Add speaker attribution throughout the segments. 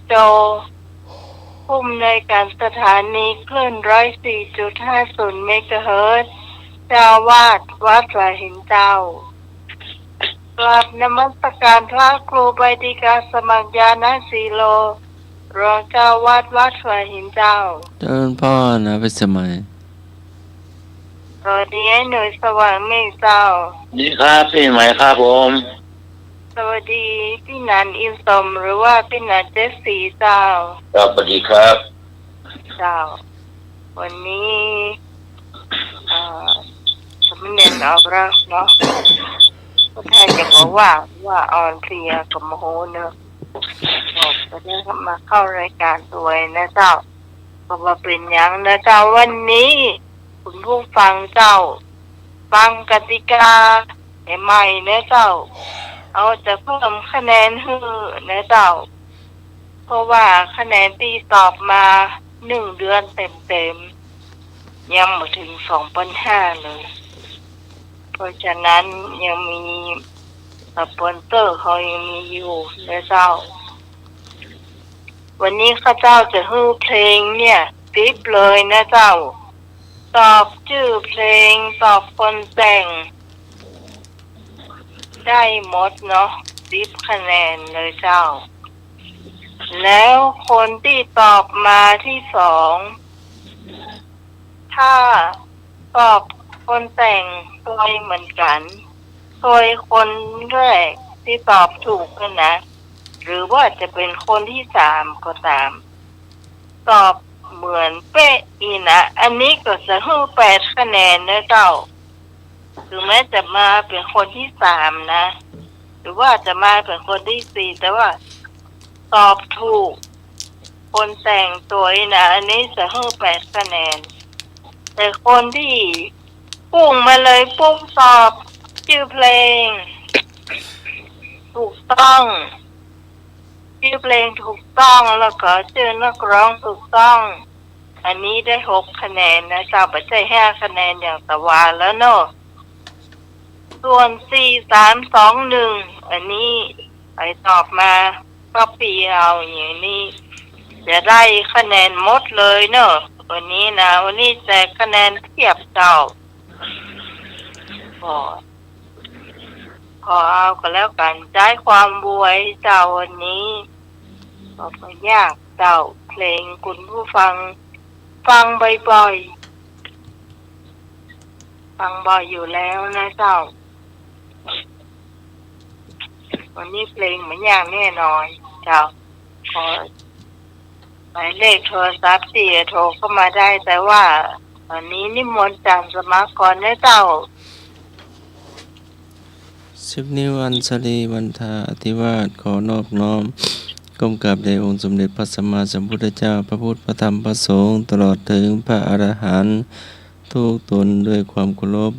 Speaker 1: โตผู้อำนวยการสถานีคลื่น 104.50 เมกะเฮิรตซ์เจ้าวาดวัดสายหินเจ้ากราบนมัสการพระครูใบดิกาสมัครญาณสีโลรองเจ้าวาดวัดสายหินเจ้า
Speaker 2: เดินพ่อนะไปสมัย
Speaker 1: สวัสดีไอ้หน่วยสว่างเมฆเจ้า
Speaker 3: ดีครับพี่ใหม่ครับผม
Speaker 1: สวัสดีพี่นันอินสมหรือว่าพี่นันเจสสีเจ้า
Speaker 3: ครับสวัสดีครับ
Speaker 1: เจ้าวันนี้สมเด็จออกแล้วเนาะก็แทนจะบอกว่าอ่อนเพลียกับโมโหเนอะบอกจะได้มาเข้ารายการตัวนะเจ้าก็มาเป็นอย่างนะเจ้าวันนี้คุณผู้ฟังเจ้าฟังกติกาใหม่นะเจ้าเอาจะเพิ่มคะแนนให้นะเจ้าเพราะว่าคะแนนที่สอบมา1 เดือนเต็มยังไม่ถึง 2.5 เลยเพราะฉะนั้นยังมีสปอนเซอร์เขายังมีอยู่นะเจ้าวันนี้ข้าเจ้าจะฮื้อเพลงเนี่ยติ๊บเลยนะเจ้าตอบชื่อเพลงตอบคนแต่งได้หมดเนาะ10 คะแนนเลยเจ้าแล้วคนที่ตอบมาที่2ถ้าตอบคนแต่งโดยเหมือนกันโดยคนแรกที่ตอบถูกกันนะหรือว่าจะเป็นคนที่3ก็ตามตอบเหมือนเป๊ะอีนะอันนี้ก็จะให้8 คะแนนนะเจ้าถึงแม้จะมาเป็นคนที่3นะหรือว่าจะมาเป็นคนที่4แต่ว่าตอบถูกคนแต่งตัวนะอันนี้จะให้8 คะแนนแต่คนที่พุ่งมาเลยพุ่งตอบชื่อเพลงถูกต้องชื่อเพลงถูกต้องแล้วก็ชื่อนักร้องถูกต้องอันนี้ได้6 คะแนนนะเจ้าปัจจัย5 คะแนนอย่างตะวันแล้วเนาะส่วน4 3 2 1อันนี้ไปตอบมาก็ปีเอาอย่างนี้จะได้คะแนนหมดเลยเนาะวันนี้นะวันนี้แจกคะแนนเทียบเจ้าขอเอาก็แล้วกันใจความบวยเจ้าวันนี้ก็ไม่ยากเจ้าเพลงคุณผู้ฟังบ่อยๆฟังบ่อยอยู่แล้วนะเจ้าวันนี้เพลงไม่ยากแน่นอนเจ้าขอหมายเลขโทรศัพท์ที่โทรเข้ามาได้แต่ว่าวันนี้นิมนต์จากสมัครก่อนนะเจ้า
Speaker 2: 10 นิ้วอัญชลีวันทาอธิวาสขอนอบน้อมก้มกราบแด่องค์สมเด็จพระสัมมาสัมพุทธเจ้าพระพุทธพระธรรมพระสงฆ์ตลอดถึงพระอรหันต์ทุกตนด้วยความเคารพ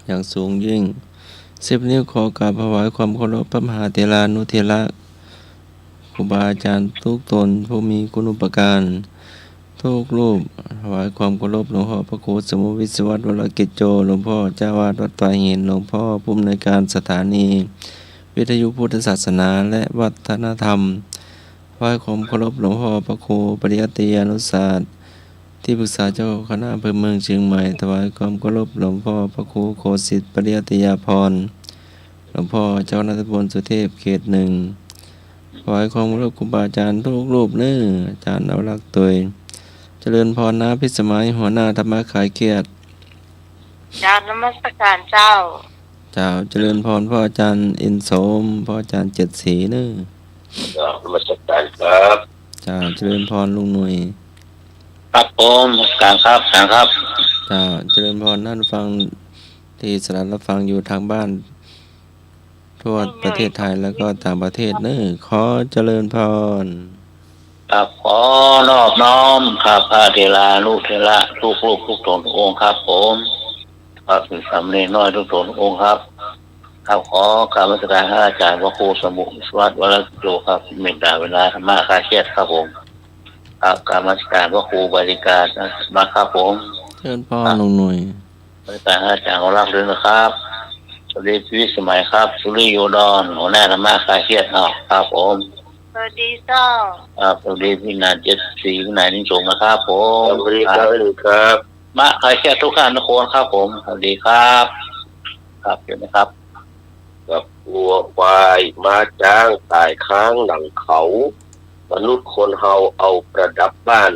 Speaker 2: อย่างสูงยิ่ง10 นิ้วขอกราบถวายความเคารพพระมหาเถรานุเถระครูบาอาจารย์ทุกตนผู้มีคุณูปการทุกรูปถวายความเคารพหลวงพ่อพระครูสมุวิศวัตรวรกิจโจหลวงพ่อเจ้าวาดวัดปลายหินหลวงพ่อผู้อำนวยการสถานีวิทยุพุทธศาสนาและวัฒนธรรมถวายความเคารพหลวงพ่อพระครูปริยัติยานุศาสตร์ที่ปรึกษาเจ้าคณะอำเภอเมืองเชียงใหม่ถวายความเคารพหลวงพ่อพระครูโคสิทธิ์ปริยัติยาภรณ์หลวงพ่อเจ้าคณะตำบลสุเทพเขต1ถวายความเคารพครูบาอาจารย์ทุกรูปเนื้ออาจารย์เอารักตัวเจริญพรนะพิสมัยหัวหน้าธรรมะขายเครียด
Speaker 1: กราบนมัสการเจ้า
Speaker 2: เจ้าเจริญพรพ่ออาจารย์อินโสมพ่ออาจารย์เจ็ดศรีเนื้
Speaker 3: กราบนมัสการครับ
Speaker 2: เจ้าเจริญพรลุงหน่วย
Speaker 3: ครับผมการครับเ
Speaker 2: จ้าเจริญพรท่านฟังที่สถานรับฟังอยู่ทางบ้านทั่วประเทศไทยแล้วก็ต่างประเทศเนื้อขอเจริญพร
Speaker 3: ครับขอนอบน้อมข้าพระเถรานุเถระทุกรูปทุกตนองค์ครับผมพระภิกษุสามเณรน้อยทุกตนองค์ครับครับขอกราบนมัสการพระอาจารย์พระครูสมุวิศวัตรวรกิจโจครับเมตตาเวลาธรรมะคาเครียดครับผมครับกราบนมัสการพระครูบริการมาครับผม
Speaker 2: เจริญพรลุงหน่วย
Speaker 3: บริการพระอาจารย์ของรักเลยนะครับสวัสดีชีวิตสมัยครับสุริโยดรหัวหน้าธรรมะคาเครียดครับผม
Speaker 1: สวัสดีเจ้า
Speaker 3: สวัสดีพี่นา74พี่นายนิ่งชงนะครับผม
Speaker 4: สวัสดีครับครับ
Speaker 3: มาใครแค่ทุกท่านทุกคนครับผมสวัสดีครับครับเดี๋ยวนะครับ
Speaker 4: กับวัวควายม้าจ้างตายค้างหลังเขา มนุษย์คนเฮาเอาประดับบ้าน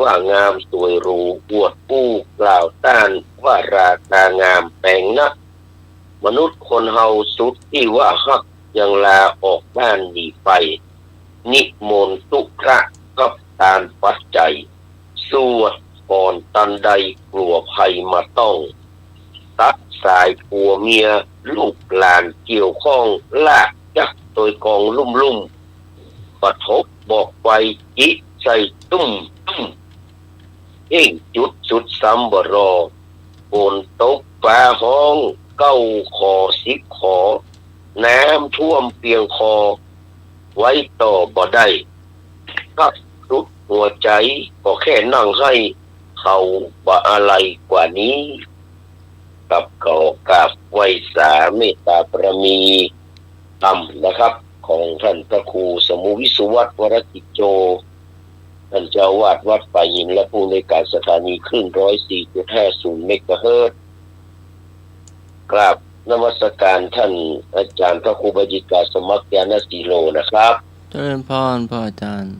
Speaker 4: ว่างามสวยหรูอวดปู้กล่าวต้านว่าราคางามแปลงนะมนุษย์คนเฮาสุดที่ว่าฮักยังลาออกบ้านหนีไป นิมนต์ทุกพระกับทานปัจจัยสวดก่อนตันใดกลัวภัยมาต้องตัดสายผัวเมียลูกหลานเกี่ยวข้องลากจักโดยกองลุ่มปะทบบอกไปจิใส่ตุ้มเอ่งจุดสุดซ้ำบ่รอโอนตกฟ้าห้องเก้าขอ10 ขอน้ำท่วมเพียงคอไว้ต่อบ่ได้ก็สุดหัวใจก็แค่นั่งให้เขาบ่อะไรกว่านี้กับเขากับไวสาเมตตาปรมีธรรมนะครับของท่านพระครูสมุวิสุวัฒน์วรกิจโจท่านเจ้าวาดวัดป่าหินและผู้ในวยการสถานีคลื่น 104.50 เมกะเฮิรตซ์กราบนมัสการท่านอาจารย์พระครูบดิกาสมัครยานสีโลนะครับ
Speaker 2: เจริญพรพ่ออาจารย์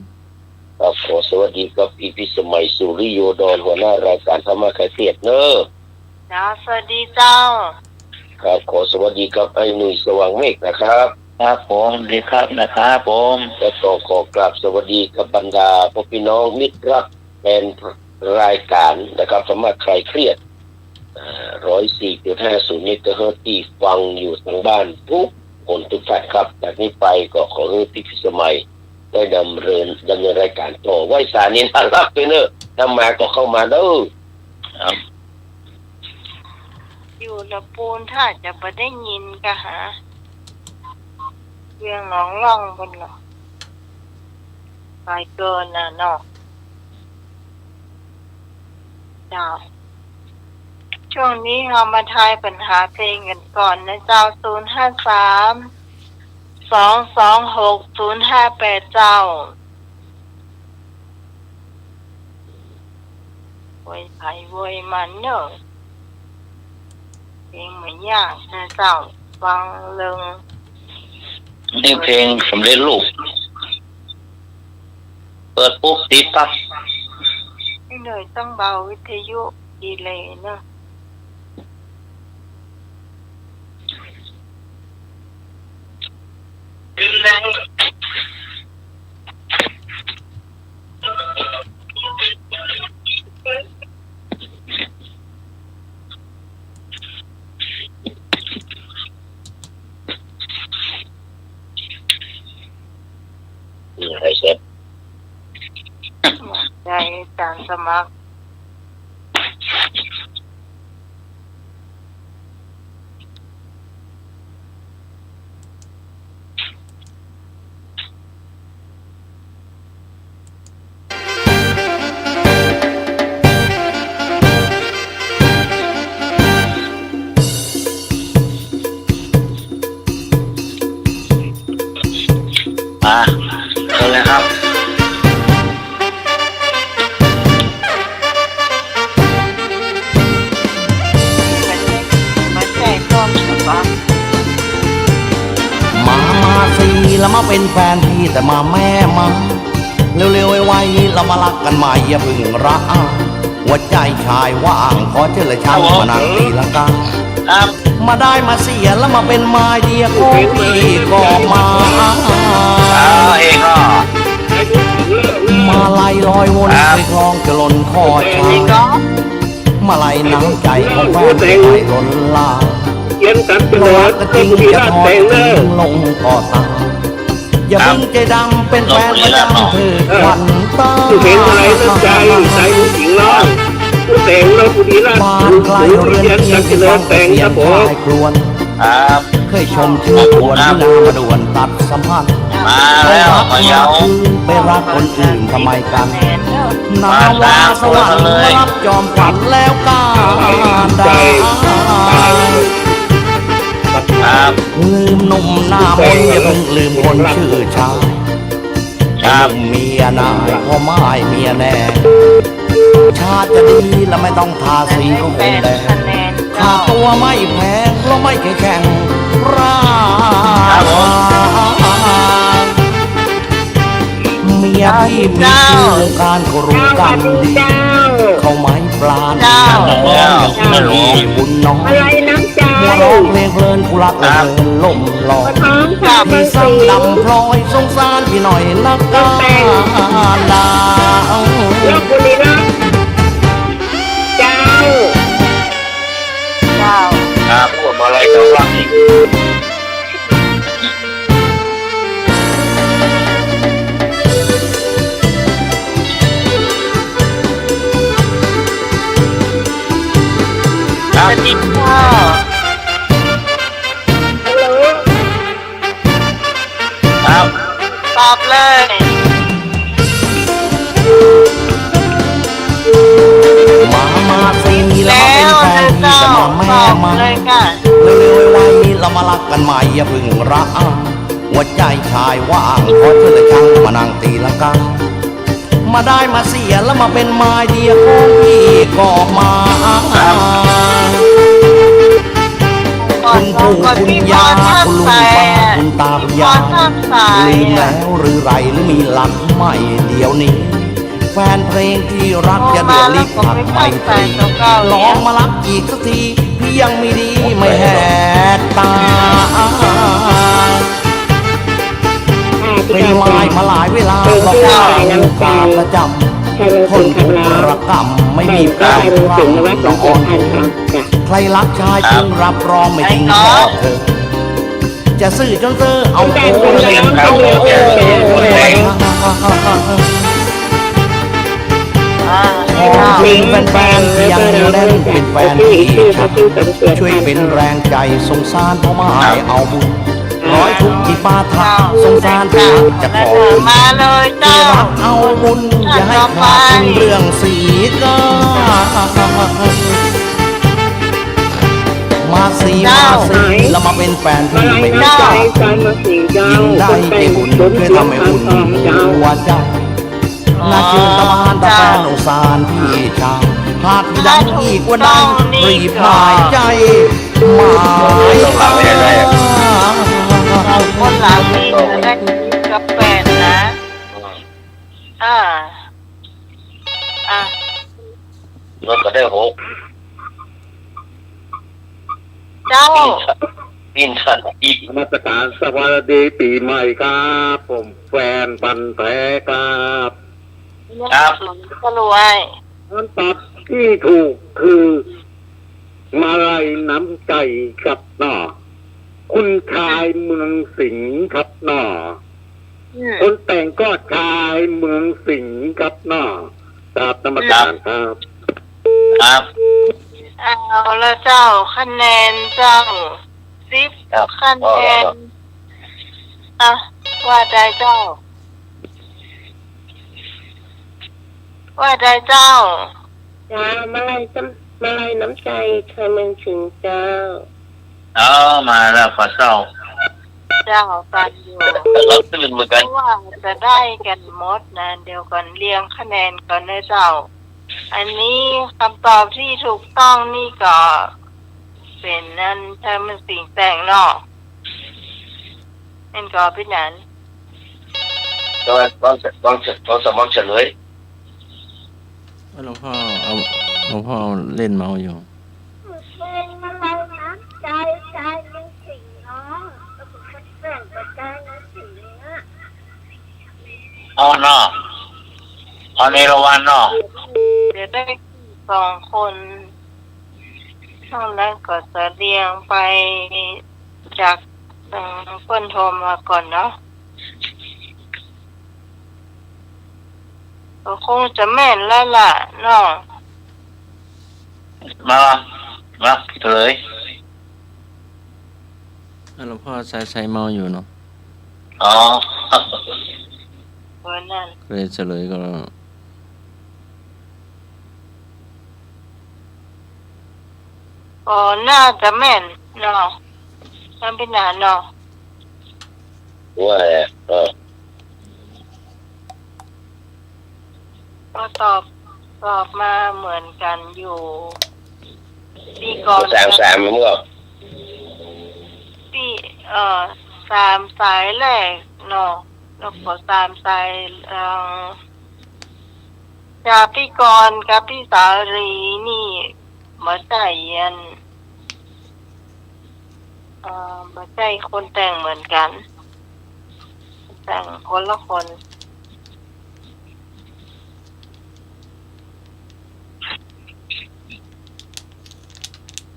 Speaker 4: ครับขอสวัสดีกับพี่พิสมัยสุริโยดรหัวหน้ารายการธรรมะคลายเครียดเนอะ
Speaker 1: จ้าสวัสดีเจ้า
Speaker 4: ครับขอสวัสดีกับไอ้หนุ่ยสว่างเมฆนะครับ
Speaker 3: ครับผมสวัสดีครับนะครับผม
Speaker 4: และก็ขอกราบสวัสดีกับบรรดาพ่อพี่น้องมิตรรักแฟนรายการนะครับธรรมะคลายเครียด104.50 เมกะเฮิรตซ์ที่ฟังอยู่ทางบ้านทุกคนทุกท่านครับจากนี้ไปก็ขอให้พี่พิสมัยได้ดำเนินรายการต่อไว้สานินน่ารักไปเนอะถ้ามาก็เข้ามาเด้อ
Speaker 3: ครับ
Speaker 1: อยู่ละปูนถ้าจะไปได้ยินกะหาเรื่องหนองร่องบนหรอไปเกินน่ะเนาะเจ้าช่วงนี้เรามาทายปัญหาเพลงกันก่อนนะเจ้า053-226-058เจ้าโวยไผ่โวยมันเนอะเพลงเหมือนยากนะเจ้าฟังเริง
Speaker 3: นี่เพลงสำเร็จรูปเปิดปุ๊บติดปั๊บ
Speaker 1: ไม่เลยต้องเบาวิทยุดีเลยเนอะ
Speaker 4: ให้เสร็จ
Speaker 1: ใจจานสมัคร
Speaker 3: เอาเลยครับ
Speaker 1: มันใจต้มสมัคร
Speaker 5: มาสิแล้วมาเป็นแฟนพี่แต่มาแม่มาเร็วๆไวๆเรามารักกันใหม่อย่าเพึ่งรักหัวใจชายว่างขอเจริญชายมานั่งตีลังกา
Speaker 3: ครับ
Speaker 5: มาได้มาเสียแล้วมาเป็นไม้เดียวของพี่ก็มา
Speaker 3: เองก็
Speaker 5: มาไล่ลอยวนไปคลองจะหล่นคอชายมาไล่น้ำใจของแฟนไม่หล่นลา
Speaker 4: เขียนกันเสนอ
Speaker 5: ก็จริงจะทอดทิ้งลงก็ตาอย่าเพิ่งใจดำเป็นแฟนประจำเถิดควันตา
Speaker 4: ผู้เห็นอะไรน้ำใจใส่ผู้หญิงร้องผู้แต่งเราผู้ดีละ
Speaker 5: บ้านไกลเรือนเคียงที่ฟังแต่เสียงชายครวญ
Speaker 3: ครับ
Speaker 5: เคยชมชื่อควรที่นามาด่วนตัดสัมพันธ์
Speaker 3: มาแล้วพะเยา
Speaker 5: ไปรักคนอื่นทำไมกัน
Speaker 1: แมนเนอะ
Speaker 5: นาวาสวรรค์มารับจอมขวัญแล้วกาได้
Speaker 3: ครับ
Speaker 5: ลืมหนุ่มหน้ามนต์อย่าเพิ่งลืมคนชื่อชาย หนุ่มเมียนายพ่อไม้เมียแน่ชาติจะดีแล้วไม่ต้องทาสีก็ค
Speaker 1: เป็
Speaker 5: ง
Speaker 1: น
Speaker 5: แดง
Speaker 1: คะแนน
Speaker 5: ค่า
Speaker 1: เจ้า
Speaker 5: ตัวไม่แพงเพราะไม่เคยแข่งราเมียที่มีชื่อการก็รู้กันดีเขาไม้ปลาเนียน้องอย่างที่มีบุญน้อย
Speaker 6: อะไรน้ำใจ
Speaker 5: มัวร้องเพลงเพลินกูรักเหลือเกินล่มลอย
Speaker 6: ท้องค่ะเบอ
Speaker 5: พี่
Speaker 6: ร์
Speaker 5: ซ้ำ
Speaker 6: สี่
Speaker 5: ดำพลอยสงสารพี่หน่อยนักการดา
Speaker 6: ลบบุรีรัมย์เจ้า
Speaker 1: เจ้า
Speaker 3: ครับพวกอะไรกับรักอีกค
Speaker 1: ส
Speaker 3: รับ
Speaker 1: วัสดีเจ้า
Speaker 6: ฮัลโหล
Speaker 3: ครับ
Speaker 1: ตอบเลย
Speaker 5: มาสิแล้ว
Speaker 1: แล้ว
Speaker 5: มาเป็นแฟนพี่
Speaker 1: เจ้า
Speaker 5: จะมา
Speaker 1: ต
Speaker 5: แม่
Speaker 1: อบ
Speaker 5: มา
Speaker 1: เลยค่ะ
Speaker 5: เร็วๆไว้ๆเรามารักกันใหม่อย่าเพึ่งระอาหัวใจชายว่างขอเธอเลยช่างมานั่งตีลังกามาได้มาเสียแล้วมาเป็นไม้เดียวของพี่ก็มา
Speaker 1: ก่อ
Speaker 5: คุ
Speaker 1: น
Speaker 5: ณ
Speaker 1: น้อง
Speaker 5: ปู่
Speaker 1: ก่อน
Speaker 5: คุณ
Speaker 1: พี่
Speaker 5: ยา
Speaker 1: พรทัก
Speaker 5: คุณลุง
Speaker 1: สาย
Speaker 5: ป้า
Speaker 1: อ่ะ
Speaker 5: คุณตาคุณ
Speaker 1: พ
Speaker 5: ยาร
Speaker 1: ทักสาย
Speaker 5: ลืม
Speaker 1: อ่ะ
Speaker 5: แล้วหรือไรหรือมีหลักใหม่เดี๋ยวนี้ แฟนเพลงที่รักจะเดือดรีบผักไม่ตรีลองมารักอีกสักทีพี่ยังไม่ดีไม่แหกตา เป็นไม้มาหลายเวลาเราก็ลูกการประจำคนถูกประกรรมไม่มีใคร
Speaker 6: ได้ลง
Speaker 5: รั
Speaker 6: ถึ
Speaker 5: ก
Speaker 6: งวัด
Speaker 5: น้อง
Speaker 6: ส
Speaker 5: อ่
Speaker 6: อ
Speaker 5: อง น
Speaker 6: พันค่ะจ้ะ
Speaker 5: ใครรักชายจึงรับรองไม่ทิ้งทอดเธอ จะซื่อจนเธอเอาโอ้ยเอาโอ้ย
Speaker 1: อ่า
Speaker 5: ขอเพลงแฟนๆที่ยังเหนียวแน่นเป็นแฟนที่ชัดช่วยเป็นแรงใจสงสารพ่อไม้เอาบุญร้อยทุกที่ปาทาสงสารเธอจะขอบุญ
Speaker 1: มาเลย
Speaker 5: ที่
Speaker 1: เจ้า
Speaker 5: รักเอาบุญอย่าให้ขาดเป็นเรื่องสีกามาสีแล้วมาเป็นแฟน
Speaker 6: มา
Speaker 5: พี่
Speaker 6: ลัย
Speaker 5: ไม่มี
Speaker 6: น้ำใจ
Speaker 5: เจ้า
Speaker 6: ใจมาสิงเจ้า
Speaker 5: ยิ่งได้
Speaker 6: คน
Speaker 5: ใจ
Speaker 6: แต่ง
Speaker 5: บุญ
Speaker 6: สม
Speaker 5: ช่วย
Speaker 6: ท
Speaker 5: ทำให้อุ่น
Speaker 6: ทองเจ้า
Speaker 5: หัวใจน่าชื่นตะวันตะแฟนสงสารพี่ชายหากดังอีกวันใดรีบหายใจหมายตา
Speaker 1: คนหลังนี้จะได้กับแฟนนะอ่าอ่ะ
Speaker 3: รถก็ได้6
Speaker 1: เจ้า
Speaker 3: บินทันอีก
Speaker 7: นมัสการสวัสดีปีใหม่ครับผมแฟนปันแท้ครับ
Speaker 1: ก็รวย
Speaker 7: คำตอบที่ถูกคือมาลัยน้ำใจครับหน่อคุณชายเมืองสิงห์ครับหน่อ
Speaker 1: อืม
Speaker 7: คนแต่งก็ชายเมืองสิงห์ครับหน่อครับนมัสการครับ
Speaker 3: ครับ
Speaker 1: เอาแล้วเจ้าคะแนนเจ้า10คะแนนอ่ะว่าใจเจ้า ว่าใจเจ้า
Speaker 6: จ้ามาลัยน้ำใจชายเมืองสิงห์เจ้า
Speaker 3: เอามาแล้วขอเศร้า
Speaker 1: เจ้ากันอยู่
Speaker 3: เราตื่นเหมือน
Speaker 1: เพ
Speaker 3: กัน
Speaker 1: ราะว่าจะได้กันหมดนะเดี๋ยวก่อนเรียงคะแนนก่อนนะเจ้า อันนี้คำตอบที่ถูกต้องนี่ก็เป็นนั่นถ้ามันสิ่งแต่งเนาะนั่นก็เป็นนั้น
Speaker 3: ต้องสมองเฉลย
Speaker 2: หลวงพ่อเอาเล่นเมาส์อยู่
Speaker 6: เป็นมาลัยน้ำใจชายเมืองสิงห์เนาะแล้วก็คนแต่งกับใจเมืองสิงห์อ่ะ
Speaker 3: เอาเนาะเอาในระวันเนาะ
Speaker 1: เดี๋ยวได้2 คนเท่านั้นก็จะเรียงไปจากคนโทรมาก่อนเนาะก็คงจะแม่นแล้วล่ะเนาะ
Speaker 3: มาเฉลย
Speaker 2: หลวงพ่อใช้เมาส์อยู่เนาะ
Speaker 3: อ๋อ
Speaker 1: เบอร์นั่น
Speaker 2: เลยเฉลยก็
Speaker 1: อ๋อน่าจะแม่นเนาะมันเป็นหนาเนาะ
Speaker 3: ว่า
Speaker 1: ก็ตอบมาเหมือนกันอยู่ปีก่อน
Speaker 4: สามเมื่อ
Speaker 1: ปีสามสายแรกเนาะแล้วก็สามสายจากพี่กรณ์กับพี่สารีนี่มาใจยันมาใจคนแต่งเหมือนกันแต่งคนละคน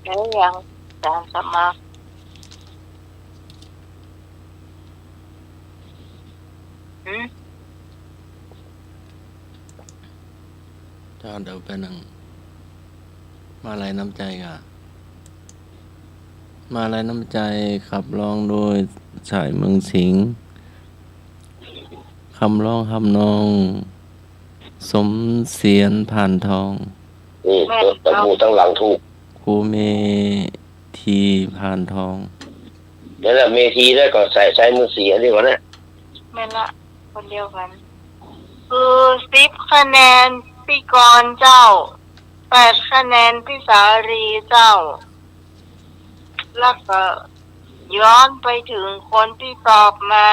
Speaker 1: แล้วยังการสมัคร
Speaker 2: เจ้าเดี๋ยวไปนั่งมาลัยน้ำใจค่ะมาลัยน้ำใจขับร้องโดยสายเมืองสิงห์คำร้องคำนองสมเสียนผ่านทอง
Speaker 4: นี่ตะบูตั้งหลังถูก
Speaker 2: ครูเมทีผ่านทอง
Speaker 4: นี่แหละเมทีได้ก็ใช้มือเสียดีกว่านะ
Speaker 1: แม่ละคนเดียวกันคือ10 คะแนนพี่กรณ์เจ้า8 คะแนนพี่สารีเจ้าแล้วก็ย้อนไปถึงคนที่ตอบมา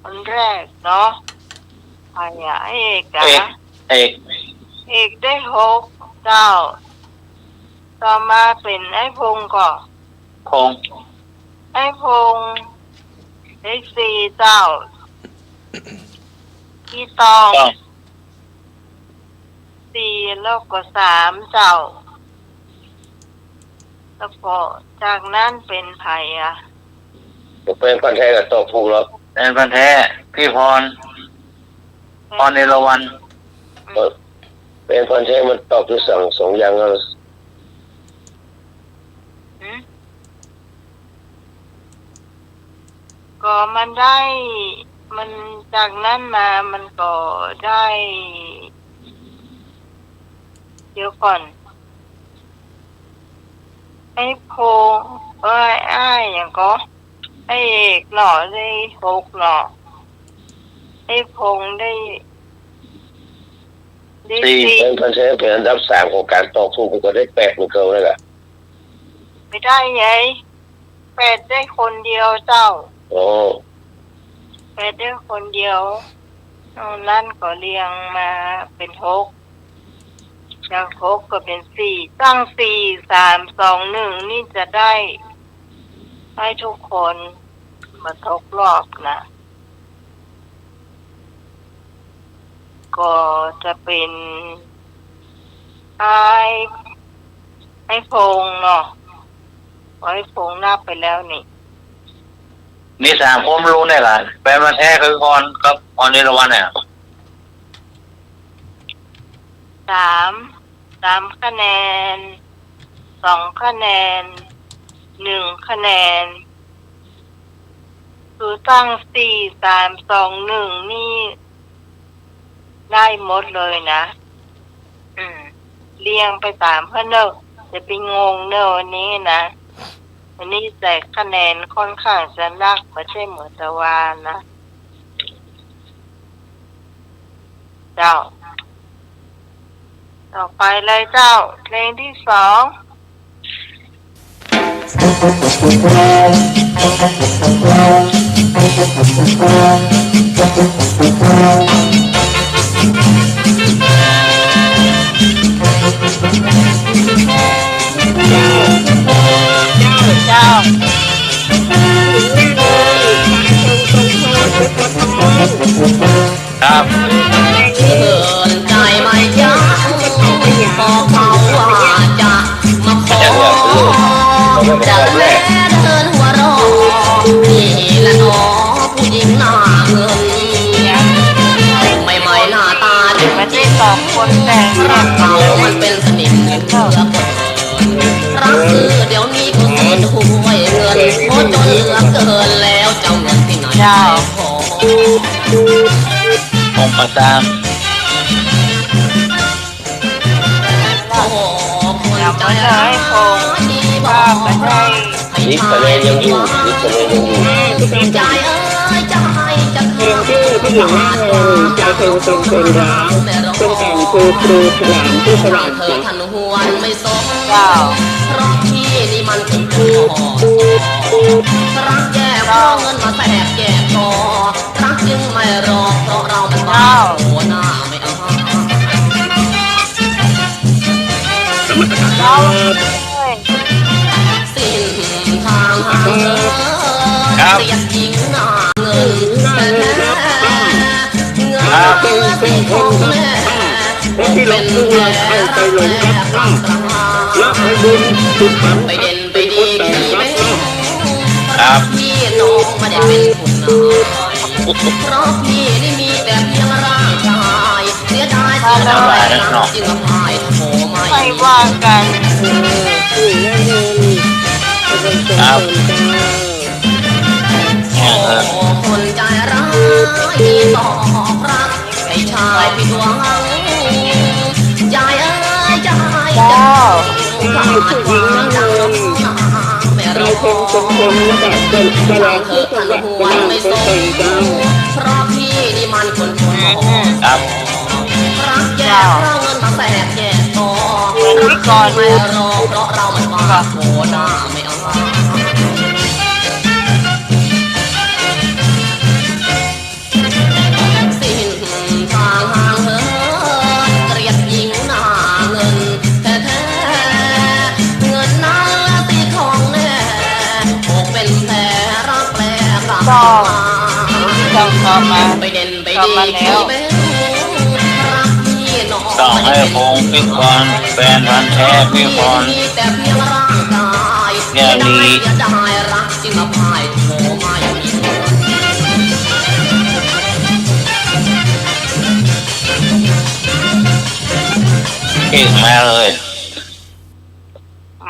Speaker 1: คนแรกเนาะใครอะเอกได้6เจ้าต่อมาเป็นไอ้พงก่อนไอ้พงได้4เจ้าพี่ตอง4แล้วก็3เจ้าแล้วก็จากนั้นเป็นไผ่อะ
Speaker 4: เป็นพันแท้กับตอบถูกแล้ว
Speaker 3: เป็นพันแท้พี่พรเอราวัณ
Speaker 4: เป็นพันแท้มันตอบที่สองอย่างแล้ว
Speaker 1: ก็มันได้มันจากนั้นมามันก็ได้เดี๋ยวก่อนไอ้โพอย่างก็ไอ้เอกหน่อได้6หน่อไอ้พงได้4
Speaker 4: เป็นพันแท้เป็นอันดับ3ของการตอบถูกมันก็ได้8เหมือนกันนั่นแหละ
Speaker 1: ไม่ได้ไง8ได้คนเดียวเจ้า8ได้คนเดียวนั่นก็เรียงมาเป็น6จาก6ก็เป็น4ตั้ง4 3 2 1นี่จะได้ให้ทุกคนมาทกรอบนะก็จะเป็นไอ้พงเนาะไอ้พงนับไปแล้วนี่
Speaker 3: 3ผมรู้ได้ล่ะแปลมาแท้คือพรเอราวัณเนี่ย
Speaker 1: 3 คะแนน2 คะแนน1 คะแนนคือตั้ง4 3 2 1นี่ได้หมดเลยนะเรียงไป3คะแนนจะไปงงเนอะวันนี้นะอันนี้แต่คะแนนค่อนข้างจะนักไม่ใช่เหมือนตะวันนะเจ้าต่อไปเลยเจ้าเพลงที่2เจ้า
Speaker 3: ครับ
Speaker 5: เกินใจไม่ยั้งพอเขาว่าจะมาขอจะแม่เดินหัวรอนี่แหละน้อผู้หญิงหน้าเงินไม่หน้าตาดี
Speaker 1: ไม่ใช่2 คนแต่ง
Speaker 5: รักเขามันเป็นสนิมเหลือเกินรักคือเดี๋ยวนี้ก็เกินห่วยเงินโคจนเหลือเกินแล้วเจ้าเงินที่ไหนขอ
Speaker 3: ผมมาตาม
Speaker 1: ยังไม่ได้คงว่าไม่ได้
Speaker 4: นี่คะแนนยังอยู่นี่คะแนนยังอยู่
Speaker 5: ใจจะให้จะ
Speaker 7: เพลงที่ผู้หญิงแม่เงินจะเป็นร้องเป็นแต่งเพล ครูฉลามที่ฉลาม
Speaker 8: เธอทันหวนไม่สม
Speaker 1: เจ้า
Speaker 8: เพราะพี่นี่มันเป็นผู้รักแย่เพราะเงินมาแทรกแย่พอรักจึงไม่รอเพราะเรามันบ้าหัวหน้าไม่เอา
Speaker 1: เจ้าเลย
Speaker 8: สิ้นทางห่างเหินเสียจริงหน้าเงินแต่แท้เงินเป็นของแม่เป็นแผลรักแม่รักตรา
Speaker 7: และให้บุญสุดขัง
Speaker 8: ไปเด่นไปดีพี่แม่พี่น้องไม่ได้เป็นคุณนายเพราะพี่ได้มีแต่เพียงร่างกายเสียดายเสียดายรักจึงอภัยโอ้ไม่
Speaker 1: ไม่ว่ากัน
Speaker 3: ครับ
Speaker 8: โอ้คนใจร้ายบอกรักไอ้ชายผิดหวังยายเอ้ยยาย
Speaker 1: เจ้า
Speaker 8: ขาดหวังดังไม่ร
Speaker 7: เรา
Speaker 8: อ
Speaker 7: คงแบบเป็นฉลาม
Speaker 8: เธ
Speaker 7: ที่
Speaker 8: อ
Speaker 7: ฉ
Speaker 8: ทัน
Speaker 7: ลาม
Speaker 8: หวนไม่สม
Speaker 7: เจ้า
Speaker 8: เพราะพี่นี่มันคนโง่
Speaker 3: ครับ
Speaker 8: รักแย่เพราะเงินมาแสกแย่ต่อรักก่อนไม่รอเพราะเรามันบ้าโหหน้าไม่เอาสิ้นทางห่างเหินเกลียดหญิงหน้าเงินแท้ๆเงินนั้นตีของแน่อกเป็นแผลรักแปลกลับมา
Speaker 1: ต้องเข้ามา
Speaker 8: ไปเด่นไปดีพี่แม่รักพี่น้อง
Speaker 3: ต้องให้พงพิกรแฟนพันธ์แท้พิกร
Speaker 8: มีแต่เพียงร่างกาย
Speaker 3: อย่าดี
Speaker 8: เสียดายรักจึงอภัยโทไม่มีผล
Speaker 3: เก่งมาเลย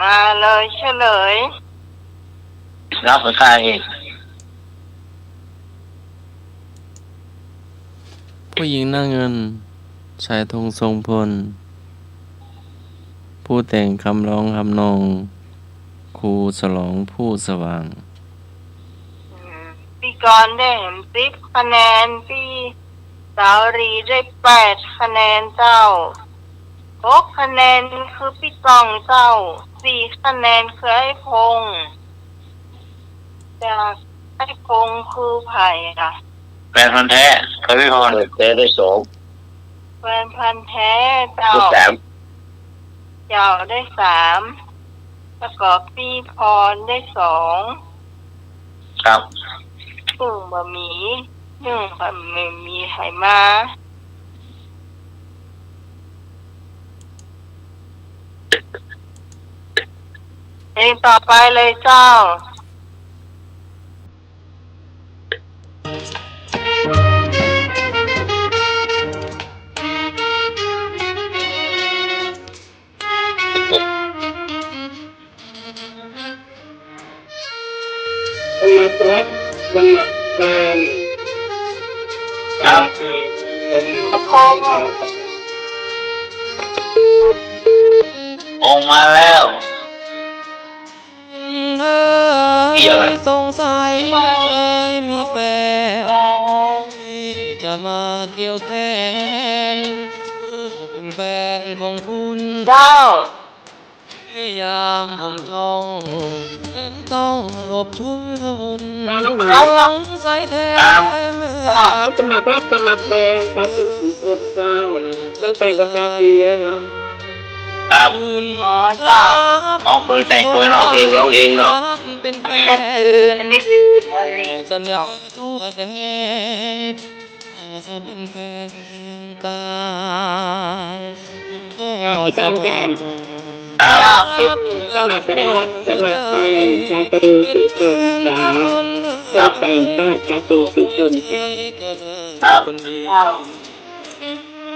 Speaker 1: มาเลยเฉลย
Speaker 3: รับไปค่าเอง
Speaker 2: ผู้หญิงหน้าเงิน ชายธงทรงพล ผู้แต่งคำร้องคำนองครูฉลองผู้สว่าง
Speaker 1: พี่กรณ์ได้10 คะแนนพี่สาวรีได้8 คะแนนเจ้า6 คะแนนคือพี่ตองเจ้า4 คะแนนคือไอ้พงษ์จากไอ้พงษ์คือไผ่ค่ะ
Speaker 3: แฟนพันธ์แท้เคยพิพร
Speaker 4: แพ้ได้สอง
Speaker 1: แฟนพันธ์แท้เจ้า
Speaker 4: ได้สาม
Speaker 1: เจ้าได้3แล้วก็พี่พรได้2
Speaker 3: ครับ
Speaker 1: ซึ่งบะหมี่นึ่งบะหมี่มีไหมาเพลงต่อไปเลยเจ้า
Speaker 7: มาตรัสมาแรง
Speaker 3: ครับ องค์มาแล้ว เกี่ยวอะไร
Speaker 2: สงสัยมีแฟนจะมาเกี่ยวแทนเป็นแฟนของคุณ
Speaker 1: เจ้า
Speaker 2: ยามผมต้องหลบทุน
Speaker 7: น้องหมา
Speaker 2: หลังใส่แทน
Speaker 7: สมัครรับสมัครแดงครับเจ้าแล้วไปกับนายเอง
Speaker 3: ครับ
Speaker 1: อ๋อเจ้า
Speaker 3: น้องเคยแต่งตัวร้องเองร้องเองเนาะ
Speaker 2: เป็นแฟ
Speaker 1: อั
Speaker 2: น
Speaker 1: นนี้
Speaker 2: สัญญาตัวแทนเป็นแฟนกัน
Speaker 7: จำแกน
Speaker 3: ครับ
Speaker 7: เราแสดงว่าจะเป็นดาวจะแต่งก็จะตีสิจุน
Speaker 3: ครับ
Speaker 2: คนเดีย
Speaker 1: เจ้าว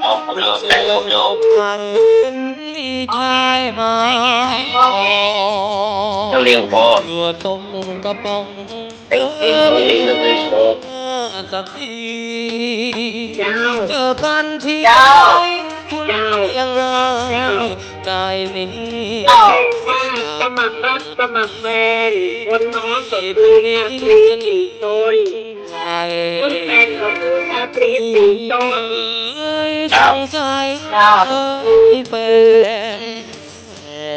Speaker 3: เอาผมโยแต่งผมโย
Speaker 2: มีชายมา
Speaker 3: จะเลี้ยงพอ
Speaker 2: ตัวตรงกระป๋อง
Speaker 3: เองเองเองก็เลยโชว์
Speaker 2: สักที
Speaker 7: เจ้า
Speaker 2: เจอกันที่
Speaker 1: เจ้า
Speaker 2: คุณยังรักใจนี้
Speaker 7: สมัครรับสมัครแม่วันน้องสดคือเนี่ยตีสีโดย
Speaker 2: ใจ
Speaker 7: คุณแฟนของคุณชาตรีสีโดย
Speaker 2: เอ้ย สงสัยเปิ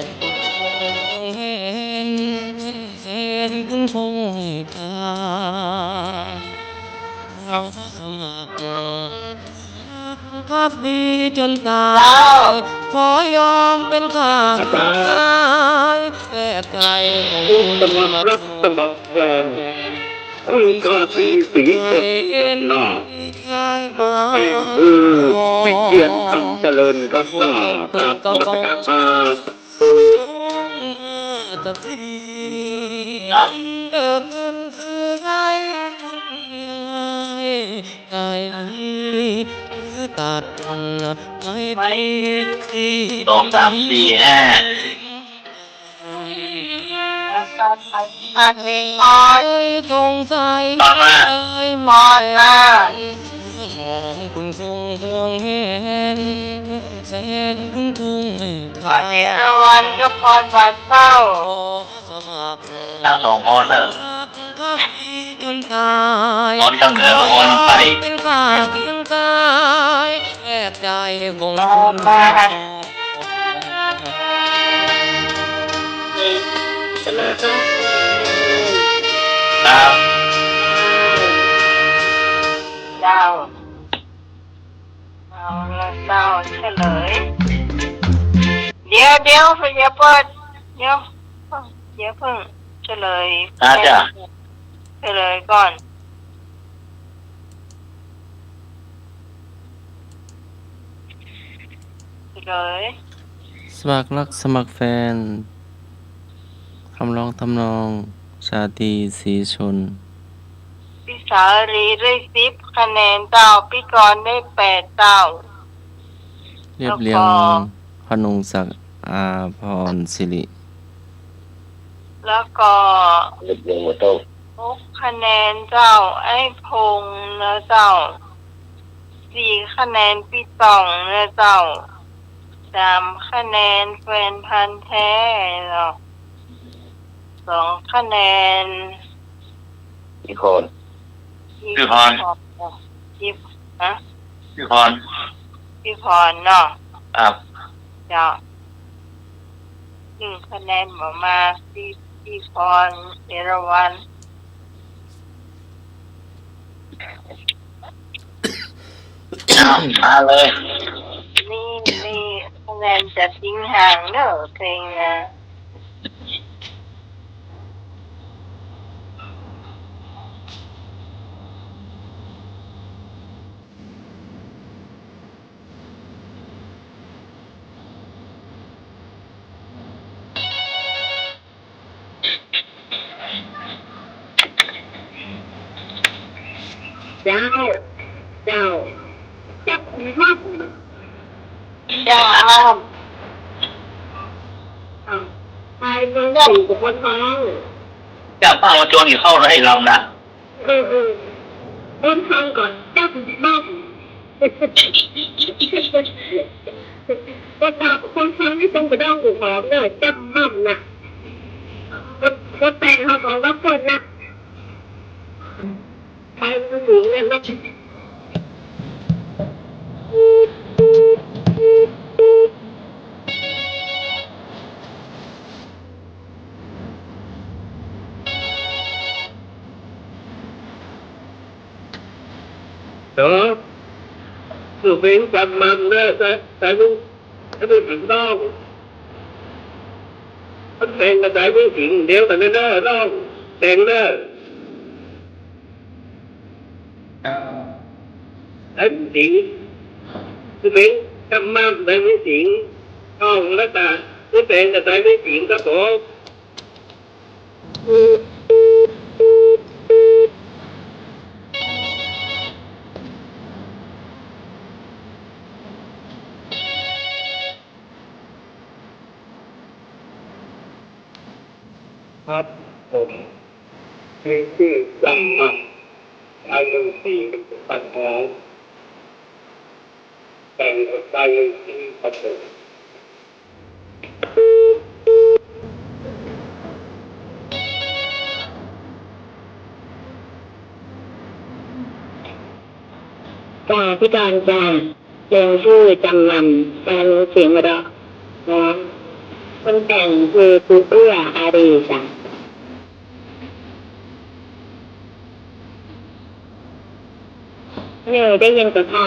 Speaker 2: ดคุณคงตาพักดีจนตายขอยอมเป็นข้าตายแค่ใจของคุณ
Speaker 7: สมัครรักสมัครแฟนคุณก็สีสีกับหน้าวิเชียรคำเจริญครับหน้าครับ
Speaker 2: ตัดไม่
Speaker 3: 2 3 4 5
Speaker 2: สงสัย
Speaker 3: ต่อมา
Speaker 1: หมดนะ
Speaker 2: คุณคงห่วงเห็นแสนคุณทุ่งไทย
Speaker 1: ตะวันก็พรบานเศร้า
Speaker 3: ทั้ง2 คนเลย
Speaker 2: จนตาย
Speaker 3: คนทั้งเหนือคนไป
Speaker 2: เป็นข้าเพียงกายแค่ใจของคุณ
Speaker 3: ครับ
Speaker 1: เจ้าเอาละเจ้าเฉลยเดี๋ยวอย่าเปิดเดี๋ยวเพิ่งเฉลย
Speaker 3: จ้ะ
Speaker 1: เฉลยก่อนเฉลย
Speaker 2: สมัครรักสมัครแฟนคำร้องทำนองชาตรีศรีชน
Speaker 1: พี่สาลีได้10 คะแนนเจ้าพี่กรณ์ได้8เจ้า
Speaker 2: เรียบเรียงพนงศักดิ์อาพรศิริ
Speaker 1: แล้วก็
Speaker 4: เด็กยังมาต้อง
Speaker 1: 6 คะแนนเจ้าไอ้พงษ์นะเจ้า4 คะแนนพี่ต่องนะเจ้า3 คะแนนแฟนพันธุ์แท้เนาะ2 คะแนน
Speaker 4: อีกคน
Speaker 3: พี่พร
Speaker 1: พี่ฮะ
Speaker 3: พี่พร
Speaker 1: พี่พรเนาะ
Speaker 3: ครับ
Speaker 1: เจ้า1 คะแนนหมอมาพี่พรเอราวัณ
Speaker 3: มาเลย
Speaker 1: นี่คะแนนจะทิ้งห่างเนอะเพลงนะ
Speaker 6: เจ้าจับคุณพ่อ
Speaker 1: เจ้าอาม
Speaker 6: ไปเมืองสี่กับคนท้อง
Speaker 3: จะป้ามาจวนกี่เข้าให้เรานะ
Speaker 6: คนท้องก่อนเจ้าคุณบ้านก็ตอบคนท้องไม่ต้องไปด้องกูหอมเนอะจับมั่มนะก็แต่งเขาของรับคนนะไปเมืองหญิงเนี่ยนะ
Speaker 7: đó sự biến cầm mầm đó tại vì cái chuyện đó anh tiền là tại vì chuyện đeo tại nên đó ở đó tiền đó anh chuyện sự biến cầm mầm tại vì chuyện con đó ta cái tiền là tại vì chuyện các cổ ครับผมเพลงชื่อจำมันใจหนึ่งสี่ปัดหอมแต่งใจหนึ่งสี่ปัดหอม
Speaker 6: จ้าพี่การจ้า เพลงชื่อจำนำแปลเสียงมาดอกร้องคนแต่งคือครูเอื้ออารีจ้ะเนี่ยได้ยินกับพ่อ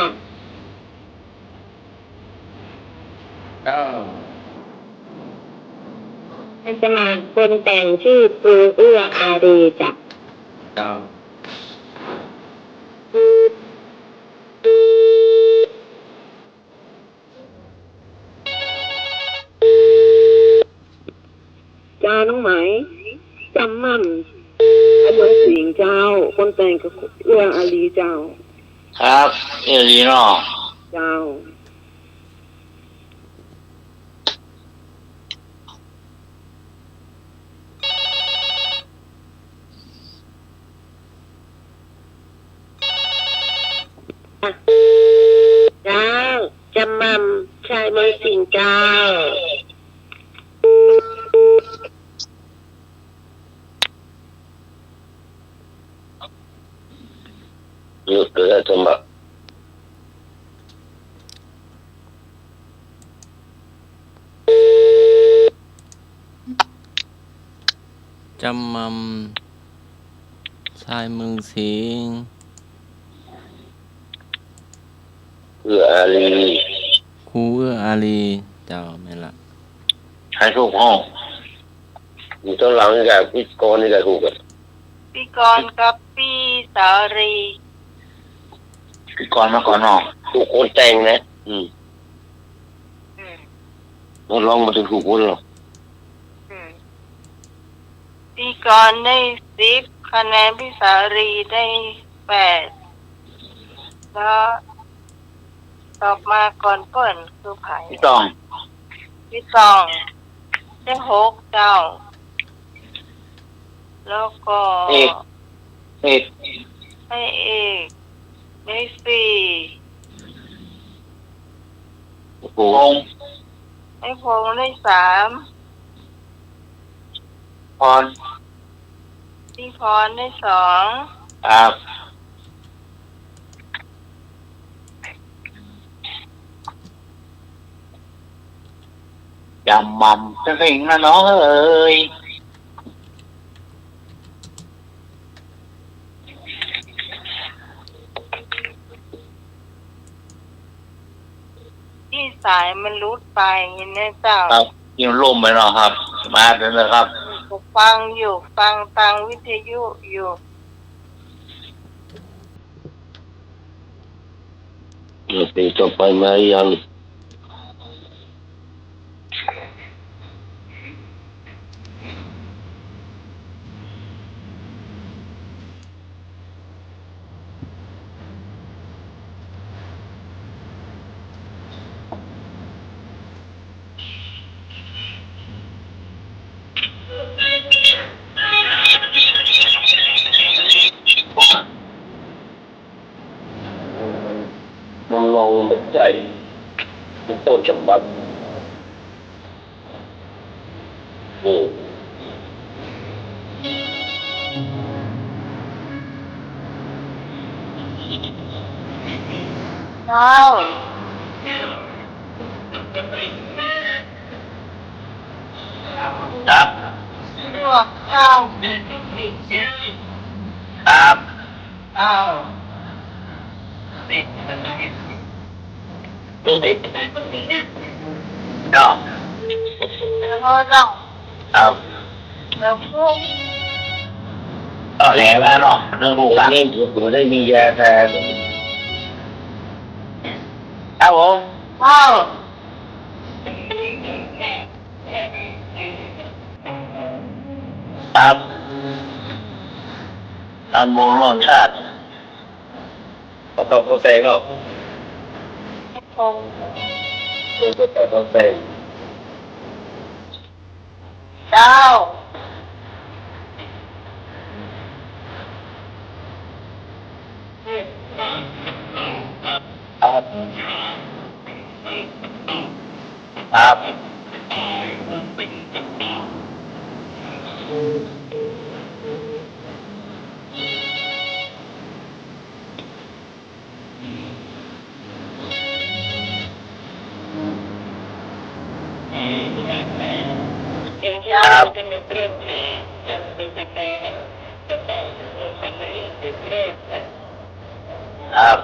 Speaker 6: อาจารย์คนแต่งชื่อครูเอื้ออารีจ้ะจ้าน้องไหมจำมั่นอายุสิงเจ้าคนแต่งกับเอื้ออารีเจ้า
Speaker 3: ครับเอลีเนาะ
Speaker 6: เจ้าเจ้าจำมั่นชายเมืองสิงเจ้า
Speaker 4: อยู่เรือสมัคร
Speaker 2: จำมั่นชายเมืองสิงห์
Speaker 4: เอื้ออารี
Speaker 2: ครูเอื้ออารีเจ้าแม่นละ
Speaker 3: ใช้ทุกห้อง
Speaker 4: อยู่ตอนหลังนี่กับพิกรนี่กับถูกกัน
Speaker 1: พี่กรณ์กับพี่สารี
Speaker 3: พี่ก่อนมาก่อนเนาะ
Speaker 4: ถูกคนแต่งนะ
Speaker 1: อืม
Speaker 4: มันร้องมาถึงถูกคนหรอก
Speaker 1: พี่กรณ์ได้10 คะแนนพี่สารีได้8แล้วตอบมาก่อนเปิ้นคือไผ
Speaker 3: พี่ต้อง
Speaker 1: พี่ตองได้6เจ้าแล้วก็
Speaker 3: เอก
Speaker 1: ให้เอกได้4
Speaker 3: โอ้โห
Speaker 1: ให้พงษ์ได้3
Speaker 3: พร
Speaker 1: พี่พรได้2
Speaker 3: ครับจำมั่นจะสิ่งนะน้องเอ้ย
Speaker 1: ที่สายมันรุดไปเห็นไหมเจ้า
Speaker 3: ครับยังล่มไปเนาะครับ มาเดินเลยครับ
Speaker 1: ฟังอยู่ฟังทางวิทยุอยู่
Speaker 4: เดี๋ยวปีต่อไปมายัง มันลองใจเป็นต้นฉบับนี่
Speaker 1: เจ้า
Speaker 3: ครับ
Speaker 1: พวกเจ้า
Speaker 3: ครับ
Speaker 1: เจ้า
Speaker 3: เนาะ
Speaker 1: แล้วก็เจ้า
Speaker 3: ครับ
Speaker 1: แล้วพวก
Speaker 3: แหล่มาเนาะเรื่องลูกหลาน
Speaker 4: นี่ผมได้มียาแทน
Speaker 3: ครับผม
Speaker 1: เจ้า
Speaker 3: ครับตามมองรองชาติ
Speaker 4: ก็ต้องเข้าใจก็
Speaker 1: พงษ์
Speaker 4: ต้องเข้าใจ
Speaker 1: เจ้า
Speaker 3: ครับครับ ครับ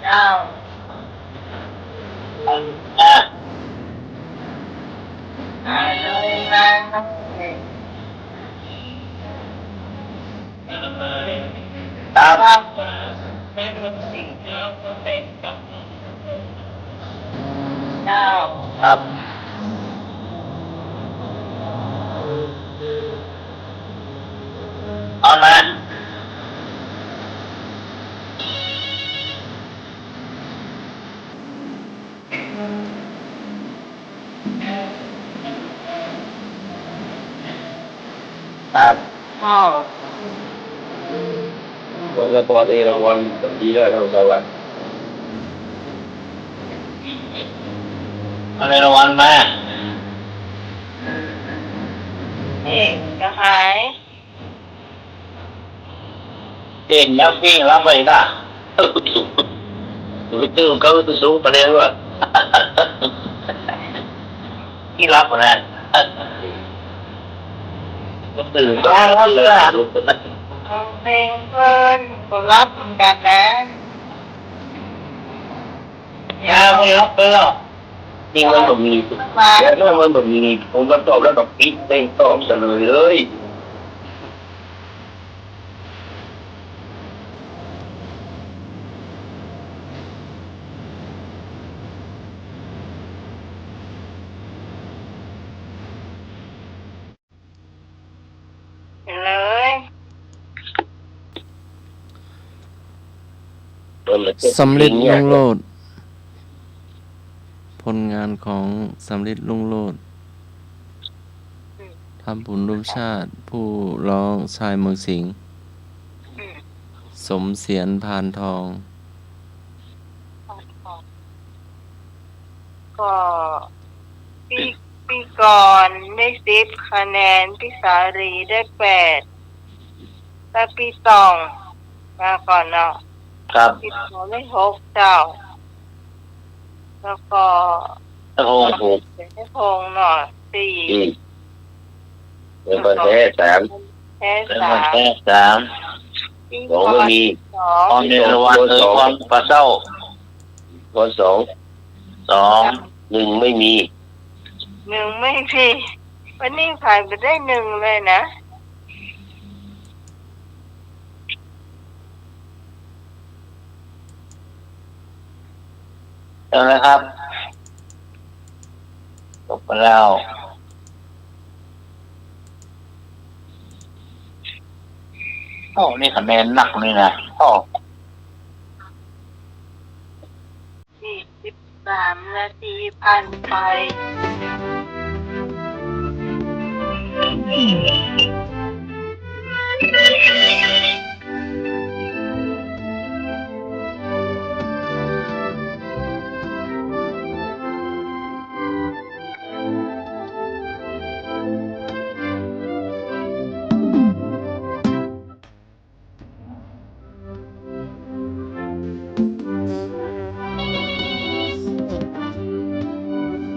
Speaker 1: เจ้า
Speaker 3: อ่ะ
Speaker 1: เลยมาครับเนี่ย
Speaker 3: ครับ
Speaker 1: ครับ เจ้า
Speaker 3: ครับเอามา ครับ
Speaker 1: พ่อ
Speaker 4: แล้วตอนนี้รางวัลดีได้เท่าไหร่
Speaker 3: เอาในรางวัลมา
Speaker 1: เอกจะหาย
Speaker 3: เก่งยักษ์พี่รับไปได้ตื่นเขาตื่นสูงไปเลยว่าที่รับนะก็ตื่นก็เลยลุกไป
Speaker 1: เอาเพลงเพิ่นก็รับเหมือนกันนะ
Speaker 3: ยาไม่รับไปหรอกจริงมันแบบมี
Speaker 1: มา
Speaker 3: แต่ถ้ามันแบบมีผมก็ตอบแล้วแบบปิดเต็งตอบเฉลยเลย
Speaker 1: เลย
Speaker 2: สำลิดลุงโลด ผลงานของสำลิดลุงโลดทำบุญร่วมชาติ ผู้ร้องชายเมืองสิงห์สมเสียรพานทอง
Speaker 1: ก็ปีก่อนได้10 คะแนนพี่สาลีได้8แต่ปีตองมาก่อนเนาะ
Speaker 3: ครับ
Speaker 1: ปีตองได้6เจ้า แล้วก็
Speaker 3: ตะโพงถูก
Speaker 1: ได้พงเนาะ4
Speaker 4: เป็นประเทศ3
Speaker 1: แพ้
Speaker 3: เป็น
Speaker 1: 3
Speaker 3: วันแค่สาม
Speaker 1: ปี
Speaker 4: สองไม่มี
Speaker 1: สอง
Speaker 3: ตอนในรางวัลเลยความปลาเศร้า
Speaker 4: คน2
Speaker 3: สอง
Speaker 4: 1ไม่มี
Speaker 1: 1ไม่มีวันนี้ผ่านไปได้1เลยนะ
Speaker 3: เจอแล้วครับจบไปแล้วโอ้นี่คะแนนหนักเลยนะโอ้
Speaker 1: 43 นาทีผ่านไป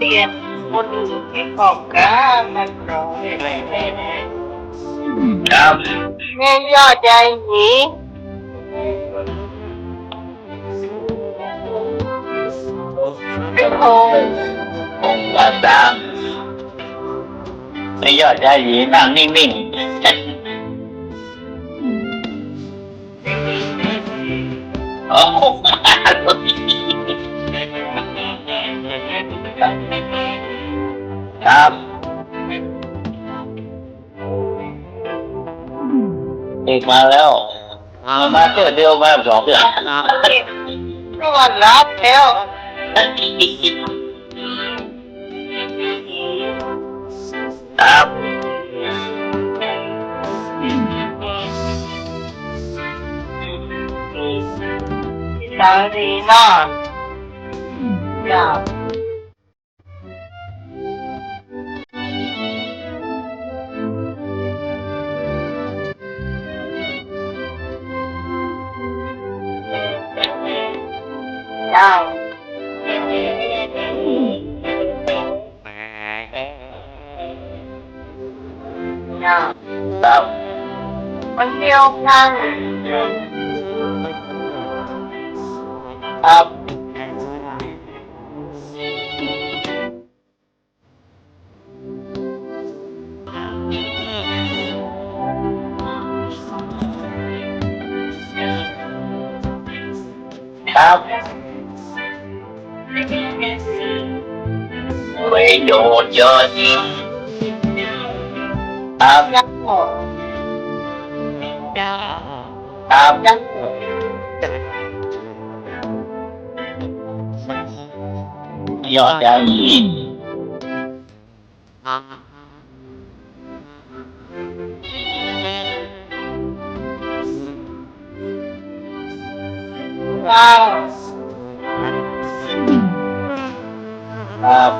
Speaker 1: เปลี่ยนคนที่บอกกันนักร้องแม่
Speaker 3: ครับ
Speaker 1: แม่ยอดใจหนีเป็นโฮง
Speaker 3: องค์การสามไม่ยอดใจหยีนั่งนิ่งๆโอ้โหครับเอกมาแล้วมาเจอเดียวมา2 เดือน
Speaker 1: รวดรับแล้ว
Speaker 3: ครับ
Speaker 1: สาลีเนาะยาว เจ้า ดียวกัน
Speaker 3: ครับครับไม่โดนเยอะครับ
Speaker 1: ยังหมด
Speaker 3: ครับ
Speaker 1: ยัง
Speaker 3: ยอดยังอีก
Speaker 1: ยัง
Speaker 3: ครับ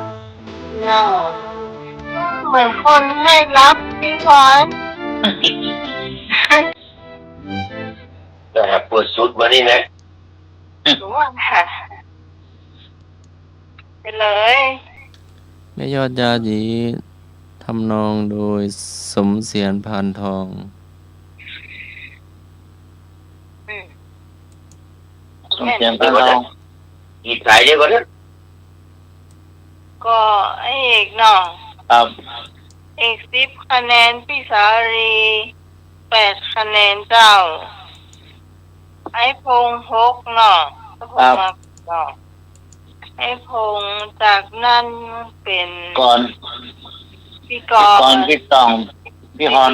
Speaker 1: ยังเหมือนคนให้รับพี่พร
Speaker 4: นะครับเปิดสุดมานี่นะ
Speaker 1: รู้ว่าค่ะไปเลย
Speaker 2: แม่ยอดยาหยีทำนองโดยสมเสียรพานทอง
Speaker 3: ส่งเสียงกันลอง
Speaker 4: อีกสายเดียวก่อนนะ
Speaker 1: ก็ไอ้เอกเนาะ
Speaker 3: ครับ
Speaker 1: เอก10 คะแนนพี่สาลี8 คะแนนเจ้า ไอ้พงษ์6เนาะก็พงษ์มาเนาะไอ้พงษ์จากนั้นเป็น
Speaker 3: ก่อน
Speaker 1: พี่ก
Speaker 3: ก่อน
Speaker 1: รณ์
Speaker 3: พี่ตองพี่ฮอน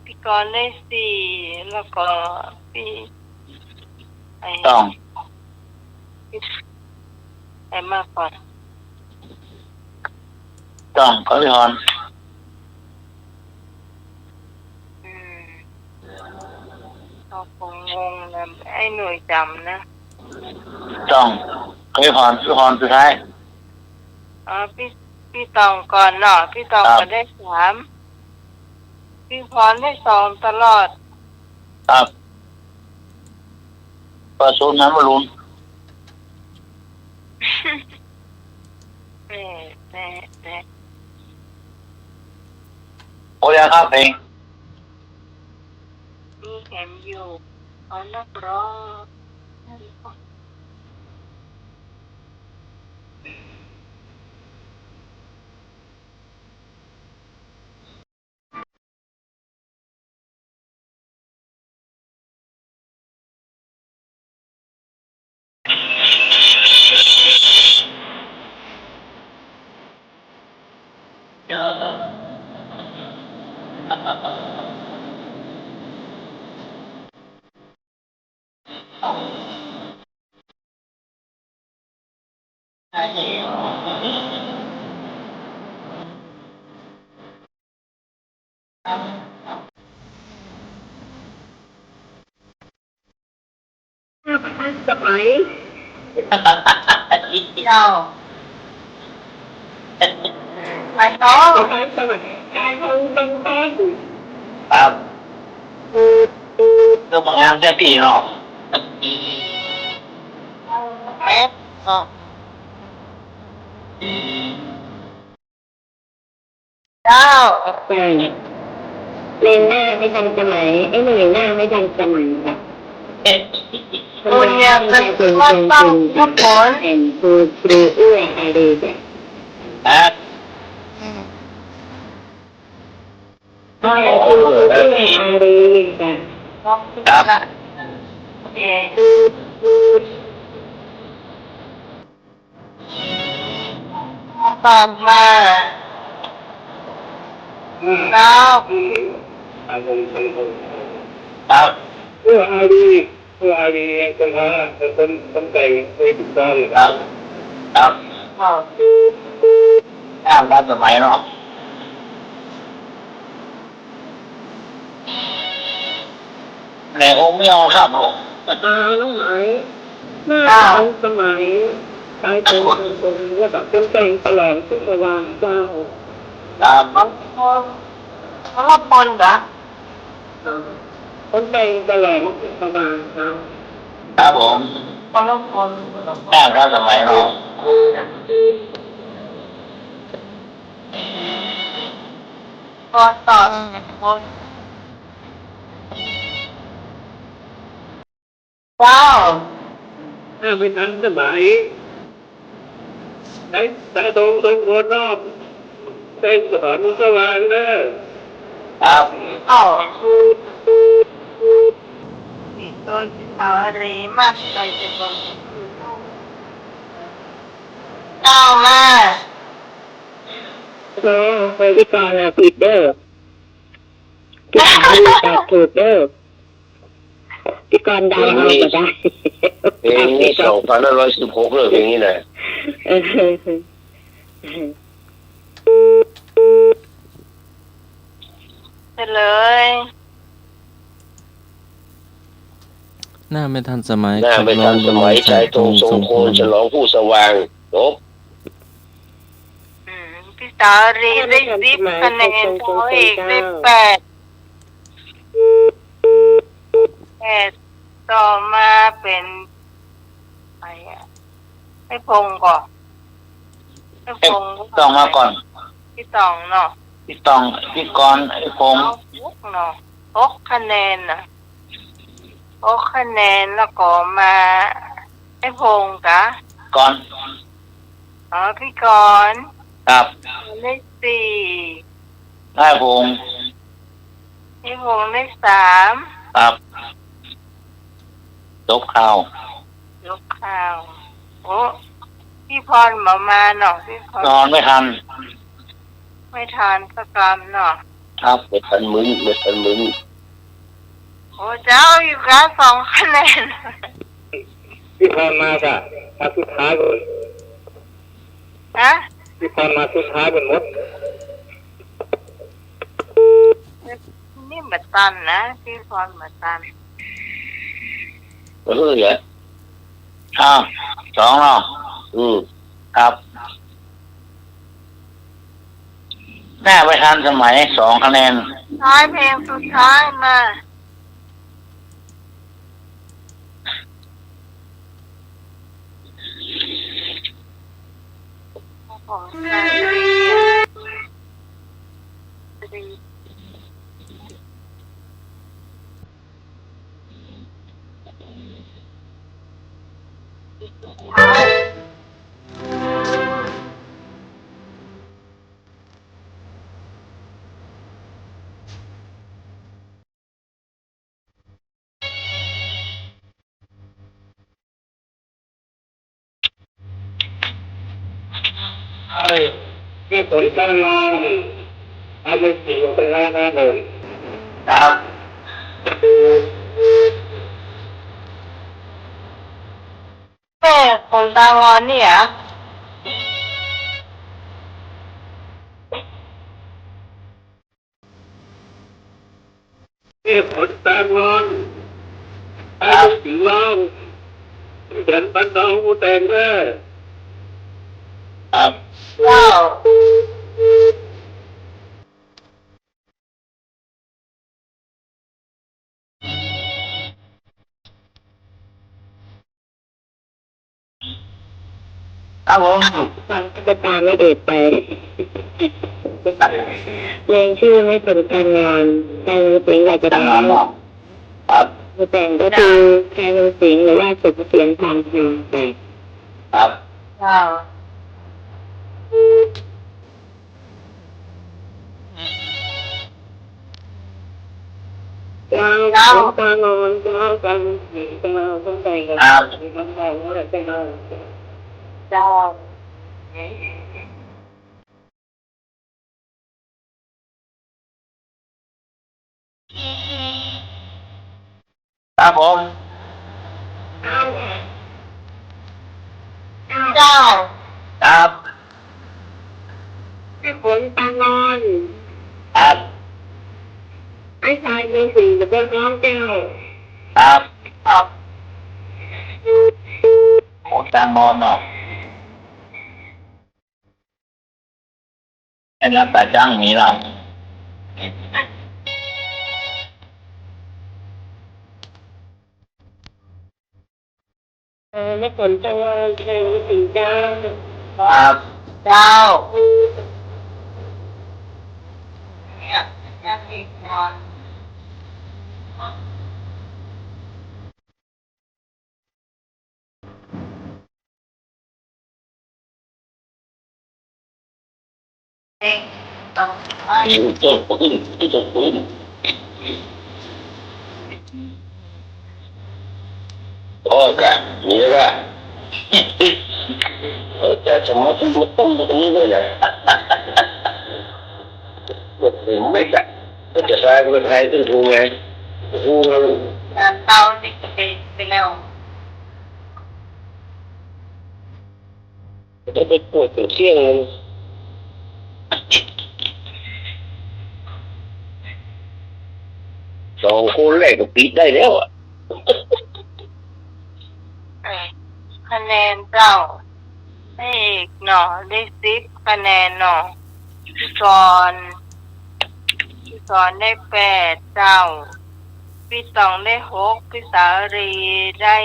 Speaker 1: พี่กรณ์ได้4แล้วก็พี่ไอ้
Speaker 3: ตอง
Speaker 1: ไอ้มาก่อน
Speaker 3: ตองกับพี่ฮอน
Speaker 1: เราคงงงนะไอ้หน่วยจำนะ
Speaker 3: ตองกับพี่ฮอนสุดท้าย
Speaker 1: พี่ตองก่อนเนาะพี่ตอง
Speaker 3: ครับ
Speaker 1: ก็ได้3พี่พรได้2ตลอด
Speaker 3: ครับประสูนนั้นมาลุน
Speaker 1: แน่
Speaker 3: โอ้ยครับเพลง
Speaker 1: มีแหมอยู่เอานักร้อง
Speaker 6: สมัย
Speaker 1: เจ้าไปต่อ
Speaker 6: สมัยการเมืองเป็นแป้ง
Speaker 3: ครับก็บางงานแค่พี่เนาะ
Speaker 1: แป๊บเจ้า
Speaker 6: แป้งเล่นหน้าไม่ทันสมัยไอ้หนุ่ยหน้าไม่ทันสมัยค่ะ
Speaker 1: คุณอยากจะว่าต้องทุกคน
Speaker 6: แอนครูเอื้อยอะไรจ้ะ
Speaker 3: ครับ
Speaker 6: ครูเอื้อยอะไรจ้ะ
Speaker 3: ครับ
Speaker 1: ตามมาเจ้า
Speaker 3: ครับ
Speaker 7: เพื่ออารีกันฮะคนแต่งไม่ถูกต้อง
Speaker 3: ครับครับตามรัฐสมัยเนาะแต่องค์ไม่เอาครับผม
Speaker 6: น้องไหมหน้าทันสมัยชายเป็นคนว่าแบบเป็นแต่งตลอดทุกวันเจ้า
Speaker 3: ครับ
Speaker 1: เขาละปนเหรอ
Speaker 6: คนแต่งตลอดทุกวันเจ้า
Speaker 3: ครับผม
Speaker 1: เขาละปน
Speaker 3: ตามรัฐสมัยเนาะ
Speaker 1: ก็ต่อคน เจ้า
Speaker 7: ถ้าไม่ทันสมัยแต่ตรงคนรอบเป็นสอนสว่างนะครับ
Speaker 1: เอ้าต้นเอาอะไรมากใจจะบอกเจ้ามา
Speaker 6: ก็ไปที่ก่อนนะผิดเด้อที่ก่อนตัดถูกเด้อที่ก่อนดังเราก็ได้
Speaker 4: เพลงนี้2516เลยเพลงนี้นะ
Speaker 6: เออ
Speaker 1: เฉลย
Speaker 2: หน้าไม่ทันสมัย
Speaker 4: หน้าไม่ทันสมัยชายตรงทรงโคนฉลองผู้สว่างจบ
Speaker 1: พี่สาวรีได้10 คะแนนตัวเอกได้8ต่อมาเป็นอะไรอ่ะให้พงก่อนให้พง
Speaker 3: ต้องมาก่อน
Speaker 1: พี่ตองเนาะ
Speaker 3: พี่ตองพี่กรณ์ไอ้พงษ์
Speaker 1: เอาปุ๊กเนาะ6 คะแนนนะ6 คะแนนแล้วก็มาให้พงกะ
Speaker 3: กรณ์
Speaker 1: อ๋อพี่กรณ์
Speaker 3: ครับ
Speaker 1: ได้4
Speaker 3: ได้พงษ์
Speaker 1: พี่พงได้3
Speaker 3: ครับจบข่าวย
Speaker 1: กข้าวโอ้พี่พรมาเนาะพี่พร
Speaker 3: นอนไม่ทัน
Speaker 1: ไม่ทานสักกรัมเนาะ
Speaker 3: ครับ
Speaker 4: ไม่ทันมึง
Speaker 1: โอ้เจ้าอยู่กัน2 คะแนน
Speaker 7: ที่พรมาค่ะมาสุดท้ายก่อน
Speaker 1: ฮะ
Speaker 7: ที่พรมาสุดท้ายเป็นมด
Speaker 1: นี่บัดตันนะพี่พรบัดตัน
Speaker 4: เฮ้ยเหรอ
Speaker 3: อ้าว2เนาะ ครับหน้าไม่ทันสมัย2 คะแนน
Speaker 1: ท้ายเพลงสุดท้ายมาของชาลี
Speaker 7: ที่ผลการลองเอาไปสี่เป็นล้านเลย
Speaker 3: ครับ
Speaker 1: แม่คนตางอนเนี่ย
Speaker 7: ที่ผลตางอนเอาไปสี่ล้านเดินบันดาลแต่งเลย
Speaker 3: ครับ
Speaker 1: เจ้า
Speaker 3: ครับผม
Speaker 6: ฟังก็ตามไม่เด็ดไปเพลงชื่อไม่เป็นการงานแต่เพลงอยากจะ
Speaker 3: ตั้ง
Speaker 6: ทำ
Speaker 3: นอนครับ
Speaker 6: แต่งก็คือแค่เสียงหรือว่าสุดเสียงทางเพลงแต่
Speaker 3: ครับ
Speaker 1: เจ้า
Speaker 6: เราตางอนเรากันเราต้องแต่งกันต้องแต่งอะไรแต่งเรา
Speaker 1: เจ้า
Speaker 3: ครับผม
Speaker 1: เจ้า
Speaker 3: ครับ
Speaker 6: ที่ผลตางอน
Speaker 3: ครับ
Speaker 6: ไอ้ชายมีสิ่งจะเป็นน้องเจ้า
Speaker 3: ครับครับโอ้ตั้งนอนเนาะไอ้รับตาจ้างมีเรา
Speaker 6: แล้วผลจะว่าเพลงสิ่งเจ้า
Speaker 3: ครับ
Speaker 1: เจ้าเนี่ยอยากอีกวัน
Speaker 4: ต้นปืนต้นปืนโอ้กะนี่ละแต่สมมติมันต้องแบบนี้เลยนะไม่กะก็จะสร้างเป็นไทยต้องถูกไงถูกแล้วเตาติดไปแล้วจะไปปวดเที่ยงสองคนแรกก็ปิดได้แล้วอ่ะ
Speaker 1: คะแนนเจ้าให้เอกหน่อได้10คะแนนหน่อพี่กรได้8เจ้าพี่ตองได้6พี่สารีได้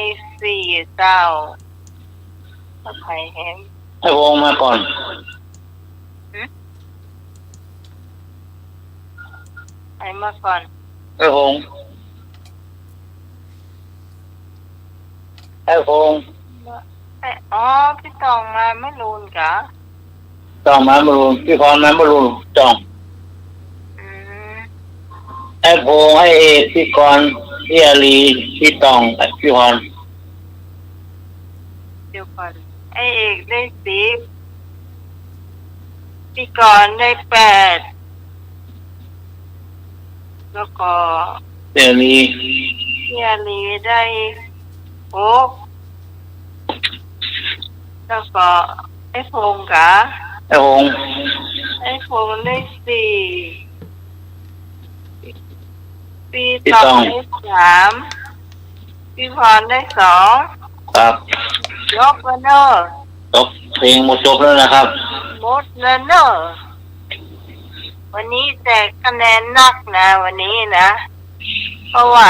Speaker 1: 4เจ้าถ้าใครเห็น
Speaker 3: ให้วงมาก่อน
Speaker 1: ไอ้มาก่อน
Speaker 3: ให้วง
Speaker 1: พี่ตองมาไม่รู้กะ
Speaker 3: จองมาบรูนพี่พรมาบรูนจองให้วงให้เอกพี่กรพี่อาลีพี่ตองพี่พร
Speaker 1: เดี๋ยวก่อนไอ้เอกได้10พี่กรได้8แล้วก็
Speaker 3: พี่อาลี
Speaker 1: ได้6แล้วก็ไอ้พงษ์กะ
Speaker 3: ให้วง
Speaker 1: ไอ้พงษ์ได้4พี่ตองได้3พี่พรได้2
Speaker 3: ครับ
Speaker 1: ยกแล้วเนอะ
Speaker 3: จบเพลงหมดจบแล้วนะครับ
Speaker 1: หมดแล้วเนอะวันนี้แจกคะแนนนักนะวันนี้นะ เพราะว่า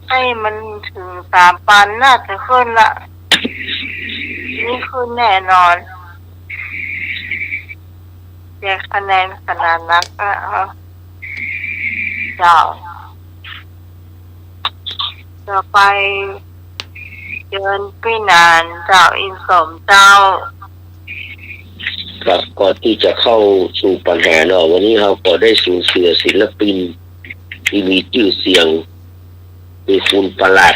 Speaker 1: ให้มันถึง3,000น่าจะขึ้นละนี่ขึ้นแน่นอนแจกคะแนนขนาดนักอะเจ้าต่อไปเดินพี่นานเจ้าอินสมเจ้า
Speaker 4: ครับก่อนที่จะเข้าสู่ปัญหาเนาะวันนี้เราก็ได้สูญเสียศิลปินที่มีชื่อเสียงคือคุณประหลัด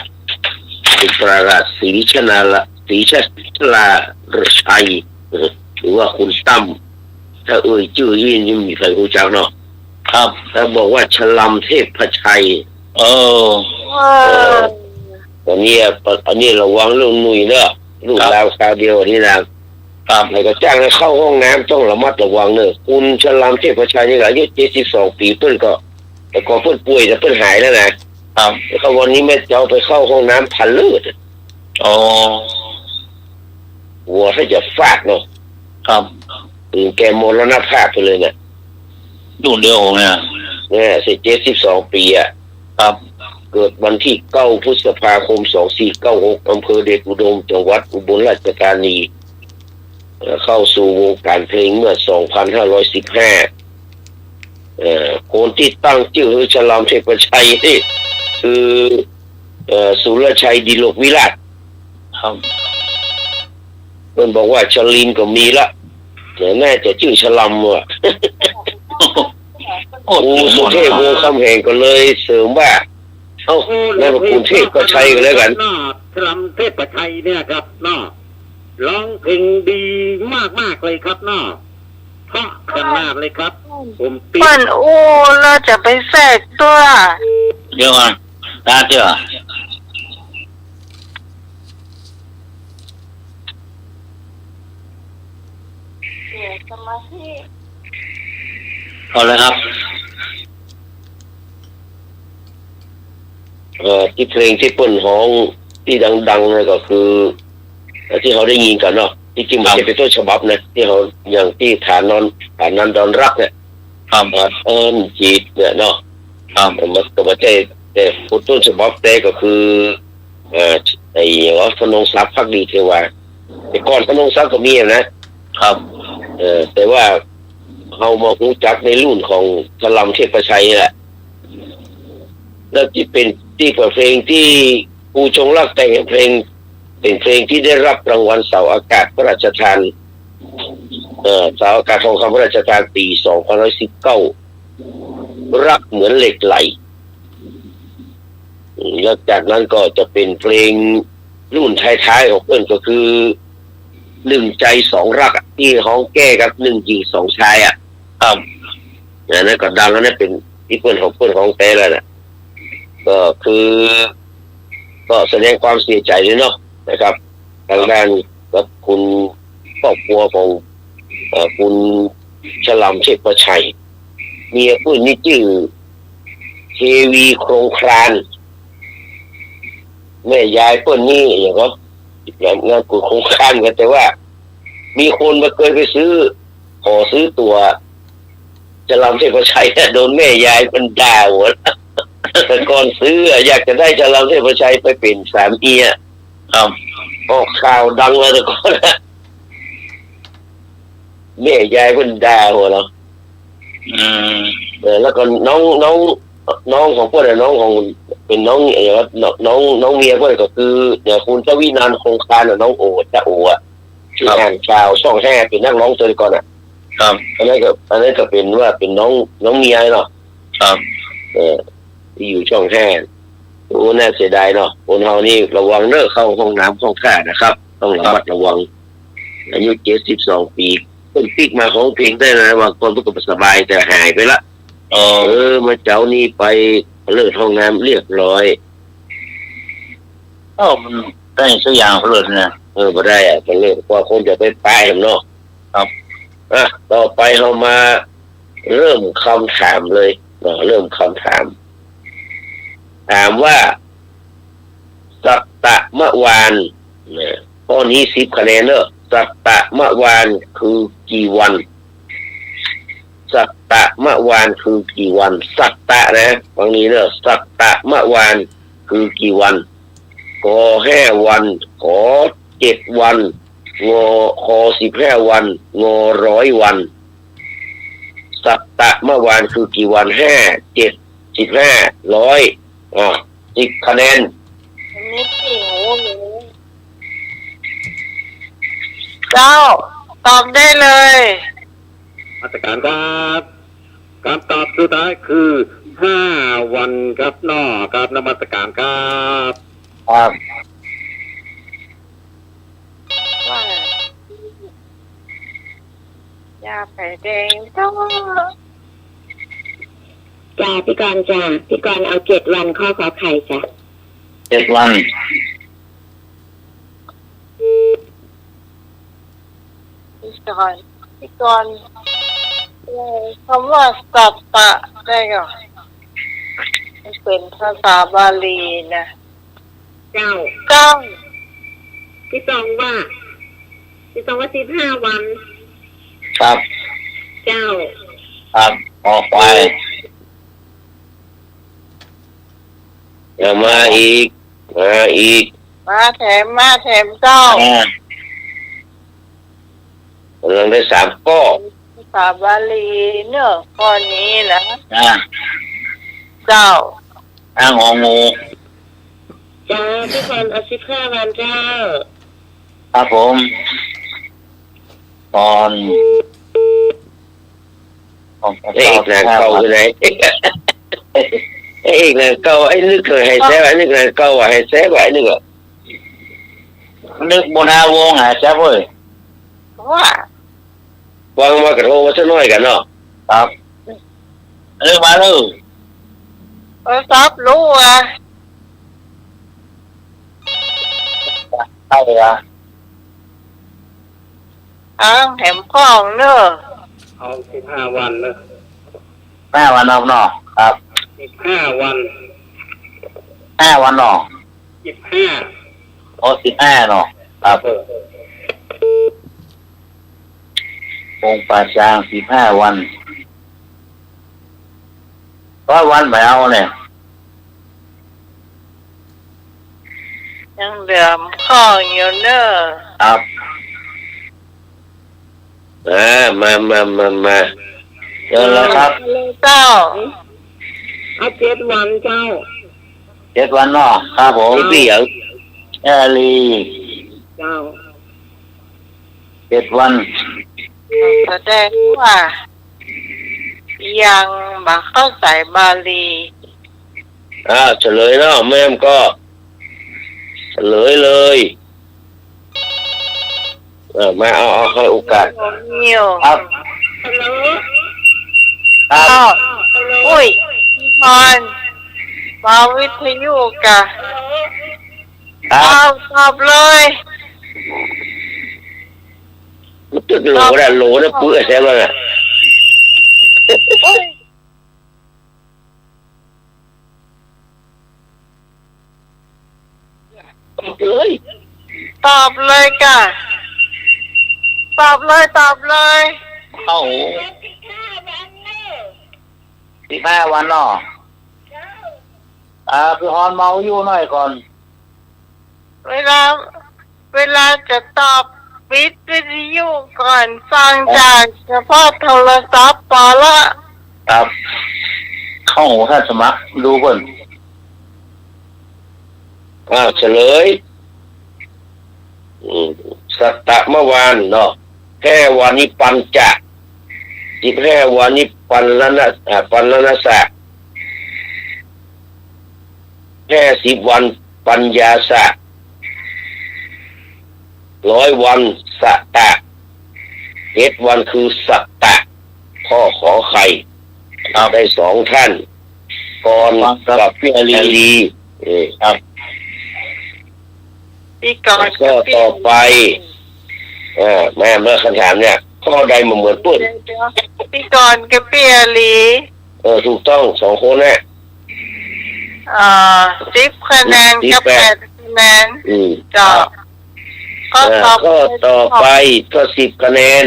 Speaker 4: ศรีชลาชัยหรือว่าคุณตั้มถ้าเอ่ยชื่อยิ่งมีใครรู้จักเนาะครับถ้าบอกว่าฉลำเทพชัยตอนนี้ระวังเรื่องหนุ่ยเนอะลูกดาวคราวเดียวนี่นะครับแล้วก็จ้างให้เข้าห้องน้ำต้องระมัดระวังเนอะคุณฉลำเทพชัยนี่อายุ72 ปีเพิ่นก็แต่ก่อนเพิ่นป่วยแต่เพิ่นหายแล้วนะครับแล้ววันนี้แม่เจ้าไปเข้าห้องน้ำพันเลือดหัวถ้าจะฟาดเนาะครับแกมรณภาพไปเลยเนี่ย
Speaker 3: ดูเดียวเนี่ย
Speaker 4: 72 ปีอ่ะครับเกิดวันที่9 พฤษภาคม 2496อำเภอเดชอุดมจังหวัดอุบลราชธานีเข้าสู่วงการเพลงเมื่อ 2515คนที่ตั้งชื่อฉลามเทพชัยนี่คือสุรชัยดิโลกวิราชครับเพิ่นบอกว่าชลินก็มีละแต่น่าจะชื่อฉลามว่ะสุเทพวงศ์คำแหงก็เลยเสริมว่าแล้วกรุงเทพก็ใช้กันแล้วกัน
Speaker 7: ฉลามเทพชัยเนี่ยครับน้อร้องเพลงดีมากเลยครับน้อเพราะขนาดเลยครับผมติด
Speaker 1: มันเราจะไปแทรกตัว
Speaker 3: เดี๋ยวก่อนตาเจ้า
Speaker 1: สมาธิ
Speaker 3: เอาเลยครับ
Speaker 4: ที่เพลงที่เปิ้นฮ้องที่ดังๆเลยก็คือที่เขาได้ยินกันเนาะที่จริงมันจะเป็นต้นฉบับนะที่เขาอย่างที่ฐานนันดอนรักเนี่ยจีดเนี่ยเนาะมันก็มาแต่ต้นฉบับแต่ก็คือไอ้ว่าพนงศักดิ์ภักดีเทวาแต่ก่อนพนงศักดิ์ก็มีนะครับแต่ว่าเขามารู้จักในรุ่นของฉลามเทพชัยแหละแล้วที่เป็นที่เพลงที่ผู้ชงรักแต่งเพลงเป็นเพลงที่ได้รับรางวัลเสาอากาศพระราชทาน สาวการทองคำพระราชทานปี2519รักเหมือนเหล็กไหลแล้วจากนั้นก็จะเป็นเพลงรุ่นท้ายๆของเพื่อนก็คือหนึ่งใจสองรักที่ฮ้องแก้กับหนึ่งหญิงสองชายครับนั่นก็ดังแล้วนั่นเป็นที่เพื่อนของแท้แล้วนะก็คือก็แสดงความเสียใจด้วยเนาะนะครับทางด้านกับคุณครอบครัวของคุณฉลามเชษประชัยเมียเพื่อนนี่ชื่อเทวีโครงครานแม่ยายเพื่อนนี่อย่างก็งานกูโครงครานกันแต่ว่ามีคนมาเคยไปขอซื้อตัวฉลามเทพชัยโดนแม่ยายมันด่าหัวแต่ก่อนซื้ออยากจะได้ฉลามเทพชัยไปเป็นสามีออกข่าวดังเลยแต่ก่อนแม่ยายมันด่าหัวเราแล้วก็น้องของพวกน้องของเป็นน้องน้องเมียพวกก็คือเนี่ยคุณทวีนันท์คงคารน้องโอจะโอที่อ่านข่าวช่อง5เป็นนักร้องตัวก่อนครับอันนั้นก็เป็นว่าเป็นน้องเมียเนาะครับที่อยู่ช่อง5โอ้น่าเสียดายเนาะคนเฮานี่ระวังเลิกเข้าห้องน้ำห้องท่านะครับต้องระมัดระวังอายุ72 ปีเพิ่งติ๊กมาของเพลงได้นะบางคนก็สบายแต่หายไปละมาเจ้านี่ไปเลิกห้องน้ำเรียบร้อยมันได้สักอย่างเลิกนะบ่ได้มันเลิกเพราะคนจะไปป้ายเนาะครับต่อไปเรามาเริ่มคำถามเลยเริ่มคำถามว่าสัตตมวานข้อนี้10 คะแนนเนอะสัตตมวานคือกี่วันสัตตมวานคือกี่วันสัตตะนะฟังนี้เนอะสัตตมวานคือกี่วันก5 วันขอ7 วันงอคอ15 วันงอ100 วันสัตตมวานคือกี่วัน5 7 15 10010 คะแนน
Speaker 1: อันนี้ที่หูเจ้าตอบได้เลย
Speaker 7: มาตรการครับการตอบสุดท้ายคือ5 วันครับนอครับนมัสการครับ
Speaker 1: ว่ายาไผ่แดงจ้า
Speaker 6: พี่กรณ์พี่กรณ์เอา7 วันข้อขอไข่จ้ะ
Speaker 3: 7 วัน
Speaker 1: พี่กรณ์คำว่าสัตตะได้ก่อนเป็นภาษาบาลีนะ
Speaker 6: เจ้าพี่ตองว่า15 วัน
Speaker 3: ครับ
Speaker 6: เจ้า
Speaker 3: ครับออกไป
Speaker 4: มาอีก
Speaker 1: มาแถมเจ้า
Speaker 4: เราได้3 ข้อ
Speaker 1: ภาษาบาลีเนอะข้อนี้นะเจ้
Speaker 3: างองู
Speaker 6: จ้าพี่กรณ์เอา15 วันเจ้า
Speaker 3: ครับผมตอน
Speaker 4: เอกนางเก่าอยู่ไหนเอกนางเก่าไอ้นึกเคยให้แซ่บไอ้นึกนางเก่าให้แซ่บไอ้นึก
Speaker 3: นึกบนาวงหาแซ่บเว้ย
Speaker 1: ว่
Speaker 4: าวางมากระโทมาสักหน่อยกันเนาะ
Speaker 3: ครับมาเลย
Speaker 1: ซับรู้
Speaker 3: ใช่ละ
Speaker 1: แถมข้องเนอะ
Speaker 7: เอา15 วันเนอะ
Speaker 3: 5 วันเนาะครับ
Speaker 7: 15 วัน
Speaker 3: 5 วันเนาะ
Speaker 7: 15
Speaker 3: 15เนาะครับองค์ป่าช้าง15 วัน100 วันไม่เอาเนี่ย
Speaker 1: ยังเหลือข้องอยู่เนอะ
Speaker 3: ครับ
Speaker 4: มา
Speaker 3: เจอแล้วครับ
Speaker 1: เจ้า
Speaker 6: เอา7 วันเจ้า
Speaker 3: 7 วันเนาะครับผม
Speaker 4: พี่เหรอ
Speaker 3: ลี
Speaker 6: เจ้า
Speaker 3: 7 วัน
Speaker 1: แสดงว่ายังมาเข้าใจบาลี
Speaker 4: เฉลยแล้วแม่มก็เฉลยเลยมาเอาให้โอกาส
Speaker 1: นิว
Speaker 4: ครับ
Speaker 6: ฮัลโหล
Speaker 4: ครับ
Speaker 1: อ้าวอุ้ยพรมาวิทยุกะ
Speaker 4: ครับ
Speaker 1: อ้าวตอบเลย
Speaker 4: มันตึกโหลได้โหลได้ปื้อแซ่บเลย
Speaker 1: อุ้ย
Speaker 4: เลย
Speaker 1: ตอบเลยกะตอบเลย
Speaker 3: เข้า15 วันเนาะพี่ฮอนเมาอยู่หน่อยก่อน
Speaker 1: เวลาจะตอบปิดวิทยุก่อนฟังจากเฉพาะโทรศัพท์พอละ
Speaker 3: ครับ เข้าท่านสมัครดูก่อน
Speaker 4: เฉลยสัตตะเมื่อวานเนาะแค่วันนี้ปัญจะ15 วันนี้ปันละนะสะแค่10 วันปัญญาสะ100 วันสัตตะ7 วันคือสัตตะข้อขอไข่ได้2 ท่านก่อนกับพี่อาลีครับ
Speaker 1: พี่ก่อน
Speaker 4: ก็ต่อไปแม่เมื่อคำถามเนี่ยข้อใดมันเหมือนปุ้น
Speaker 1: พี่ก่อนกับพี่อาลี
Speaker 4: ถูกต้อง2 คนเนี่ย
Speaker 1: 10 คะแนนกับ8 คะแนนจบก็
Speaker 4: ต่อไปก็10 คะแนน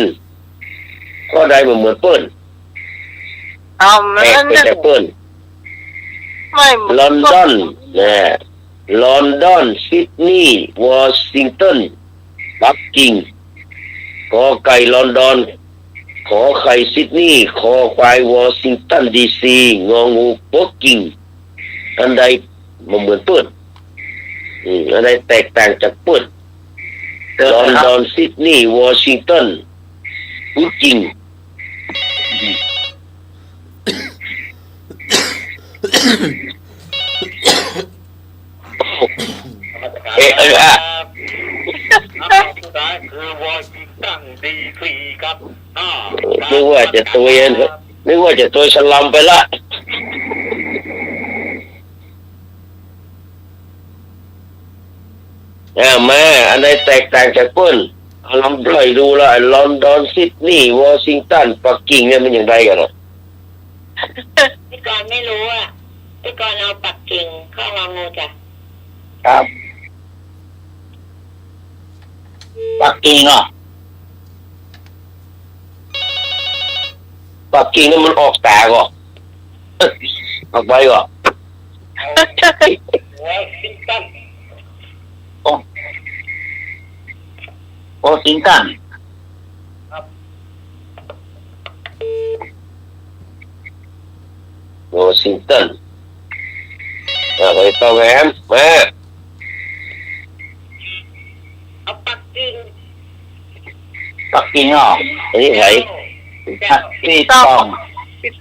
Speaker 4: ข้อใดมันเหมือนปุ้น
Speaker 1: เอา
Speaker 4: แตกเป็นแต่ปุ้น
Speaker 1: ไม่เหมือน
Speaker 4: ลอนดอนลอนดอนซิดนีย์วอชิงตันปักกิ่งขอไก่ลอนดอนขอไข่ซิดนีย์ขอควายวอชิงตันดีซีงองูปักกิ่งอันใดมันเหมือนปุ้นอันใดแตกต่างจากปุ้นลอนดอนซิดนีย์วอชิงตันปักกิ่ง
Speaker 7: คือวอชิงตันดีซีครับ
Speaker 4: นึกว่าจะตัวฉลามไปละแม่อันไหนแตกต่างจากปุ้นลองไล่ดูละลอนดอนซิดนีย์วอชิงตันปักกิ่งเนี่ยมันอย่างไรกันอ่ะ
Speaker 6: พี่กรณ์ไม่รู้อ่ะพี่กรณ์เอาปักกิ่งเข้ามางูจ้ะ
Speaker 3: ครับปักกิ่งเนาะ
Speaker 4: ปักกิ่งนี่มันออกตาก่อนออกไปก่อน
Speaker 6: วอชิงตัน
Speaker 3: วอชิงตัน
Speaker 4: วอชิงตันไปต่อแหมแม่
Speaker 6: เอาปักกิ่ง
Speaker 3: ปักกิ่งเนาะ
Speaker 4: อันนี้ไง
Speaker 3: พี่ต้อง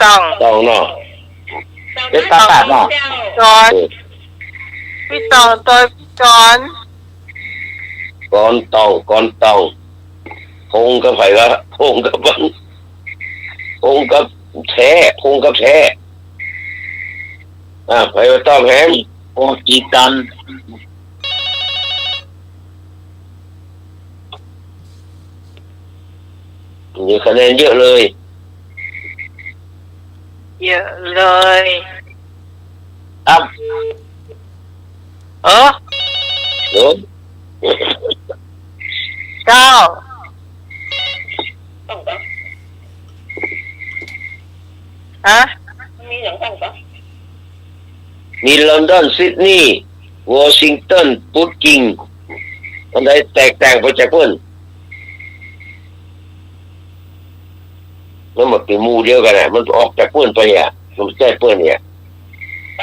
Speaker 4: ต้องเนาะ
Speaker 3: เป็นตาตาเนาะ
Speaker 1: ก่อนพี่ตองตัวก่อน
Speaker 4: ก่อนต้องคงกับไผ่ละคงกับบันคงกับแท้ไปต่อแหม
Speaker 3: วอชิงตัน
Speaker 4: มีคะแนนเยอะเลย
Speaker 1: เยอะเลย
Speaker 3: ครับ
Speaker 4: เนาะ
Speaker 1: 9
Speaker 6: ต้องปะ
Speaker 1: ฮะ
Speaker 6: มี2 ต้องปะ
Speaker 4: มีลอนดอนซิดนีย์วอชิงตันปักกิ่งอันใดแตกต่างไปจากเพื่อนมันเป็นหมู่เดียวกันอ่ะมันออกจากเพื่อนไปอ่ะมันไม่ใช่เพื่อนเนี่ย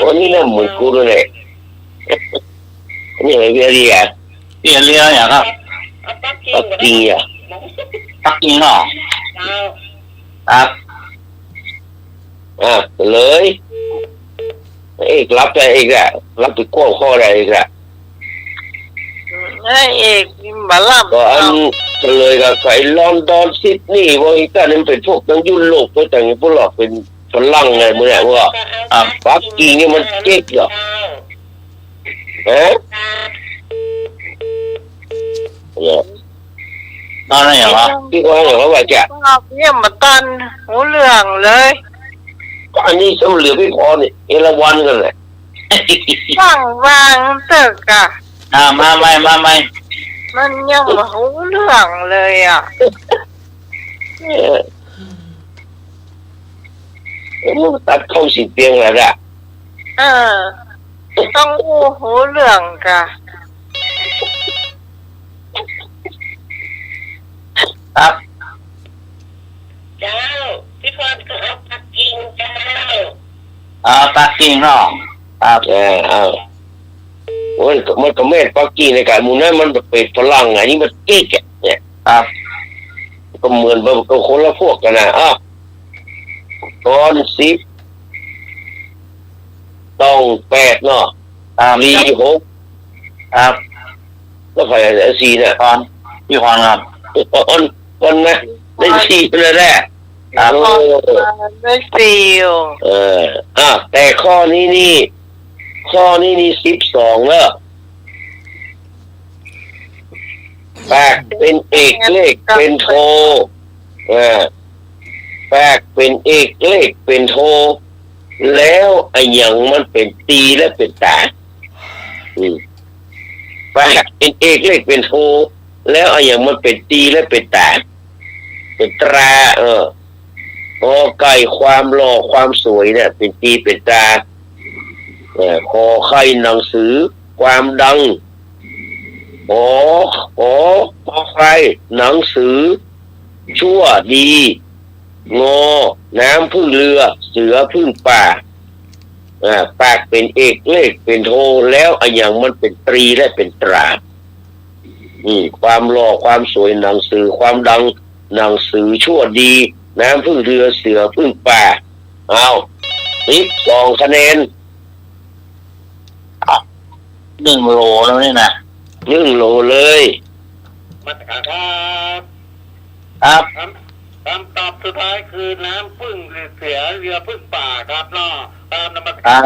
Speaker 4: วันนี้น่ะเหมือนกูเลย นี่อะไรเรีย
Speaker 3: เปลี่ยนเรืออย่างครับ
Speaker 6: เอาปักกิ่ง
Speaker 4: ปักกิ่งอ่ะ
Speaker 3: ปักกิ่งเนาะ
Speaker 6: จ
Speaker 3: ครับเลยเอกรับได้อีกอะรับไปก้วข้อได้อีกอะ
Speaker 1: ไอ้เอกมาล่ำ
Speaker 3: ก็อันเลยกับไอ้ลอนดอนซิดนีย์วอชิงตันนี่เป็นพวกทั้งยุโรปก็แต่งพวกเราเป็นฝรั่งไงมึงเนี่ยว่าปักกิ่งนี่มันเจ๊กเหรอเนี่ยตอนนั้นอย่างวะที่ว่าอย่างว่าแก
Speaker 1: เนี่ยมาตันหูเหลืองเลย
Speaker 3: ก็อันนี้สำเหลือไม่พอนี่เอราวัณกันแหละ
Speaker 1: วางตึกอะ
Speaker 3: มาไม่
Speaker 1: มันยังหูเหลืองเลยอะ
Speaker 3: ตัดเข้าสิเตียงแล้วอะ
Speaker 1: ต้องหูเหลืองกะ
Speaker 3: ครับ
Speaker 1: เจ้าพี่พรก็เอาปักกิ่งเจ้า
Speaker 3: ปักกิ่งเนาะครับมันก็แม่ปักกิ่งในการมูนั้นมันเป็นฝรั่งไงนี่มันเก๊กเนี่ยครับก็เหมือนแบบก็คนละพวกกันนะตอน10ต้อง8เนาะ4 6ครับก็ไป4เนี่ยตอนพี่พรครับคนนะได้4เลยแหละ
Speaker 1: ได้4
Speaker 3: แต่ข้อนี้นี่12แล้วแปลกเป็นเอกเลขเป็นโทแปลกเป็นเอกเลขเป็นโทแล้วไอ้อย่างมันเป็นตีและเป็นตาแปลกเป็นเอกเลขเป็นโทแล้วไอ้อย่างมันเป็นตีและเป็นตาเป็นตราพอไก่ความหล่อความสวยเนี่ยเป็นตีเป็นตราขอไข่หนังสือความดังขอใครหนังสือชั่วดีงอน้ำพึ่งเรือเสือพึ่งป่าปากเป็นเอกเลขเป็นโทแล้วไอ้อย่างมันเป็นตรีและเป็นตราความหล่อความสวยหนังสือความดังหนังสือชั่วดีน้ำพึ่งเรือเสือพึ่งป่า2 คะแนน1 โลแล้วนี่นะ1 โลเลย
Speaker 7: มาครับคำตอบสุดท้ายคือน้ำพึ่งหรือเสือเรือพึ่งป่าครับเนาะตามนำมาครั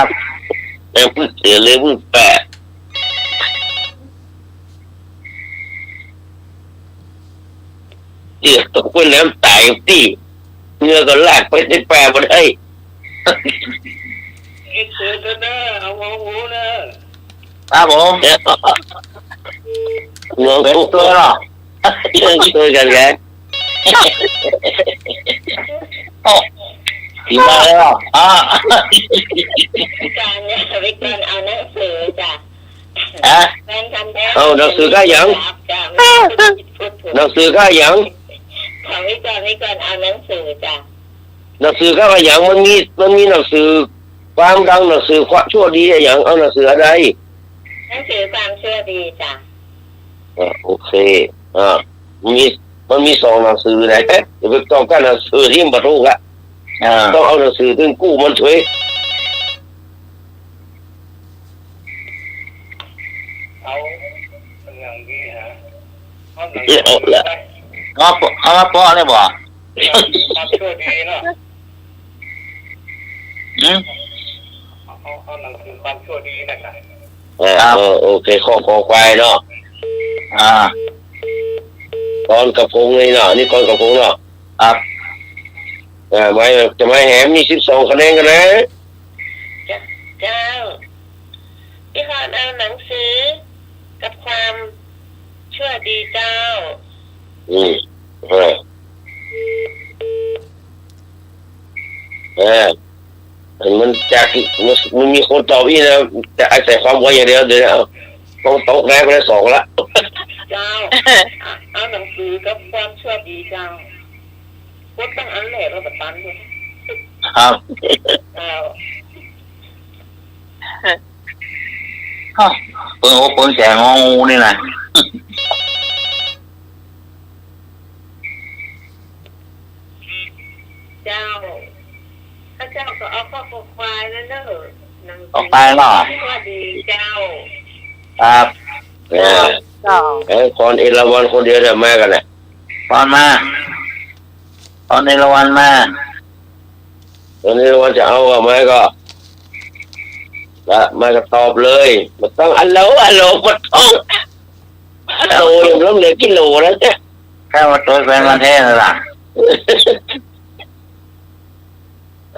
Speaker 7: บ
Speaker 3: น้ำพึ่งเสือเรือพึ่งป่าตกเป็นน้ำตายตีเงือก็ลากไปในป่าหมดเลย
Speaker 7: เสือนะเอาหู
Speaker 3: นะครับผมเงือเป็นตัวหรอช่วยกันแกดีมากเลยอ่ะ
Speaker 1: การเนี่ยวิกฤตเอาหนังสือจ้ะ
Speaker 3: เอาหนังสือก็ยังหนังสือก็ยัง
Speaker 1: ของวิกฤตเอาหนังสือจ้ะ
Speaker 3: หนังสือก็ยังมันมีหนังสือความดังหนังสือความชั่วดีอย่างเอาหนังสืออะไร
Speaker 1: หนังสือความชั่วดีจ้ะ
Speaker 3: โอเคมันมี2 หนังสือไหนอย่าไปต้องการหนังสือที่มันถูกอะต้องเอาหนังสือถึงกู้มันช่วย
Speaker 7: เอาอย่างนี้ฮะ
Speaker 3: เอาละเอามาป้อเลยบ่
Speaker 7: ความชั่วดีเนาะเอาหนังสือความชั่วดีนะครับ
Speaker 3: โอเคข้อควายเนาะตอนกระพงเลยเนาะนี่ตอนกระพงเนาะไม่จะไม่แหมมี12 คะแนนกันนะ
Speaker 1: เจ้าพี่ขอเอาหนังสือกับความชั่วดีเจ้า
Speaker 3: มันจากมันมีคนตอบอีกนะจะอาศัยความไวอย่างเดียวเดี๋ยวต้องตกแรกไปได้2ละ
Speaker 1: เจ้าเอาหนังสือกับความชั่วดีเจ้าพูดตั้งอันแหลกเราแบบนั้นเลย
Speaker 3: ครับเปิงแจงงูนี่นะ ไปเนาะ
Speaker 6: สวัสดีเจ้า
Speaker 3: ครับเนี่ย
Speaker 1: เจ้า
Speaker 4: คอนเอราวัณคนเดียวแต่แม่กันแหละ
Speaker 3: ตอนมาตอนในละวันมา
Speaker 4: ตอนนี้ว่าจะเอากับแม่ก็แม่ก็ตอบเลยมันต้องอัลโหลมันต้องโตยังล้มเหลือกิโลแล้วเนี่ย
Speaker 3: แค่ว่าตัวเป็นประเทศล่ะ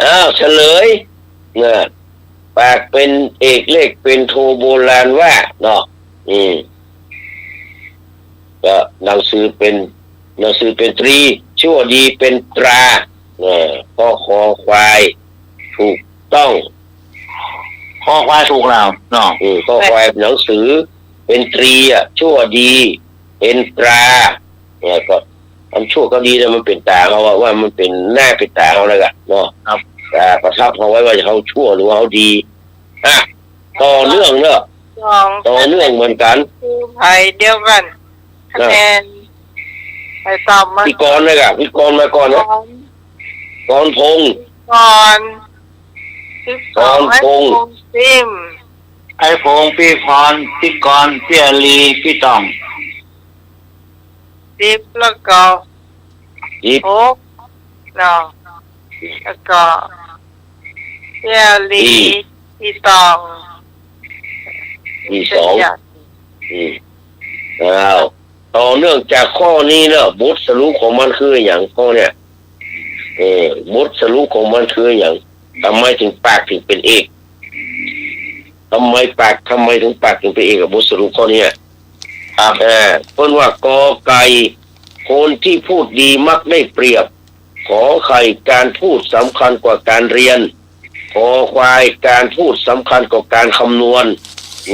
Speaker 4: อ้าวเฉลยเนี่ยปากเป็นเอกเลขเป็นโทโบราณว่าเนาะก็หนังสือเป็นตรีชั่วดีเป็นตราข้อคอควายถูกต้อง
Speaker 3: ข้อควายถูกแล้วเนาะ
Speaker 4: ข้อควายหนังสือเป็นตรีชั่วดีเป็นตราเนี่ยก็ทำชั่วก็ดีแล้วมันเป็นตาเขาว่ามันเป็นหน้าเป็นตาเขาเลยอะเนาะ
Speaker 3: ครับ
Speaker 4: แต่ประทับเขาไว้ว่าเขาชั่วหรือว่าเขาดีต่อเนื่องเนอะ
Speaker 1: สอง
Speaker 4: ต่อเนื่องเหมือนกัน
Speaker 1: คือไผ่เดียวกันคะแนนไปตอบมา
Speaker 4: พี่กรณ์เลยอะพี่กรณ์มาก่อนนะกรณ์พงษ์
Speaker 1: ก่อน12ให้
Speaker 4: พงษ์
Speaker 1: พงษ์ซิม
Speaker 3: ไอ้พงษ์พี่พรพี่กรณ์พี่อลีพี่ตอง
Speaker 1: 10แล้วก็
Speaker 4: อีก
Speaker 1: 6เนาะแล้วก็เซียลีที่ตอง
Speaker 4: มีสองอ้าวต่อเนื่องจากข้อนี้เนอะบทสรุปของมันคืออย่างข้อเนี่ยบทสรุปของมันคืออย่างทำไมถึงปากถึงเป็นเอกทำไมถึงปากถึงเป็นเอกกับบทสรุปข้อนี้ครับเพิ่นว่ากอไก่คนที่พูดดีมักได้เปรียบขอไข่การพูดสำคัญกว่าการเรียนขอควายการพูดสำคัญกว่าการคำนวณ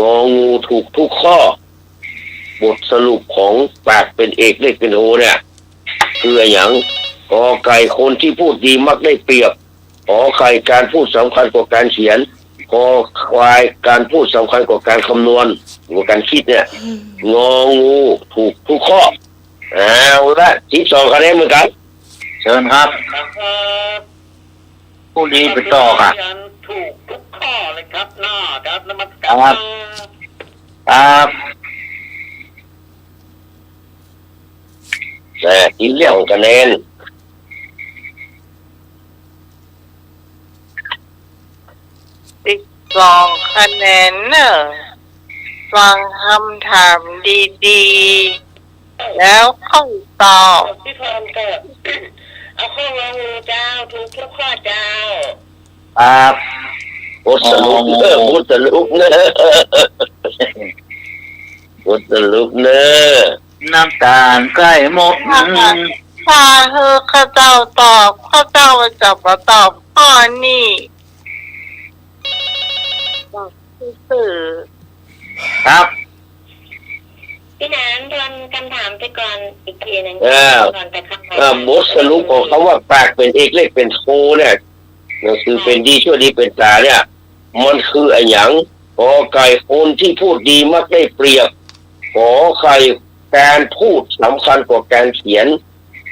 Speaker 4: งองูถูกทุกข้อบทสรุปของปากเป็นเอกเลขเป็นโทเนี่ยคืออย่างกอไก่คนที่พูดดีมักได้เปรียบขอไข่การพูดสำคัญกว่าการเขียนขอควายการพูดสำคัญกว่าการคำนวณหรือการคิดเนี่ยงองูถูกทุกข้อเอาละ12คะแนนเหมือนกัน
Speaker 3: เชิญครับผู้ดีไปต่อค่ะ
Speaker 7: ถูกทุกข้อเลยครับหน้าครับนมัส
Speaker 3: ครั
Speaker 7: การ
Speaker 3: บ ครับ
Speaker 4: ที่เรื่องคะแนน
Speaker 1: 12คะแนนเนอะฟังคำถามดีๆแล้วเข้าตอบ
Speaker 6: พี่พรเกิดเอาข้ององูเจ้าถูกทุกข้อเจ้า
Speaker 3: ครับ
Speaker 4: บทสรุปเนอะบทสรุปเนอะบทสรุปเนอะ
Speaker 3: น้ำตาลใกล้หมด
Speaker 1: ถ้าเธอข้าเจ้าตอบข้าเจ้าจะมาตอบข้อนี้บอกสื่อ
Speaker 3: ครับ
Speaker 6: พี่นานทวนคำถามไปก่อนอีกทีหนึ่งก่อนแต่คำถาม
Speaker 4: บทสรุปของเขาว่าปากเป็นเอกเลขเป็นโทเนี่ยนั่นคือเป็นดีชั่วดีเป็นตาเนี่ยมันคืออะไรอย่างขอไก่คนที่พูดดีมักได้เปรียบขอไข่การพูดสำคัญกว่าการเขียน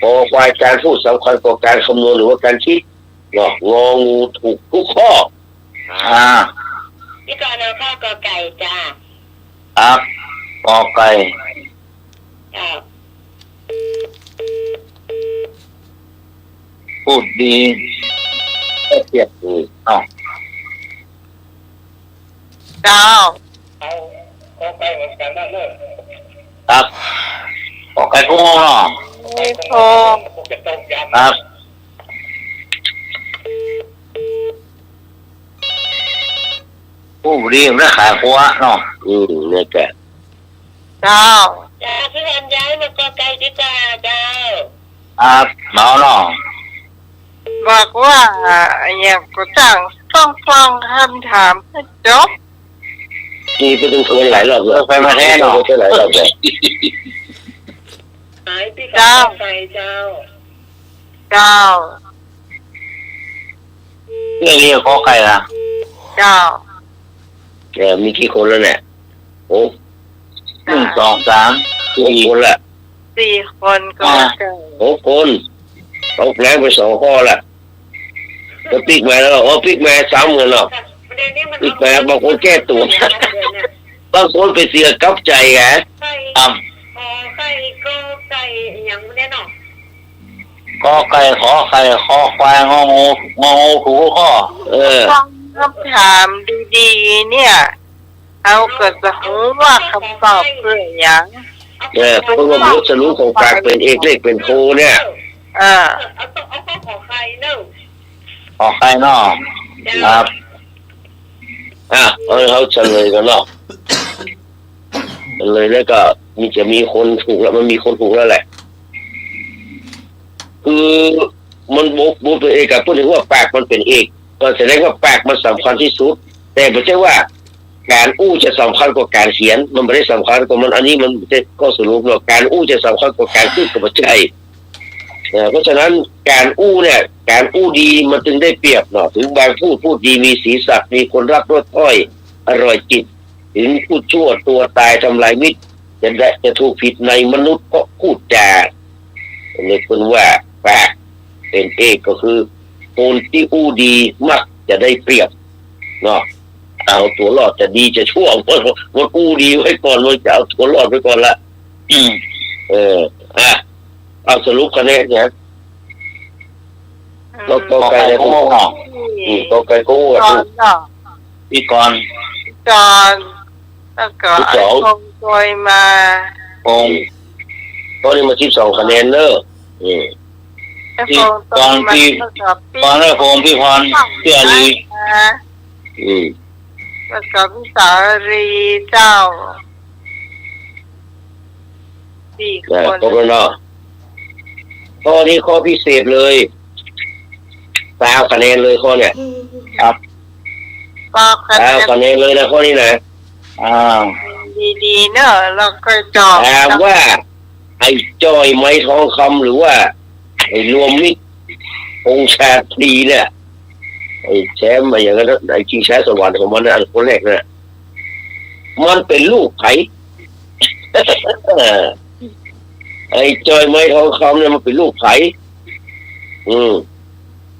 Speaker 4: ขอควายการพูดสำคัญกว่าการคำนวณหรือว่าการคิดเนาะงองูถูกทุกข้อ
Speaker 6: พี่กรณ์เอาข้อกอไก่จ้า
Speaker 3: ครับกอไก่
Speaker 6: จ้า
Speaker 3: พูดดี
Speaker 4: เทียบ
Speaker 3: อ้าว
Speaker 1: เจ้า
Speaker 7: เอาขอไปเหมือนกันนั่นเลย
Speaker 3: ครับกอไก่กุ้งเนาะ
Speaker 1: ไม่โทร
Speaker 7: ผมจะต้มยำ
Speaker 3: ครับ ผู้ดีและขายหัวเนาะ
Speaker 4: เนี่ยแก
Speaker 1: เจ้า
Speaker 6: จ้าพี่พรย้ายมากอไก่ดีกว่าเจ้า
Speaker 3: ครับเมาเนาะ
Speaker 1: บอกว่าอย่างกูจังต้องฟังคำถามให้จบ
Speaker 4: นี่ไปถึงคนหลายรอบเลย
Speaker 3: ไปประเทศเนาะ
Speaker 4: หลายรอบเลย
Speaker 6: หายพี่กรณ์ใส่เจ้า
Speaker 1: เจ้า
Speaker 3: เรื่องนี้กอไก่ละ
Speaker 1: เจ้า
Speaker 4: มีกี่คนแล้วเนี่ยโอ้
Speaker 3: 1 2 3
Speaker 4: 6 คนละ
Speaker 1: 4 คนก็เกิด
Speaker 4: 6 คนต้องแปลงไป2 ข้อละก็ปิ๊กมาแล้วอ๋อปิ๊กมา3 คนหรอก
Speaker 6: ไม่ได้
Speaker 4: อีกแบบบางคนแก้ตัวบางคนไปเสียกับใจไง
Speaker 6: ไก่
Speaker 3: อ่
Speaker 6: ไก่ก็ไก่อย่างแน่นอน
Speaker 3: ำก็ไก่ขอไข่คอควายงองูถูข้อ
Speaker 1: ฟังคำถามดีๆเนี่ย เอาก็จะรู้ว่าคำตอบคืออย่าง
Speaker 4: เพราะว่ามุสรุของปากเป็นเอกเลขเป็นโทเนี่ย
Speaker 6: เอาข้อขอไข่เนอะ
Speaker 3: ขอไข่นอกครับ
Speaker 4: เขาเฉลยกันเนาะเฉลยแล้วก็มีคนถูกแล้วมันมีคนถูกแล้วแหละ คือมันบุเป็นเอกพูดถึงว่าปากมันเป็นเอกก็แสดงว่าปากมันสำคัญที่สุดแต่ไม่ใช่ว่าการอู้จะสำคัญกว่าการเขียนมันไม่ได้สำคัญกว่ามันอันนี้มันก็สรุปว่าการอู้จะสำคัญกว่าการพูดกับใจเพราะฉะนั้นการอู้เนี่ยการอู้ดีมันจึงได้เปรียบเนาะถึงบางพูดดีมีสีสักมีคนรักรสถ้อยอร่อยจิตถึงพูดชั่วตัวตายทำลายมิตรจะถูกผิดในมนุษย์ก็พูดจาเรียกคนว่าปากเป็นเอกก็คือคนที่อู้ดีมักจะได้เปรียบเนาะเอาตัวรอดจะดีจะชั่วมันอู้ดีไว้ก่อนมันจะเอาตัวรอดไว้ก่อนละเอาสรุปคะแนนเนี่ยเราต่อไปเลยก็ต่อไปก็อู้ถูก
Speaker 3: พี่กรณ์
Speaker 1: จอนแล้วก็ไอ้คงโดยมา
Speaker 4: ตอนนี้มา12คะแนนเนอะ
Speaker 1: ไอ้คงโดยมาแล้วก็
Speaker 3: ตอนแรกผมพี่พรเชื่อลี
Speaker 1: แล้วก็พี่สาวรีเจ้าสี่คน
Speaker 4: ตกแล้วเนาะข้อนี้ข้อพิเศษเลย3คะแนนเลยข้อเนี่ยครับ
Speaker 1: ก็คะแนน
Speaker 4: 3คะแนนเลยนะข้อนี้นะ
Speaker 1: ดีๆเนอะแล้วก็จอบ
Speaker 4: ถามว่าไอ้จอยไม้ทองคำหรือว่าไอ้รวมมิตรองค์ชาตรีเนี่ยไอ้แชมป์อะไรอย่างนั้นไอ้ชิงแชมป์สวรรค์ของมันนะอันคนแรกเนี่ยมันเป็นลูกไผ่ ไอ้จอยไม้ทองคำเนี่ยมันเป็นลูกไผ่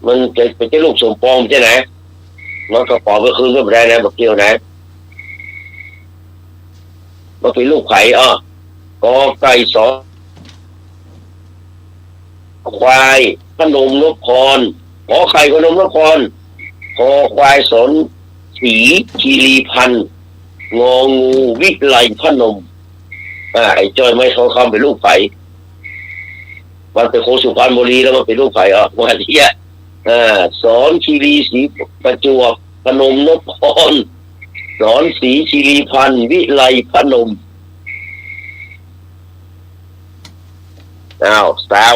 Speaker 4: มันเป็นลูกสมปองใช่ไหมมันกระป๋องไปคืนก็ไม่ได้นะบอกเกี่ยวนะมันเป็นลูกไผ่กอไก่สอควายพนมนพพรขอไข่พนมนพพรคอควายสนสีคีรีพันธ์งองูวิไลพนมไอ้จอยไม้ทองคำเป็นลูกไผ่มันเป็นโคสุพรรณบุรีแล้วมันเป็นลูกไผ่วันนี้สอนคีรีศรีประจวบพนมนพพรสอนศรีคีรีพันธ์วิไลพนม3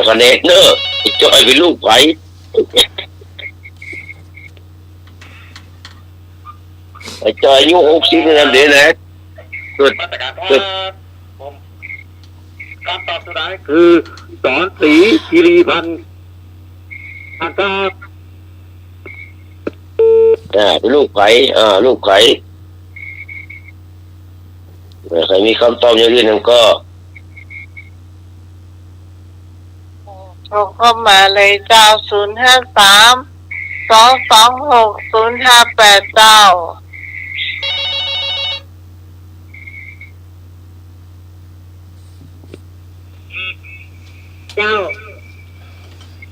Speaker 4: คะแนนเนอะจอยเป็นลูกไผ่ไอ้จอยอายุ60นั่นเดี๋ยวนะเกิด
Speaker 7: คำตอบสุดท้ายคือสอนศรีคีรีพันธ์นะครับ
Speaker 4: เป็นลูกไผ่ลูกไผ่ใครมีคำตอบอย่างอื่นก็
Speaker 1: โทรเข้ามาเลยเจ้า053-226-0589
Speaker 6: เจ้า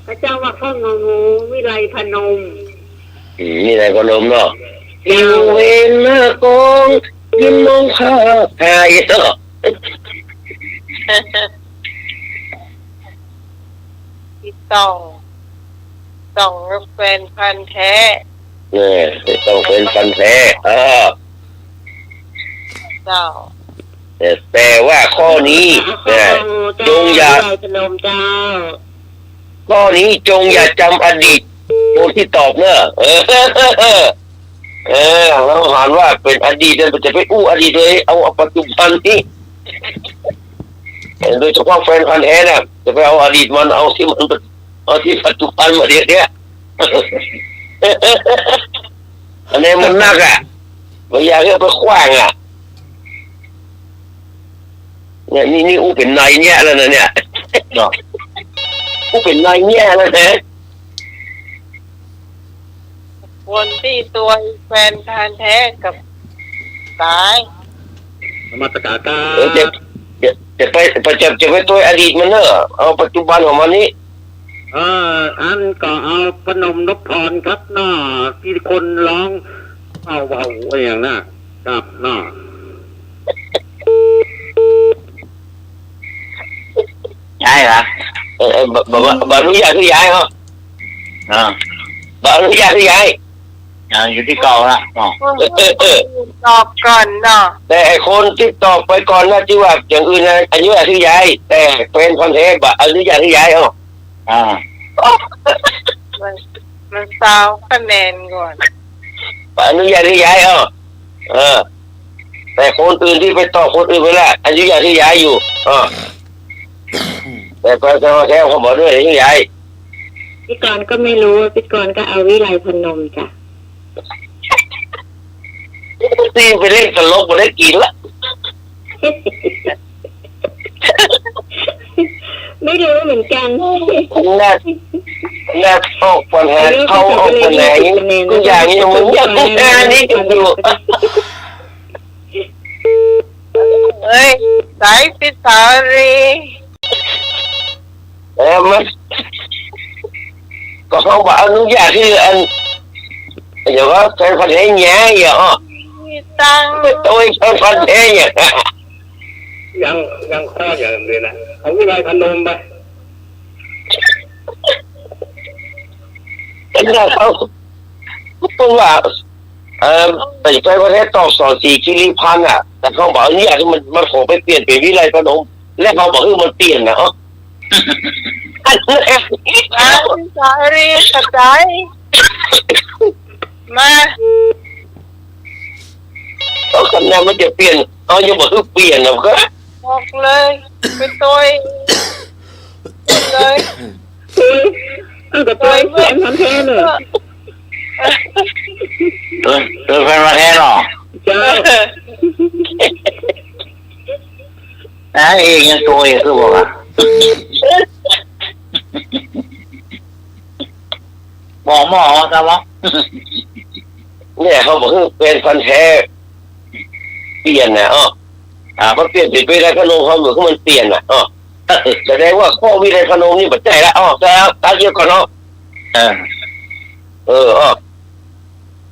Speaker 6: พระเจ้าว่าข้องงูวิไลพนม
Speaker 4: นี่อะไรก็นมเนาะอยู่เวนหน้ากองยินมองข้าหายเนาะ
Speaker 1: พี่ต้องเป็นพันธุ์แท้
Speaker 4: เนี่ยต้องเป็นพันธุ์แท้
Speaker 1: เจ้า
Speaker 4: แต่ว่าข้อนี้จงอย่าข้อนี้จงอย่าจำอดีตคนที่ตอบเนอะเราหันว่าเป็นอดีตเนี่ยมันจะไปอู้อดีตเลยเอาปัจจุบันนี้โดยเฉพาะแฟนพันธุ์แท้เนี่ยจะไปเอาอดีตมันเอาที่ปัจจุบันมาเดี๋ยวนี้อันนี้มันนักไม่อยากให้ไปขว้างเนี่ยนี่อู้เป็นนายเนี่ยแล้วนะเนี่ยอู้เป็นนายเนี่ยแล้วนะ
Speaker 1: คนที่ตัวแฟนพันธุ์แท้กับตาย
Speaker 7: มาตรการการ
Speaker 4: จะไปตัวอดีตมันเนอะเอาปัจจุบันของมันนี้
Speaker 7: อันก็เอาพนมนพพรครับหน้าที่คนร้องเอาอย่างน่ะครับหน้า
Speaker 3: ย้ายเหรอ
Speaker 4: บอนุญาตที่ย้ายเหรอ
Speaker 3: อ่า
Speaker 4: บอนุญาตที่ย้าย
Speaker 3: อยู่ที่เก่าละอ๋อ
Speaker 1: ตอบก่อนเนาะ
Speaker 4: แต่ไอ้คนที่ตอบไปก่อนนะที่ว่าอย่างอื่นนะอนุญาตที่ย้ายแต่เป็นคอนเทนต์อนุญาตที่ย้ายเหรอ
Speaker 3: อ่า
Speaker 1: มันซาวคะแนนก่อน
Speaker 4: อนุญาตที่ย้ายเหรอแต่คนอื่นที่ไปตอบคนอื่นไปแล้วอนุญาตที่ย้ายอยู่แต่เป็นคอนเทนต์เขาบอกด้วยที่ย้าย
Speaker 6: พี่กรณ์ก็ไม่รู้พี่กรณ์ก็เอาวิไลพนมจ้ะ
Speaker 4: ที่ไปเล่นตลกมาได้กินละ
Speaker 6: ไม่รู้เหมือนกัน
Speaker 4: น่าออกปัญหาเขาออกปัญหาทุกอย่างนี้มันยังนี่อยู่
Speaker 1: เฮ้ยสายพิสารี
Speaker 4: มันก็เขาบอกอนุญาตที่อันเดี๋ยวก็เป็นคอนเทนต์แง่อย่างอ่ะ
Speaker 1: มีตัง
Speaker 4: ตัวเป็นคอนเทนต์อย่าง
Speaker 7: ยังข้ออย่างนี้นะเอาวิไลพนมไป
Speaker 4: แต่ถ้าเขาพูดว่าไปประเทศตอกสอนสีคิริพันธ์อ่ะแต่เขาบอกอนุญาตที่มันขอไปเปลี่ยนเป็นวิไลพนมและเขาบอกมันเปลี่ยนนะ
Speaker 1: สายพิสารีกระจายมา
Speaker 4: ก็คำนั้นมันจะเปลี่ยนยังบอกเปลี่ยนนะก็
Speaker 1: บอกเลยเป็นตัวเลย
Speaker 6: กับตัวแฟนพันธุ์แท้เลย
Speaker 3: ตัวแฟนมาแท้หรอ
Speaker 6: จ้า
Speaker 3: เองยังตัวเองคือบอกอ่ะบอกหมอครับวะ
Speaker 4: เนี่ยเขาบอกเป็นพันแท้เปลี่ยนนะมันเปลี่ยนไปได้ขนมเขาเหมือนมันเปลี่ยนนะแสดงว่าข้อวิไลพนมนี่ปัจจัยละแต่ตาเยอะก่อน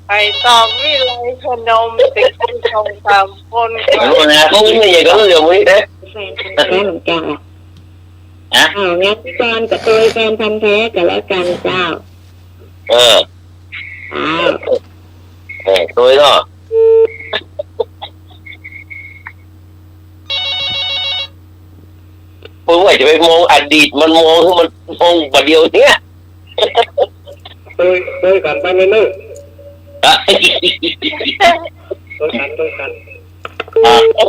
Speaker 1: ไปตอบวิไลพนมติดสองสามคนก่อน
Speaker 3: รู้นะ
Speaker 4: มึงไม่ใช่ก็เรื่องมึงนี่นะ
Speaker 6: แฟนพันธุ์แท้เหมือนกันงั้นพี่กรณ์กับตัวแฟนพันธุ์แท้กันแล้วกันเจ้า
Speaker 4: ตัวเนาะผมว่าจะไปมองอดีตมันมองคือมันมองประเดี๋ยวเนี้ย
Speaker 7: เคยกันไปเรื่อยเคยกัน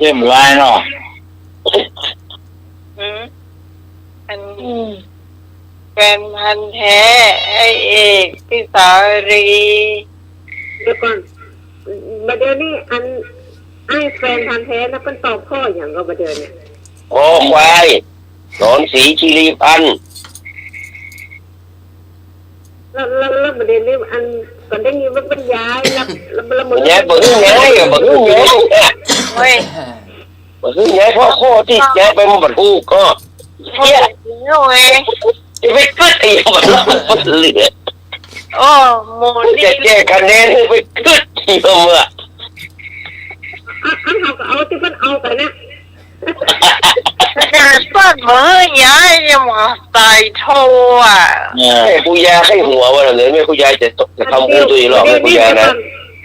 Speaker 3: เต็มลายเนาะ
Speaker 1: อันแฟนพันธุ์แท้ไอเอกพิสารี
Speaker 6: เดี๋ยวก่อนประเดี๋ยวนี้อันไอ้แฟนพันธุ์แท้แล้วเป็นตอบข้ออย่างก็ประเดี๋ยวเนี่ย
Speaker 4: ควายสอนสีคิริพันธ์
Speaker 6: แล้วประเด็นนี้อันก่อนได้ยินว่าบรรยายแล้ว
Speaker 4: ย้ายบึ้งย้ายบึ้งย้าย
Speaker 1: เฮ้ย
Speaker 4: บึ้งย้ายเพราะข้อที่ย้ายไปมันบรรทุกก็
Speaker 1: เฮ้ย
Speaker 4: จะไปกึศไอ้มันเหลือ
Speaker 1: โอ้โมนี่
Speaker 4: จะแก้คะแนนให้ไปกึศที่เมื่อ
Speaker 6: อันเขาก็เอาที่มันเอาไปนะ
Speaker 1: การปั้นมือย้ายยังมาตายโทอ่ะ
Speaker 4: กูยาให้หัววันเหลือไม่กูยาจะทำกูตัวอีหรอกกูยานะ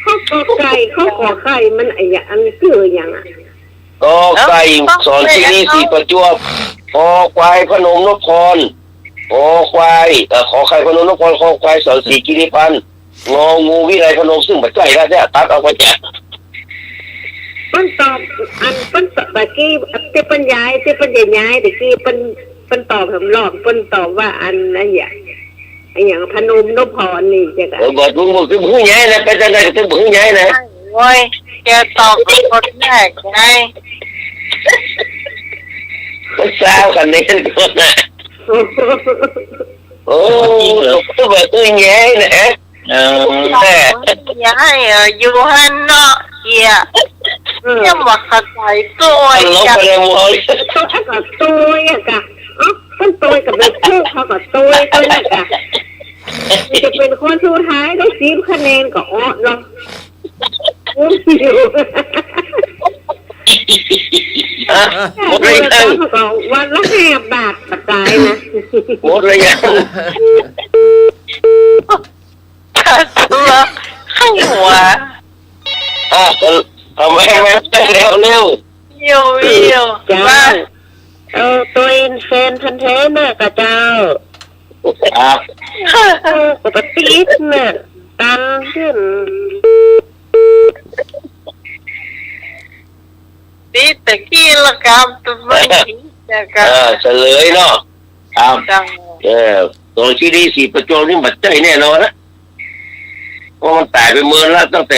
Speaker 6: เขาขอไก่มันไอ้อย่างอันคืออย่างอ่ะ
Speaker 4: ก็ไก่สอนที่นี่สี่ประจวบควายพนมนพพรควายขอไข่พนมนพพรควายสอนสีกิริพันธ์งูวิไลพนมซึ่งปัจจัยแล้วเนี่ยตัดเอาไปแจก
Speaker 6: ปั้นตอบอันปั้นตอบกี้ที่ปั้นย้ายที่ปั้นย้ายแต่กี้ปั้นตอบผมหลอกปั้นตอบว่าอันอะไรอย่างพนมนพพรนี่จะกัน
Speaker 4: บอกมึงคือมึงย้ายนะเป็นอะไรคือมึงย้ายนะ
Speaker 1: โว้ยแกตอบคนแรกไง
Speaker 4: มันสาวกันนี่ก่อนนะตัวแบบย้ายนะ
Speaker 3: แม่
Speaker 1: อย่าให้อยู่หันเนาะเกียยังว่าเข้าใจตัว
Speaker 3: ลบ
Speaker 1: จั
Speaker 3: ไปเลยมวย
Speaker 6: ตัวกับตัวอะกะต้นตัวกับเป็นคู่เขากับตัวตัวนั่นกะจะเป็นคนสุดท้ายได้10 คะแนนก็อ้อเนาะอุ้มอยู่
Speaker 3: หมดเลยยัง
Speaker 6: ก็วันละ5 บาทปัจจัยนะ
Speaker 3: หมดเลยยัง
Speaker 1: ตัวข้างหัว
Speaker 3: ทำไมแม่เร็วเร็ว
Speaker 1: เยี่ยว
Speaker 6: เจ้า
Speaker 1: ว่า
Speaker 6: ตัวเองแฟนพันธุ์แท้แม่กับเจ้า
Speaker 3: ครับ
Speaker 6: ปกติน่ะตันขึ้น
Speaker 1: ตีตะกี้ละกับตัวไม่ดีจะกับ
Speaker 3: เฉลยเนาะครับ
Speaker 1: จัง
Speaker 3: ตัวที่ดีสีประจวบนี่บัดใจแน่นอนนะเพราะมันตายไปเมื่อละตั้งแต่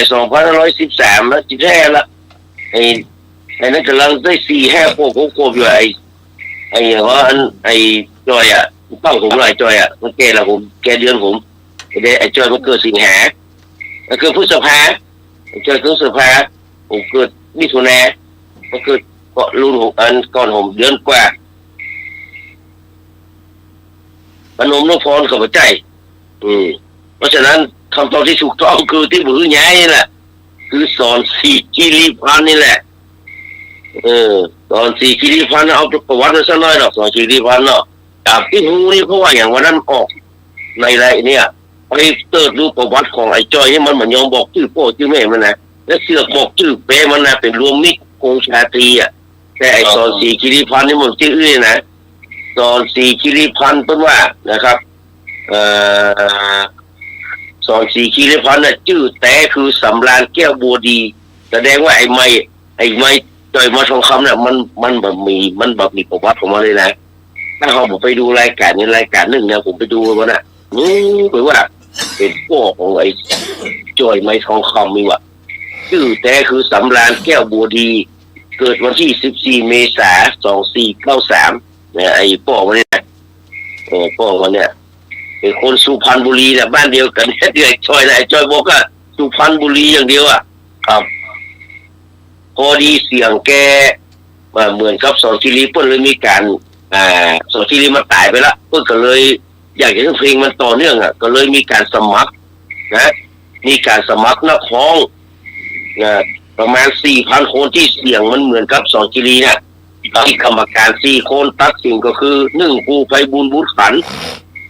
Speaker 3: 2513แล้วจิแท้ละไอ้นั่นกำลังได้4-5 โคบอยู่ไอ้ว่าไอ้จอยอ่ะเป้าผมหน่อยจอยอ่ะมันแก่ละผมแก่เดือนผมไอ้จอยมันเกิดสิงหามันเกิดพฤษภาจอยเกิดพฤษภาผมเกิดมิถุนามันเกิดก็รุ่น6 อันก่อนผมเดือนกว่าพนมนพพรกับใจเพราะฉะนั้นคำตอบที่ถูกต้องคือที่มือใหญ่นี่แหละคือสอนสีกิริพันธ์นี่แหละสอนสีกิริพันธ์เอาประวัติมาสักหน่อยหรอกสอนกิริพันธ์เนาะจากที่หูนี่เพราะว่าอย่างวันนั้นออกในไรเนี่ยไปเติร์ดดูประวัติของไอ้จอยนี่มันเหมือนยอมบอกชื่อพ่อชื่อแม่มันนะและเสือกบอกชื่อเป้มันนะเป็นรวมมิตรโกงชาตรีอ่ะแต่ไอ้สอนสีกิริพันธ์นี่มันชื่ออื่นนะสอนสีกิริพันธ์เป็นว่านะครับสอนสีกิริพันธ์น่ะชื่อแต่คือสำราญแก้วบัวดีแสดงว่าไอ้ไม้จอยมาทองคำเนี่ยมันแบบมีประวัติของมันเลยนะถ้าเขาผมไปดูรายการนี้รายการหนึ่งเนี่ยผมไปดูมันน่ะแปลว่าเป็นพวกของไอ้จอยไม้ทองคำมีว่ะชื่อแต่คือสำราญแก้วบัวดีเกิดวันที่14 เมษายน 2493เนี่ยไอ้พ่อมันเนี่ยพ่อมันเนี่ยเป็นคนสุพรรณบุรีเนี่ยบ้านเดียวกันเนี่ยเดียวจอยนะไอ้จอยบอกว่าสุพรรณบุรีอย่างเดียวอ่ะครับพอดีเสียงแกเหมือนกับสอนชิลีเปิ้ลเลยมีการสอนชิลีมาตายไปแล้วเปิ้ลก็เลยอยากจะให้เพลงมันต่อเนื่องอ่ะก็เลยมีการสมัครนะมีการสมัครนักร้องประมาณ 4,000 คนที่เสียงมันเหมือนกับสอนชิลีเนี่ยที่กรรมการ4 คนตัดสินก็คือ1ครูไพบูลย์บุตรขันธ์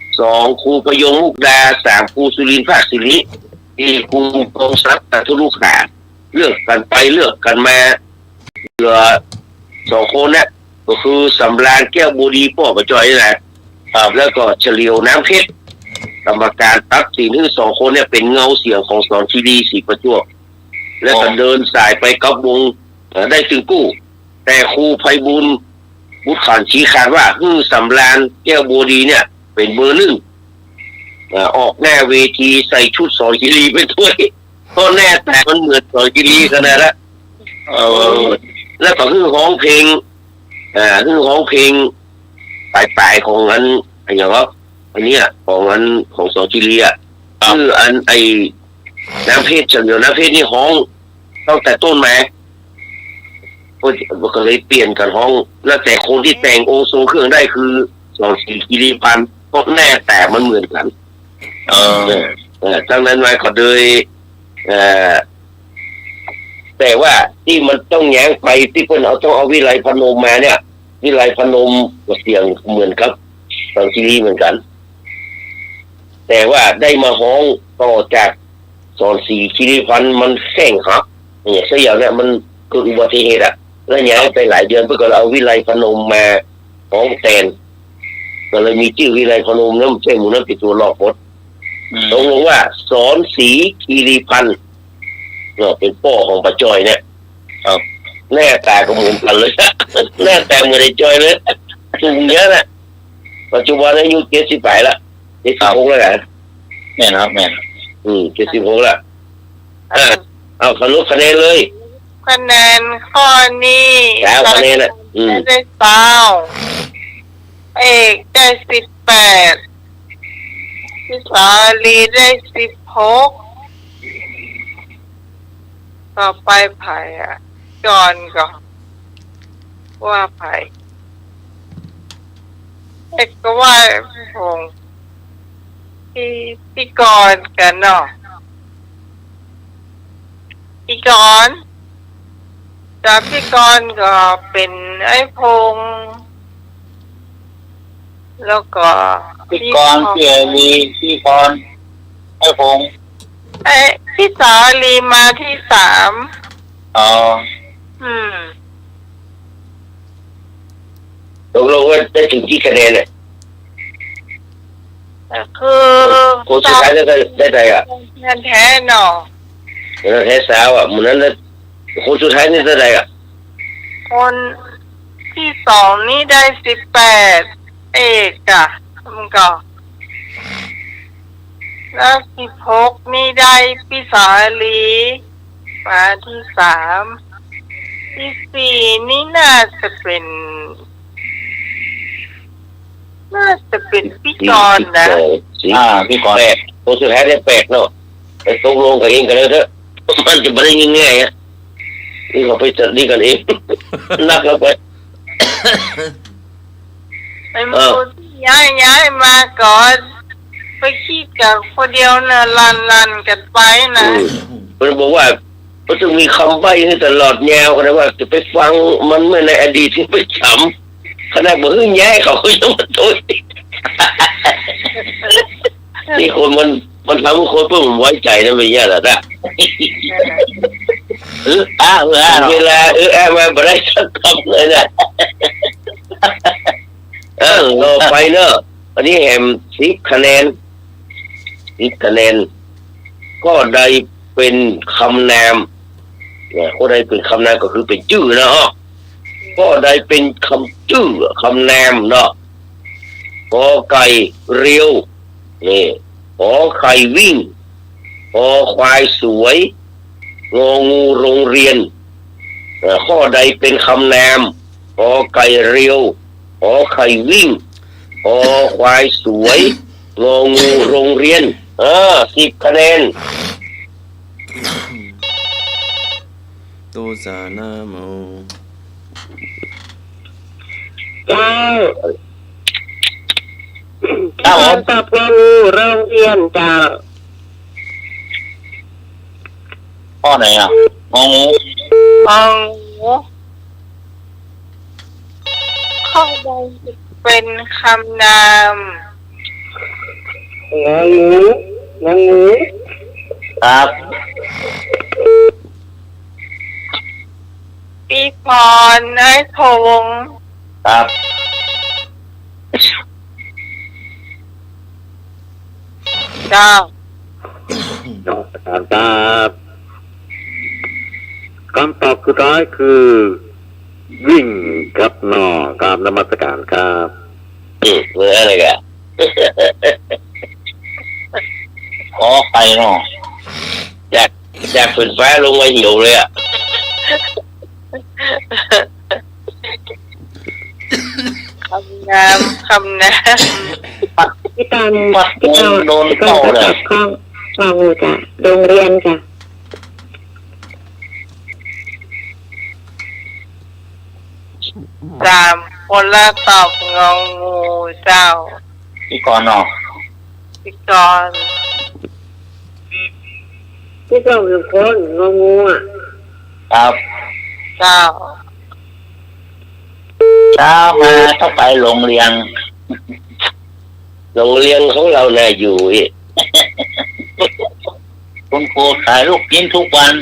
Speaker 3: 2ครูประยงมุกดา3ครูสุรินทร์ภาคศิริ4ครูกองทรัพย์ทุลุขาเลือกกันไปเลือกกันมาเหลือ2 คนเนี่ยก็คือสำราญแก้วบัวดีพ่อประจอยนี่แหละแล้วก็เฉลียวน้ำเพชรกรรมการตัดสินที่2 คนเนี่ยเป็นเงาเสียงของสอนชีดีสีประจวบแล้วก็เดินสายไปกับวงได้ถึงกู้แต่ครูไพบูลย์บุตรขันธ์ชี้ขาดว่าสำราญแก้วบัวดีเนี่ยเป็นเบอร์ 1ออกหน้าเวทีใส่ชุดสอนชีดีไปด้วยก็แน่แต่มันเหมือนสอนชีดีขนาดนั้นแล้วก็ร้องเพลงร้องเพลงปลายของอันอย่างว่าอันนี้ของสอนชีดีอ่ะคือไอ้น้ำเพชรเฉลียวน้ำเพชรนี่ร้องตั้งแต่ต้นมาก็เลยเปลี่ยนกันห้องแล้วแต่คนที่แต่งองค์ทรงเครื่องได้คือสอนสีกิริพันธ์ก็แน่แต่มันเหมือนกันดังนั้นมาก็เลยแต่ว่าที่มันต้องแย้งไปที่เพิ่นต้องเอาวิไลพนมมาเนี่ยวิไลพนมก็เสียงเหมือนกับสอนชีรีเหมือนกันแต่ว่าได้มาห้องต่อจากสอนสีกิริพันธ์มันแข้งหักเนี่ยเสียอย่างเนี่ยมันเกิดอุบัติเหตุอ่ะแล้วย้ายไปหลายเดือนเพื่อก็เอาวิไลพนมมาห้องแทนก็เลยมีชื่อวิไลพนมนั่นใช่หมูนั่นเป็นตัวหลอกหมดตรงว่าสอนสีคีรีพันธ์เป็นพ่อของป้าจอยเนี่ยแน่ตาก็เหมือนกันเลยแน่แต่เหมือนไอ้จอยเลยถึงเยอะนะปัจจุบันอายุ78ละ76แล้วกันแม่นะครับแม่76ละเอาสรุปคะแนนเลย
Speaker 1: คะแนนข้อนี้
Speaker 3: แล้วคะแนนน่ะ
Speaker 1: ได้9เอกได้18 พี่สาลีได้16ต่อไปไผ่จอนก็ว่าไผ่เอกก็ว่าพงพี่กรกันเนาะพี่กรจากพี่กรก็เป็นไอ้พงแล้วก็
Speaker 3: พี่กรเสียวีพี่กรไอ้พง
Speaker 1: พี่สาลีมาที่3
Speaker 3: อ๋อ
Speaker 4: ตกลงว่าได้ถึงกี่คะแนนเนี่ย
Speaker 1: คือ
Speaker 4: คนสุดท้ายได้ใจอ่ะ
Speaker 1: เงินแท้เนาะ
Speaker 4: เงินแท้สาวอ่ะเหมือนนั้นคนสุดท้ายนี่ได้ใจอ่ะ
Speaker 1: คนที่2นี่ได้18เอกอะมันก็แล้ว16นี่ได้พี่สาลีมาที่3ที่4นี่น่าจะเป็นพี่กรนะ
Speaker 4: พี่กร8คนสุดท้ายได้8เนาะไปตกลงกับเองกันเลยเถอะมันจะไม่ได้ง่ายๆอ่ะนี่เขาไปจัดนี่กันเองนักแล้วไป
Speaker 1: ไอ้หมูย้ายมาก่อนไปขี้กับคนเดียวนะลันกันไปนะ
Speaker 4: มันบอกว่ามันต้องมีคำใบ้ให้ตลอดแนวกันนะว่าจะไปฟังมันเมื่อในอดีตที่ไปฉำขนาดบอกแย่เขายังมาโทษนี่คนมันทำให้คนเพื่อมันไว้ใจนะไม่แย่หรอกนะเวลามาไม่ได้สักคำเลยนะรอไปเนอะอันนี้แหม10 คะแนนก็ได้เป็นคำนามเนี่ยก็ได้เป็นคำนามก็คือเป็นชื่อนะฮะก็ได้เป็นคำชื่อคำนามเนาะขอไก่เรียวนี่ขอไข่วิ่งขอควายสวยงองูโรงเรียนข้อใดเป็นคำนามขอไก่เรียวขอไข่วิ่งขอควายสวยงองูโรงเรียน10 คะแนน
Speaker 2: ตูสานาโม
Speaker 6: เจ้าตอบงองูโรงเรียนเจ้า
Speaker 3: ข้อไหนอ่ะงองู
Speaker 1: ข้อใดเป็นคำนาม
Speaker 6: งองู
Speaker 3: ครับ
Speaker 1: พี่พรไอ้พง
Speaker 3: ครับ
Speaker 1: เจ้า
Speaker 7: ครับคำตอบสุดท้ายคือวิ่งครับนอการนมัสการครับ
Speaker 4: เมื่ออะไรกัน
Speaker 3: ขอไปเนาะ
Speaker 4: อยากฝืนฟ้าลงมาหิวเลยอ่ะ
Speaker 1: คำนาม
Speaker 6: พี่ตาม
Speaker 3: โดนเต่าเลย
Speaker 6: ข้องงูจ้ะโรงเรียนจ้ะ
Speaker 1: 3คนละตอบงองูเจ้า
Speaker 3: พี่กรเนาะ
Speaker 1: พี่กร
Speaker 6: พี่กรคือคนงองูอ่ะ
Speaker 3: ครับ
Speaker 1: เจ้า
Speaker 3: มาต้องไปโรงเรียน
Speaker 4: ของเราเนี่ยอยู่
Speaker 3: คุณครูขายลูกชิ้นทุกวัน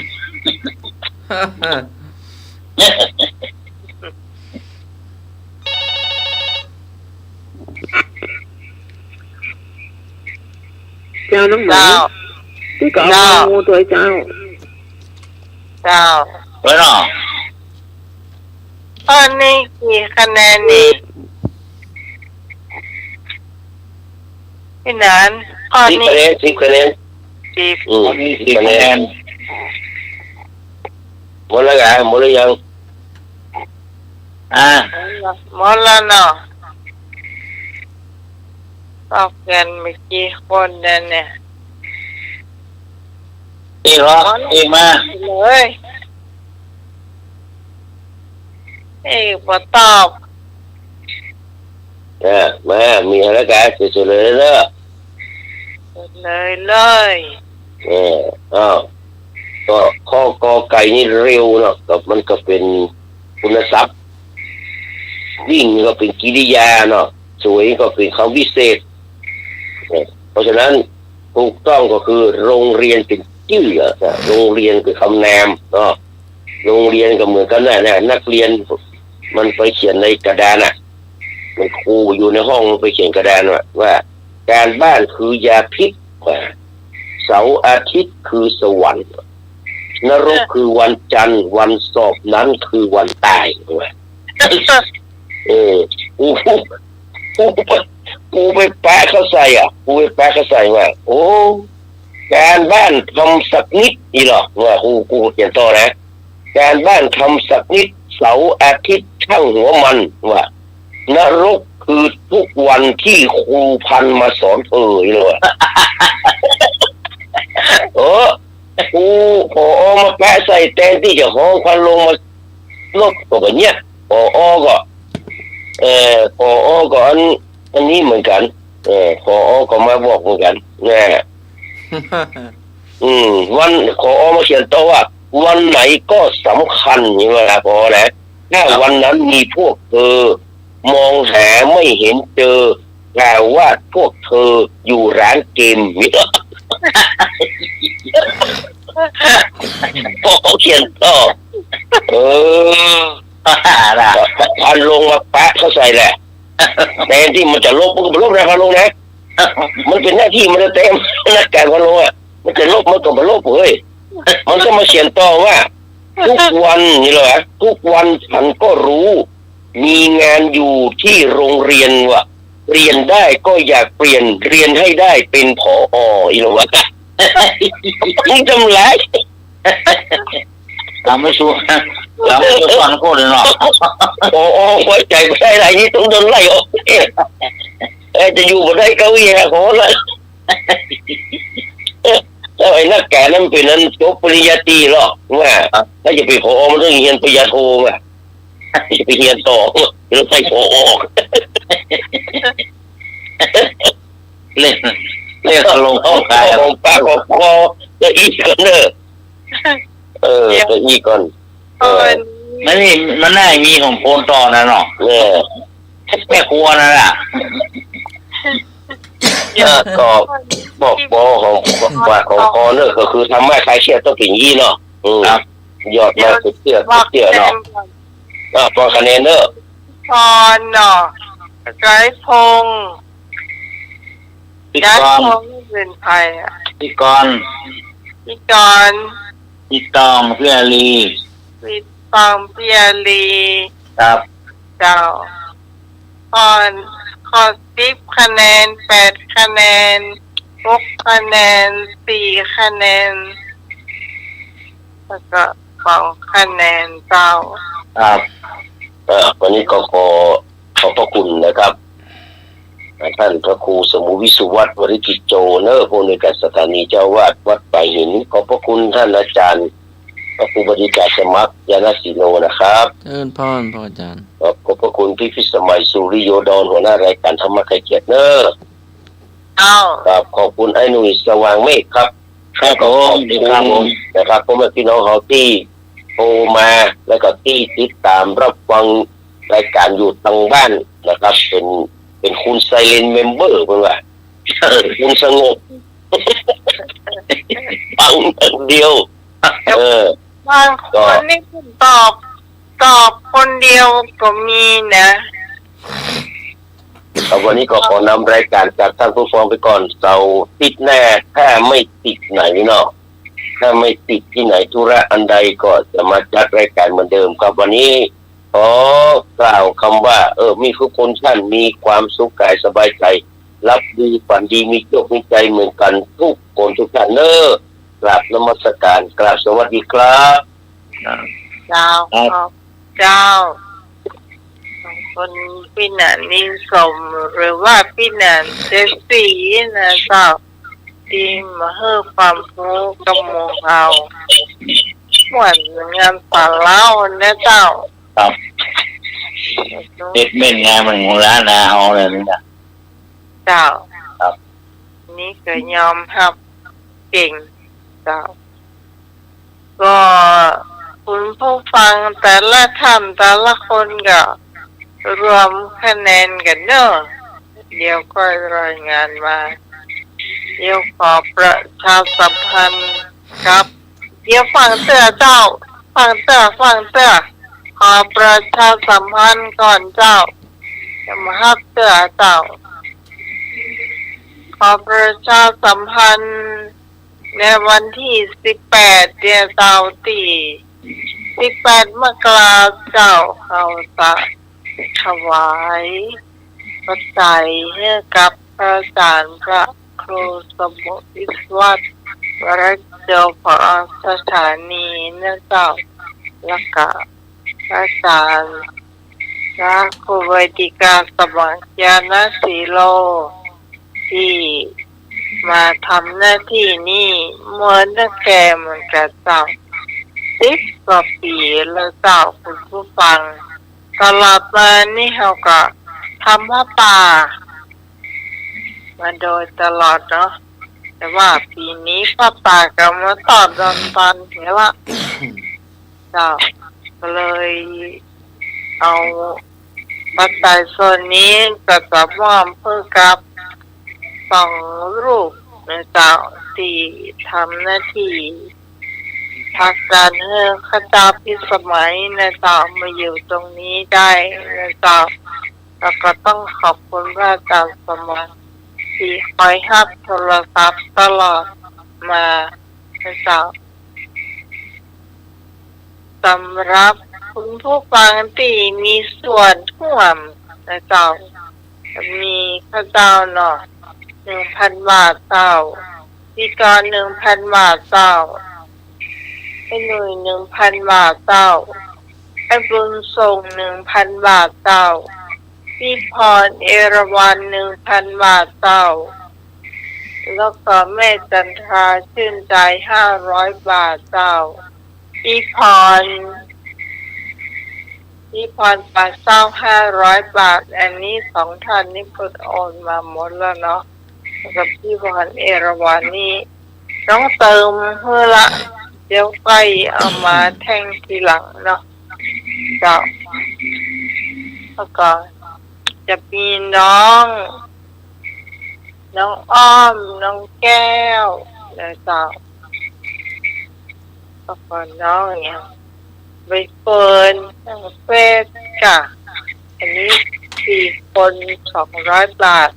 Speaker 6: เจ้าน้องหมาพี่กรงูตัวเจ้า
Speaker 3: เฮ้ยเนาะ
Speaker 1: ข้อนี้กี่คะแนนนี่พี่นันข้อนี้
Speaker 4: 10 คะแนน
Speaker 3: 10 คะแนน
Speaker 4: หมดแล้วไงหมดแล้วยัง
Speaker 1: หมดแล้วเนาะ ตอบกันไม่กี่คนนั่นเนี่ย
Speaker 3: อีกเหรออีกมา
Speaker 1: เลยเอ้บ่ตอบ
Speaker 4: มามีอะไรกันเฉยๆเลยเนอะ
Speaker 1: เลย
Speaker 4: อ้าวก็ข้อกอไก่นี่เร็วเนาะก็มันก็เป็นคุณทรัพย์วิ่งก็เป็นกิริยาเนาะสวยก็เป็นคำวิเศษเพราะฉะนั้นถูกต้องก็คือโรงเรียนเป็นชื่อโรงเรียนคือคำนามเนาะโรงเรียนก็เหมือนกันนะนักเรียนมันไปเขียนในกระดานอ่ะมันครูอยู่ในห้องไปเขียนกระดานว่าการบ้านคือยาพิษเสาร์อาทิตย์คือสวรรค์นรกคือวันจันทร์วันสอบนั้นคือวันตายกูไปแปะเขาใส่กูไปแปะเขาใส่ว่าโอ้การบ้านทำสักนิดนี่หรอว่ากูเขียนต่อนะการบ้านทำสักนิดเสาร์อาทิตย์ช่างหัวมันว่านรกคือทุกวันที่ครูพันมาสอนเลยกูพอมาแปะใส่แทนที่จะห้องควันลงมาลดก็แบบเนี้ยพอก็อันนี้เหมือนกันพอก็มาบอกเหมือนกันเนี่ยวันพอมาเขียนตัวว่าวันไหนก็สำคัญนี่เวลาพอนะถ้าวันนั้นมีพวกเธอมองหาไม่เห็นเจอแต่ว่าพวกเธออยู่ร้านเกมนี่พอเขียนต่อพันลงมาแปะเขาใส่แหละแต่ที่มันจะลบมันก็ลบนะพันลงนะมันเป็นหน้าที่มันจะเต็มนักการพันลงมันจะลบมันก็มาลบเฮ้ยมันก็มาเขียนต่อว่าทุกวันนี่เหรอทุกวันฉันก็รู้มีงานอยู่ที่โรงเรียนว่าเรียนได้ก็อยากเปลี่ยนเรียนให้ได้เป็นผอ.อีหรอวะนี่ทำไร
Speaker 3: ทำไม่ชัวร์ฟังโคตรเลยเนาะ
Speaker 4: ผอ.ไว้ใจไม่ได้ไรนี่ต้องโดนไล่ออกจะอยู่บนได้เก้าอี้ขอเลยแล้วไอ้นักแก่นั้นเป็นนั้นจบปริญญาตรีหรอกว่าถ้าจะไปผอ.มันต้องเรียนปริญญาโทว่ะจะไปเรียนต่อหรือไปผอ.
Speaker 3: เล่นลงเข้าใคร
Speaker 4: ของปากของคอจะอีกก่อนเนอะจะอีกก่อน
Speaker 3: นี่มันน่ามีของโพนต่อนะเนาะแม่ครัวนั่นแหละ
Speaker 4: ก็บอกของปากของคอเนอะก็คือทำให้ใครเชื่อต้องเป็นยี่เนาะยอดมาสุดเชื่อเนาะพอคะแนนเนอะ
Speaker 1: พอเนาะไกรพงษ์
Speaker 3: พี่กร
Speaker 1: เป็นไทย
Speaker 3: พี่กร
Speaker 1: พี่
Speaker 3: ตองพี่อาลีครับ
Speaker 1: เจ้าขอ10คะแนน8คะแนน6คะแนน4คะแนนแล้วก็2คะแนนเจ้า
Speaker 4: ครับวันนี้ก็ขอบพระคุณนะครับท่านพระครูสมุวิสุวัฒน์วริกิจโจเนอร์ผู้ในการสถานีเจ้าวาดวัดป่าหินขอบพระคุณท่านอาจารย์พระครูบดิการสมัครยานศิโนนะครับ
Speaker 2: เชิญพรพ่ออาจารย์
Speaker 4: ขอบพระคุณพี่พิสมัยสุริโยดรหัวหน้ารายการธรรมะไคเกียรติเนอร์ครับขอบคุณไอ้หนุ่ยสว่างเมฆครับ
Speaker 3: ครับผม
Speaker 4: นะครับพ่อแม่พี่น้องเขาที่โทรมาแล้วก็ที่ติดตามรับฟังรายการอยู่ทางบ้านนะครับเป็นคุณไซเลนเมมเบอร์เพื่อนว่าคุณสงบฟังเดียว
Speaker 1: บางคนนี่ตอบคนเดียวก็มีนะ
Speaker 4: วันนี้ก็ขอนำรายการจากท่านผู้ฟังไปก่อนเสาร์ติดแน่ถ้าไม่ติดไหนเนาะถ้าไม่ติดที่ไหนธุระอันใดก็จะมาจัดรายการเหมือนเดิมครับวันนี้ขอกล่าวคำว่ามีทุกคนท่านมีความสุขกายสบายใจรับดีฝันดีมีโชคมีใจเหมือนกันทุกคนทุกท่านเนอะกราบนมัสการกราบสวัสดีครับ
Speaker 1: เจ้า บางคนพี่หนันนิสมหรือว่าพี่หนันเจสซี่นะเจ้าที่มาให้ความรู้กับหมู่เราเหมือนงานป่าเล่านะเจ้า
Speaker 3: ครับเด็ดเม่นงานมันของร้านนาเฮาเลยนี่นะ
Speaker 1: เจ้า
Speaker 3: ครับ
Speaker 1: นี่ก็ยอมรับเก่งเจ้าก็คุณผู้ฟังแต่ละท่านแต่ละคนก็รวมคะแนนกันเนอะเดี๋ยวก็รายงานมาเดี๋ยวขอประชาสัมพันธ์ครับเดี๋ยวฟังเตือเจ้าฟังเตือขอประชาสัมพันธ์ก่อนเจ้าจะมาฮับเตือเจ้าขอประชาสัมพันธ์ในวันที่18เดือนเสาร์ที่18 มกราคมเจ้าเขาจะถวายปัจจัยให้กับพระอาจารย์พระครูสมุทิศวัตรวรเจ้าของสถานีนะเจ้าและก็พระอาจารย์พระครูเวทิกาสมัครญาณสีโลที่มาทำหน้าที่นี้เมื่อนักแก่เหมือนกับเจ้า10 กว่าปีแล้วเจ้าคุณผู้ฟังตลอดมานี่เขาก็ทำผ้าป่ามาโดยตลอดเนาะแต่ว่าปีนี้ผ้าป่าก็มาตอบตอนเห็นละเจ้าก็เลยเอาปัจจัยส่วนนี้ก็จะมอบเพื่อกับ2 รูปนะเจ้าที่ทำหน้าที่พักการให้ข้าเจ้าพิสมัยนะเจ้ามาอยู่ตรงนี้ได้นะเจ้าแล้วก็ต้องขอบคุณพระอาจารย์สมัครที่คอยรับโทรศัพท์ตลอดมานะเจ้าสำหรับคุณผู้ฟังที่มีส่วนร่วมนะเจ้ามีข้าเจ้าเนาะ1,000 บาทเจ้าพี่กร1,000 บาทเจ้าไอ้หนุ่ย1,000 บาทเจ้าไอ้บุญส่ง1,000 บาทเจ้าพี่พรเอราวัณ1,000 บาทเจ้าแล้วก็แม่จันทราชื่นใจ500 บาทเจ้าพี่พรปากเศร้า500 บาทอันนี้2 ท่านนี่เพิ่งโอนมาหมดแล้วเนาะกับพี่พรเอราวัณนี่ต้องเติมเพื่อละเดี๋ยวไปเอามาแท่งทีหลังเนาะเจ้าแล้วก็จะมีน้องอ้อมน้องแก้วนะเจ้าแล้วก็น้องเนี่ยใบเฟิร์นน้องเฟสค่ะอันนี้4 คน200 บาท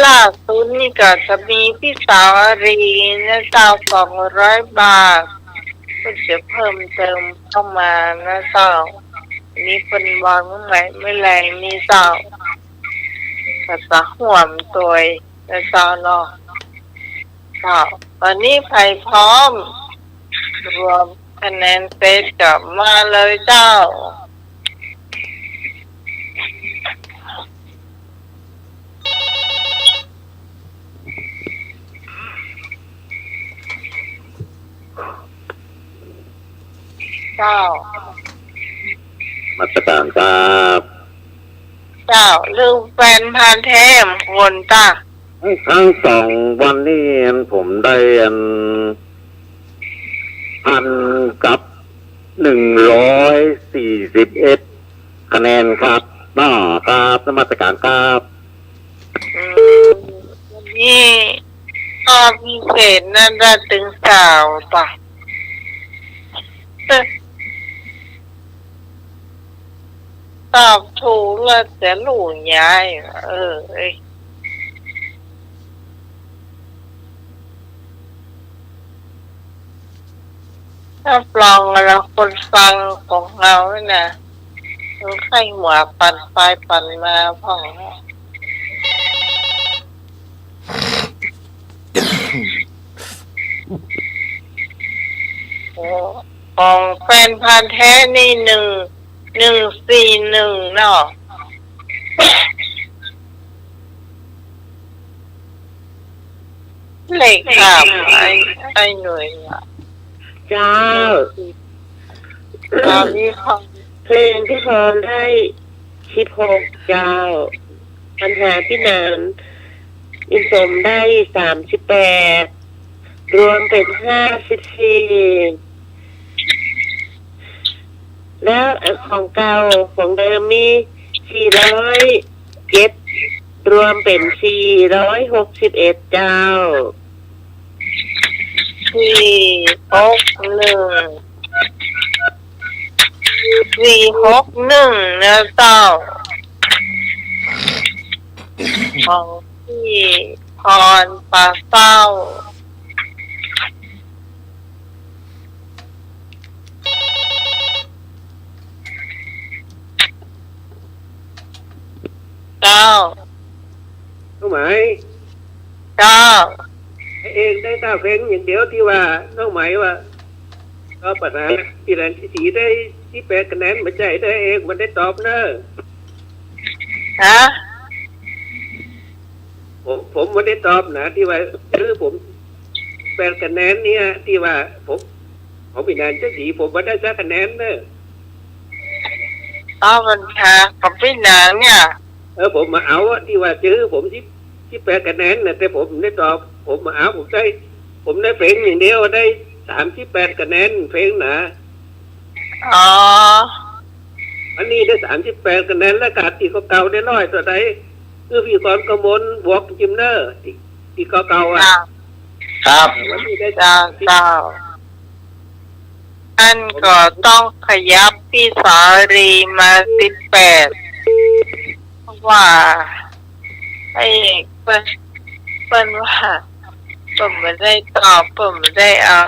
Speaker 1: ล่าสุดนี่ก็จะมีพี่สาวอารีนะเจ้า200 บาทก็จะเพิ่มเติมเข้ามานะเจ้านี่เป็นวางใหม่ไม่แรงนี่เจ้าก็จะห่วมตัวนะเจ้าเนาะเจ้าตอนนี้ใครพร้อมรวมคะแนนเซตกลับมาเลยเจ้าเจ้า
Speaker 7: มาตรการครับ
Speaker 1: เจ้าลืมแฟนพันธุ์แท้คนจ้า
Speaker 7: ทั้ง2 วันนี้ผมได้1,000 กับ 141 คะแนนครับครับนมัสการครับ
Speaker 1: นี่ข้อพิเศษนั่นได้ถึงสาวจ้ะตอบถูกแล้วจะหลู่ย้ายถ้าปลองเราคนฟังของเราเนี่ยนะมันไข้หัวปั่นไปปั่นมาพ่องของแฟนพันธุ์แท้นี่ 141เนาะเลขถามไอ้หน่วยอ่ะ
Speaker 6: เจ้า
Speaker 1: ตอนนี้เขา
Speaker 6: เพลงที่พรให้16เจ้าปัญหาพี่นานอินสมได้38รวมเป็น54แล้วของเก่าของเดิมมี407รวมเป็น461เจ้า
Speaker 1: 461นะเจ้าของพี่พรปาเศร้าเจ้า
Speaker 7: น้องหมาย
Speaker 1: เจ้า
Speaker 7: เองได้ตาเพลงอย่างเดียวที่ว่าน้องหมายว่าก็ปัญหาที่แรนที่สีได้ที่8คะแนนมาใจได้เองมันได้ตอบเนอะ
Speaker 1: ฮะ
Speaker 7: ผมไม่ได้ตอบนะที่ว่าคือผม8คะแนนเนี่ยที่ว่าผมเป็นงานเจ้าสีผมไม่ได้สักคะแนนเนอะ
Speaker 1: เอาปัญหากับพี่นางเนี่ย
Speaker 7: ผมมาเอาที่ว่าชื่อผมที่8คะแนนนะแต่ผมได้ตอบผมมาเอาผมได้เพลงอย่างเดียวได้38คะแนนเพลงนะ
Speaker 1: อ๋อ
Speaker 7: อันนี้ได้38คะแนนและกาดที่เก่าได้น้อยตัวใดคือพี่กรกมลบวกจิมเนอร์ที่เก่าอ่ะ
Speaker 3: ครับ
Speaker 7: วันนี้ได้
Speaker 1: เจ้าเจ้าอันก็ต้องขยับพี่สารีมา18เพราะว่าไอ้เปิ้นว่าผมไม่ได้ตอบผมไม่ได้เอา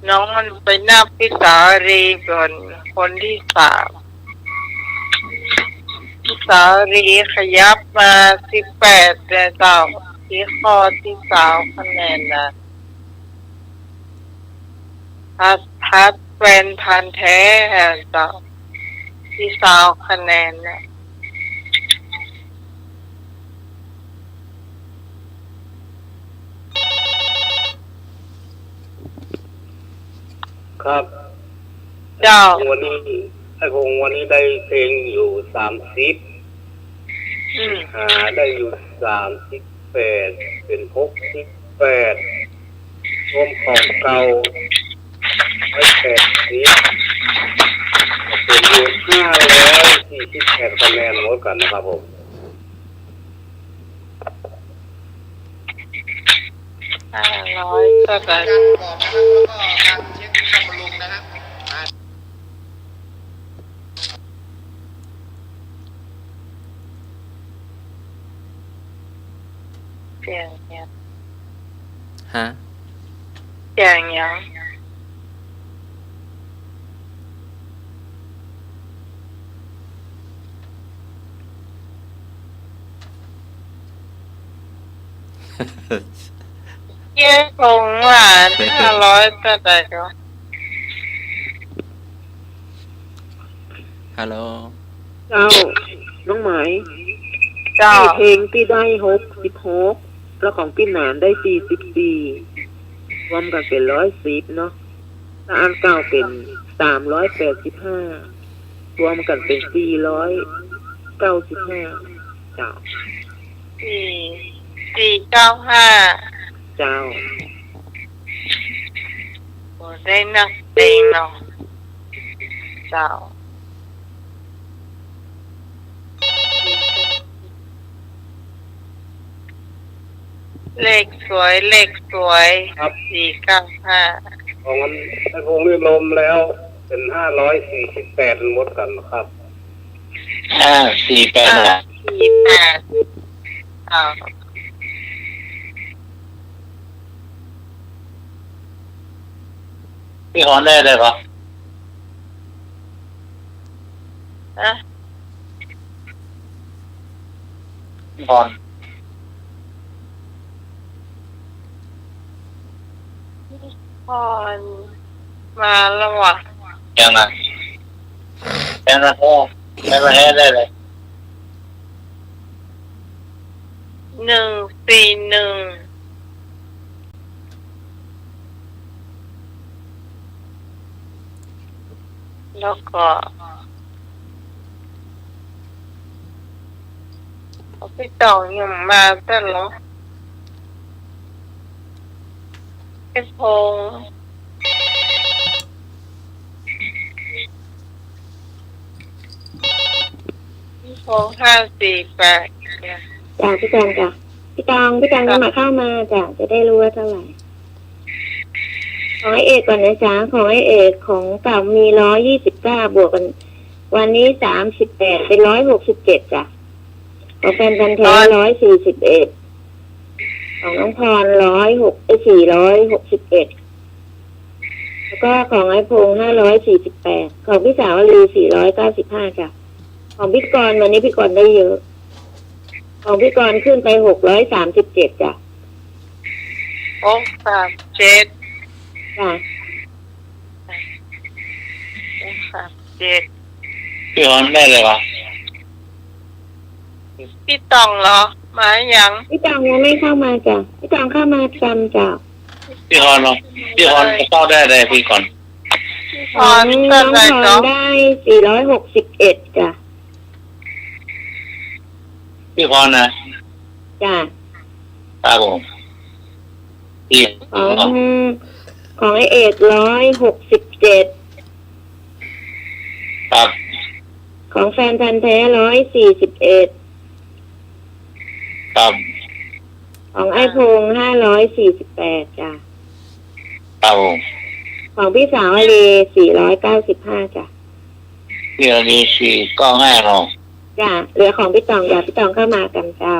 Speaker 1: น้องมันไปนับพี่สารีก่อนคนที่3พี่สารีขยับมา18แต่เจ้าที่ข้อที่3คะแนนนะทัดเป็นพันแท้เจ้าที่3คะแนนนะครับ เจ้า
Speaker 7: วันนี้วันนี้ได้เพลงอยู่30ได้อยู่38เป็น68รวมของเก่า180เป็นอยู่548คะแนนหมดกันนะครับผม
Speaker 1: 500ก็ได้
Speaker 9: การบอกนะครับแล้วก็การเช็คบำรุงนะครับ
Speaker 1: เปลี่ยนเนี่ย
Speaker 2: ฮะ
Speaker 1: เปลี่ยนยังเย้คงว่า500ก็ได้ก็
Speaker 2: ฮัลโหล
Speaker 6: เจ้าน้องหมาย
Speaker 1: เจ้า
Speaker 6: เพลงที่ได้66แล้วของพี่หนานได้44รวมกันเป็น110เนาะแล้วอันเก่าเป็น385รวมกันเป็น495เจ้า
Speaker 1: 495
Speaker 6: เจ้า
Speaker 1: โอ้ได้นักเพลงเนาะเจ้าเลขสวย
Speaker 7: ครับ
Speaker 1: 495
Speaker 7: ของมันได้คงเรียบรวมแล้วเป็น548หมดกันนะครับ
Speaker 3: 48
Speaker 1: อ้าว
Speaker 3: พี่ฮอนได้เลยครับ
Speaker 1: นะ
Speaker 3: พี่ฮอน
Speaker 1: พรมาแล้วว่ะ
Speaker 3: ยังไงแฟนพันธุ์แท้แฟนพันธุ์แท้ได้เลย
Speaker 1: 141แล้วก็พี่ต่องยังมาแต่หรอไอ้พง548
Speaker 6: จ้ะพี่ตองจ้ะพี่ตองจะมาเข้ามาจ้ะจะได้รู้ว่าเท่าไหร่ของไอเอกก่อนนะจ๊ะของไอเอกของเก่ามี129บวกกันวันนี้38เป็น167จ้ะของแฟนพันธุ์แท้141ของน้องพร461แล้วก็ของไอพง548ของพี่สาวลี495จ้ะของพี่กรณ์วันนี้พี่กรณ์ได้เยอะของพี่กรณ์ขึ้นไป637จ้ะ
Speaker 1: 637
Speaker 6: จ้ะ
Speaker 1: 637
Speaker 3: พี่ฮอนได้เลยวะ
Speaker 1: พี่ตองเหรอมายัง
Speaker 6: พี่ตองยังไม่เข้ามาจ้ะพี่ตองเข้ามาจำจ้ะ
Speaker 3: พี่ฮอนเนาะพี่ฮอนจะเข้าได้เลยพี่ก่อน
Speaker 6: ของน้องพรได้461จ้ะ
Speaker 3: พี่ฮอนนะ
Speaker 6: จ้ะ
Speaker 3: ครับผมพี่
Speaker 6: ของไอเอก167
Speaker 3: ครับ
Speaker 6: ของแฟนพันธุ์แท้141
Speaker 3: ครับ
Speaker 6: ของไอพง548จ้ะ
Speaker 3: ครับผม
Speaker 6: ของพี่สาวอเล495จ้ะ
Speaker 3: พี่อันนี้สี่ก็ง่ายเนาะ
Speaker 6: จ้ะเหลือของพี่ตองจ้ะพี่ตองเข้ามากันเจ้า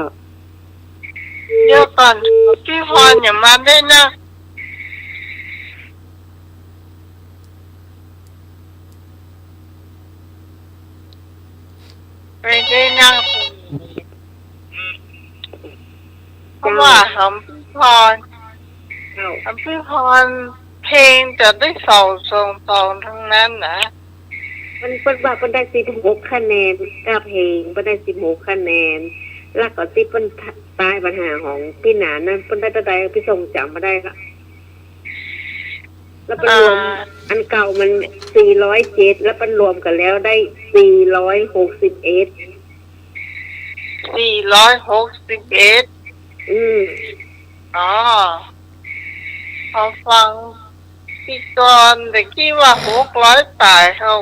Speaker 1: เดี๋ยวก่อนพี่พรอย่ามาได้นะไม่ได้นั่งเพราะว่าของพี่พรเพลงจะได้สองทรงตองทั้งนั้นนะ
Speaker 6: มันเป็นว่าเป็นได้16คะแนนกับเพลงเป็นได้16คะแนนแล้วก็ที่เป็นตายปัญหาของพี่หนานนั้นเป็นได้ใดพี่ส่งจำมาได้ค่ะแล้วเป็นรวมอันเก่ามัน407แล้วเป็นรวมกันแล้วได้461
Speaker 1: อ๋อพอฟังพี่กรณ์แต่คิดว่า600ตายเข้า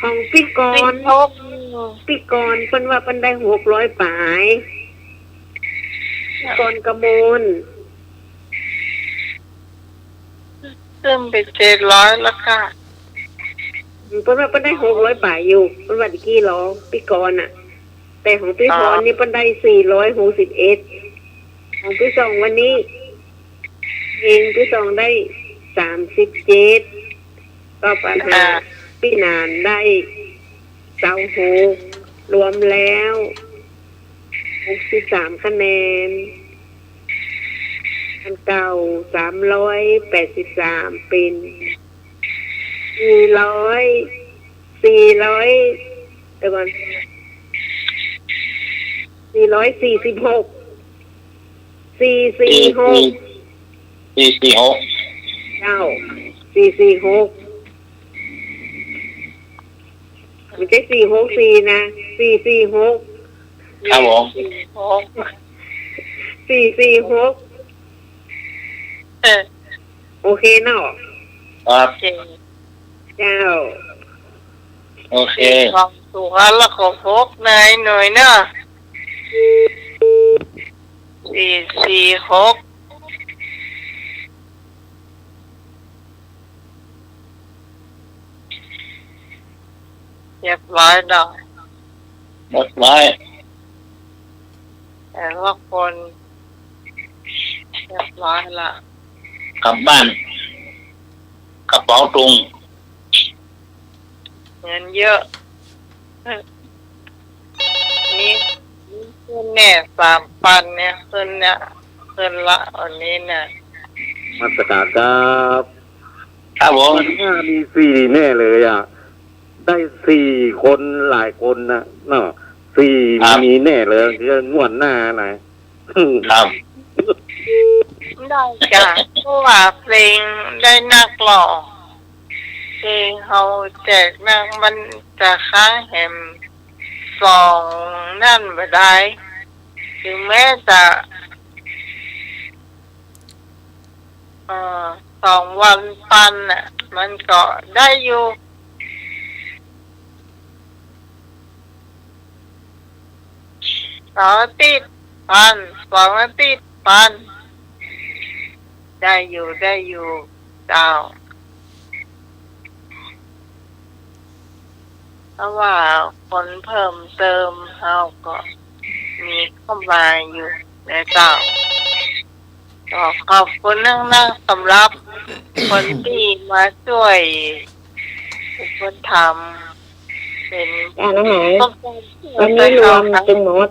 Speaker 6: ของพี่กรณ์เป็นว่าเป็นได้600ปลายพี่กรณ์กมล
Speaker 1: ขึ้นไป700แล้วค่ะ
Speaker 6: เป็นว่าเป็นได้600ปลายอยู่เป็นว่าตะกี้ร้องพี่กรณ์อ่ะแต่ของพี่พรนี่เป็นได้461ของพี่สองวันนี้เองพี่สองได้37ก็ปัญหาพี่นานได้26รวมแล้ว63คะแนนอันเก่า383เป็น400เดี๋ยวก่อน446เจ้า446ไม่ใช่464นะ446
Speaker 3: ครับผม
Speaker 6: 446โอเคเนาะ
Speaker 3: ครับ
Speaker 6: เจ้า
Speaker 3: โอเค
Speaker 1: ความสูงแล้วก็พกหน่อยนะ446เรียบร้อยดอก
Speaker 3: หมดไว้
Speaker 1: แต่ละคนเรียบร้อยละ
Speaker 3: กลับบ้านกระเป๋าตุง
Speaker 1: เงินเยอะนี่ขึ้นแน่3,000เนี่ยขึ้นละอันนี้นะ
Speaker 7: มาสการครับ
Speaker 3: ค ครับผม
Speaker 7: มันน่ามีสี่แน่เลยอ่ะ ได้สี่คนหลายคนนะเนาะสี่มีแน่เลยเรื่องงวดหน้าไหน
Speaker 3: ครับ
Speaker 1: ได้จ้ะเพราะว่าเพลงได้นักร้องเพลงเขาแจกนักมันจะค้างแหมสองนั่นไม่ได้ถึงแม้จะ2 วันปันน่ะมันก็ได้อยู่2 อาทิตย์ปัน2 อาทิตย์ปันได้อยู่เจ้าเพราะว่าคนเพิ่มเติมเขาก็มีเข้ามาอยู่นะเจ้าก็ขอบคุณนักสำหรับคนที่มาช่วยคนทำเป็น
Speaker 6: จ้าน้องหาย
Speaker 1: ต้น
Speaker 6: วันนี้รวมจนหมด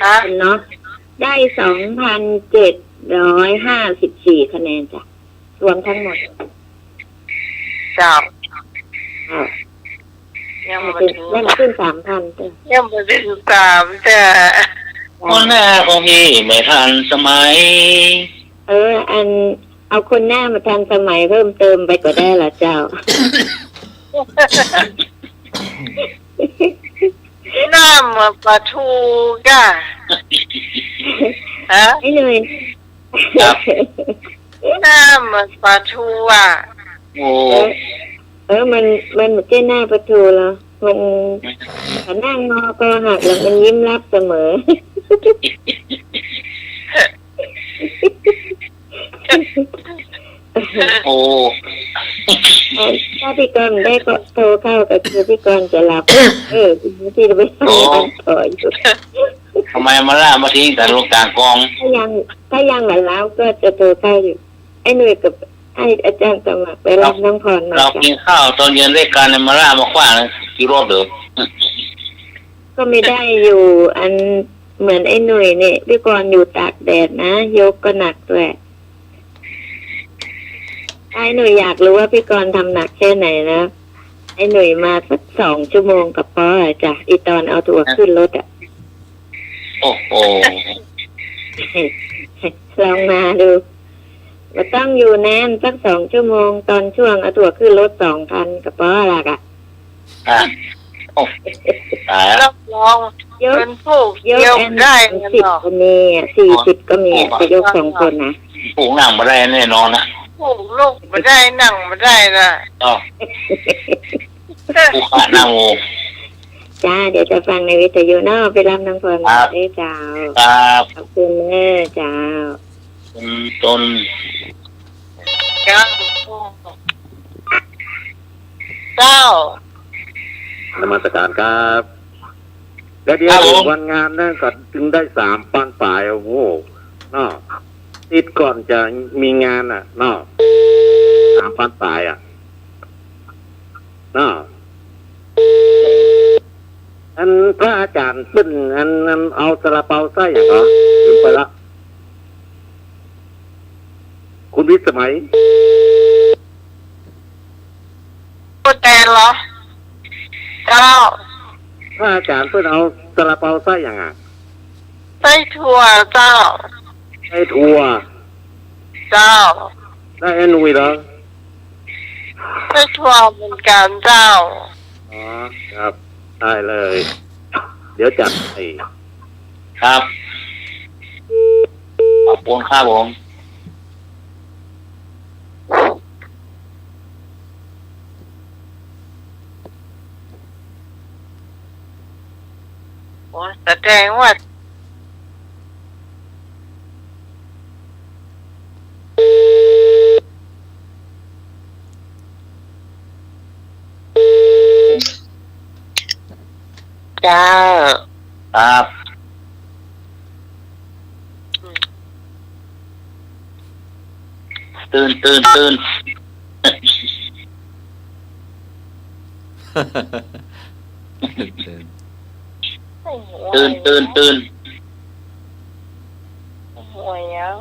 Speaker 1: นะ
Speaker 6: เนาะได้ 2,754 คะแนนจ้ะรวมทั้งหมด
Speaker 1: เจ้า
Speaker 6: อ้าว
Speaker 1: ยัง
Speaker 6: ได้
Speaker 1: มาถึง
Speaker 6: มาขึ้น 3,000จ้ะ
Speaker 1: ยังมาถึง3จ้ะ
Speaker 3: คนหน้าของพี่ไม่ทันสมัย
Speaker 6: เอาคนหน้ามาทันสมัยเพิ่มเติมไปก็ได้ละเจ้า
Speaker 1: น้ำปลาทูก้าฮะ
Speaker 6: ไอ้หน่อย
Speaker 3: ครับ
Speaker 1: น้ำปลาทูอ่ะ
Speaker 3: โอ้
Speaker 6: มันเหมือนเจ้หน้าประตูแล้วมันถ้านั่งงอก็หักแล้วมันยิ้มรับเสมอ
Speaker 3: โอ้
Speaker 6: ถ้าพี่กรณ์ได้ก็โทรเข้าก็คือพี่กรณ์จะรับ ที่เราไปทำงานต่ออยู่
Speaker 3: ทำไมมาล่ามาทิ้งแต่ลูกกลางกอง
Speaker 6: ถ้ายังหลันแล้วก็จะโทรเข้าอยู่ ไอ้หน่วยกับไอ้อาจารย์สมัครไปรับน้องพรมา
Speaker 3: เรา
Speaker 6: จ้ะ
Speaker 3: กินข้าวตอนเย็นด้วยกันมาล่ามาคว้างกี่รอบเด้อ
Speaker 6: ก็ไม่ได้อยู่อันเหมือนไอ้หน่วยเนี่ยพี่กรณ์อยู่ตากแดดนะยกก็หนักด้วยไอ้หน่วยอยากรู้ว่าพี่กรณ์ทำหนักแค่ไหนนะไอ้หน่วยมาสัก2 ชั่วโมงกับป้อจ้ะอีตอนเอาตัวขึ้นรถอ่ะ
Speaker 3: โอ้โห
Speaker 6: ลองมาดูมาต้องอยู่แน่นสัก2 ชั่วโมงตอนช่วงเอาตัวขึ้นรถ2 คันกับป้อหลักอ่ะ
Speaker 3: โอ้ตายแล้ว
Speaker 1: รับรอง
Speaker 6: ยก
Speaker 1: เป็นผู้
Speaker 6: ยก
Speaker 1: เกี่ยว
Speaker 6: แอน
Speaker 1: ได้
Speaker 6: 10
Speaker 1: เนาะ
Speaker 6: ก็มี40 ก็มีจะยก2 คนนะ
Speaker 3: ผูกหนังมาได้แน่นอนนะ
Speaker 1: ผู้ลูกไม่ได้นั่งไม่ได้ละ
Speaker 3: อ๋อผูกขาหน้างู
Speaker 6: จ้าเดี๋ยวจะฟังในวิทยุเนาะไปรับน้องพรได้เจ้า
Speaker 3: ครับ
Speaker 6: ขอบคุณแม่เจ้า
Speaker 3: ต้น
Speaker 1: เจ้าเจ้าน
Speaker 7: มัสการครับแล้วเดี๋ยววันงานนั่นก็จึงได้3 ปันปลายโอ้โหเนาะติดก่อนจะมีงานอ่ะเนาะ3 ปันปลายอ่ะเนาะอันพระอาจารย์เป็นอันเอาซาลาเปาไส้อย่างเหรอลืมไปละคุณวิสมัย
Speaker 1: พูดแทนเหรอเจ้า
Speaker 7: พระอาจารย์เพิ่นเอาซาลาเปาไส้อย่างอ่ะ
Speaker 1: ไส้ถั่วเจ้า
Speaker 7: ไส้ถั่ว
Speaker 1: เจ้า
Speaker 7: ได้แอนนุยเหรอ
Speaker 1: ไส้ถั่วเหมือนกันเจ้า
Speaker 7: อ๋อครับได้เลย เดี๋ยวจัดให้
Speaker 3: ครับขอบคุณครับผม
Speaker 1: โอ้แสดงว่าเจ้า
Speaker 3: ครับ ตื่น
Speaker 2: ตื่น
Speaker 1: ตื่น หวยแล้ว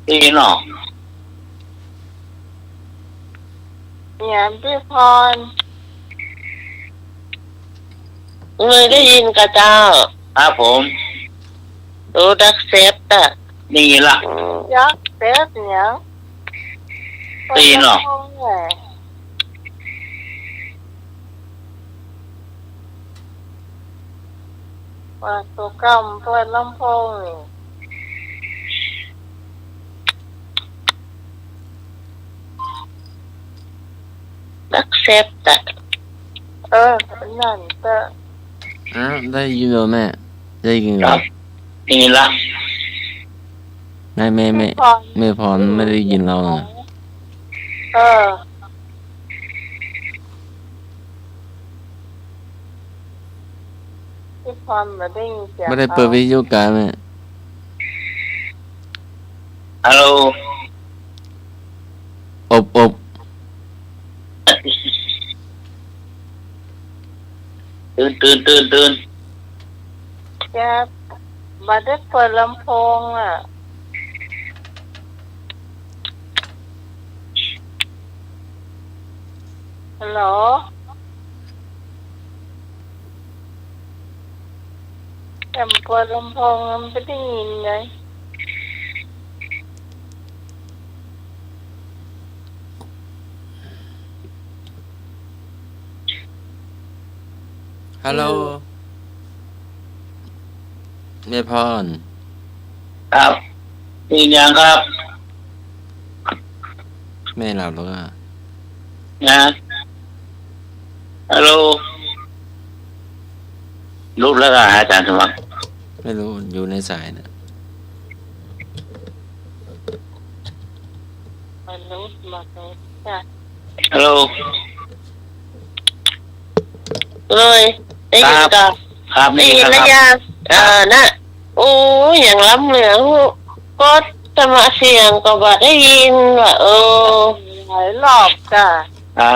Speaker 3: ตีเนาะ
Speaker 1: เนี่ยพี่พร
Speaker 10: เลยได้ยินกับเจ้า
Speaker 3: ครับผม
Speaker 10: รู้ดักเซฟอะ
Speaker 3: นี่ล่ะ
Speaker 1: ยักษ์เซ็ตเนี่ย
Speaker 3: ตีเนาะ
Speaker 1: ว่าตัวกำเปิดลำโพงนี่
Speaker 10: ดักเซฟอะ
Speaker 1: นั่นก็
Speaker 2: อ้าวได้ยินเหรอแม่ได้ยินเหร
Speaker 3: ค
Speaker 2: อ
Speaker 3: รับนี่ล่ะ
Speaker 2: แม่พรไม่ได้ยินเราน่ะ
Speaker 1: พี่พรมาได้ยินเสียง
Speaker 2: ไม่ได้เปิดวิทยุกาแม่
Speaker 3: ฮัลโหล
Speaker 2: อบ
Speaker 3: ตื่น
Speaker 1: แกมาได้เปิดลำโพงอ่ะฮัลโหลแต่เปิดลำโพงมันไม่ได้ยินเลย
Speaker 2: ฮัลโหลแม่พร
Speaker 3: ครับตียังครับ
Speaker 2: แม่หลับแล้วอ่ะ
Speaker 3: นะฮัลโหลรูปแล้วก็อาจารย์สมัคร
Speaker 2: ไม่รู้อยู่ในสายนะ
Speaker 1: มันรู้มาเลยจ้ะ
Speaker 3: ฮัลโหล
Speaker 10: เลยได้ยินกับ
Speaker 3: ครับ
Speaker 10: ได้
Speaker 3: นี่
Speaker 10: ยิน
Speaker 3: ค
Speaker 10: แล้
Speaker 3: รั
Speaker 10: ว
Speaker 3: บ
Speaker 10: ยังน่ะโอ้ยอย่างล้ำเหลืองก็จะมาเสียงก็บอกได้ยินว่า
Speaker 1: หลายรอบจ้ะ
Speaker 3: อ่า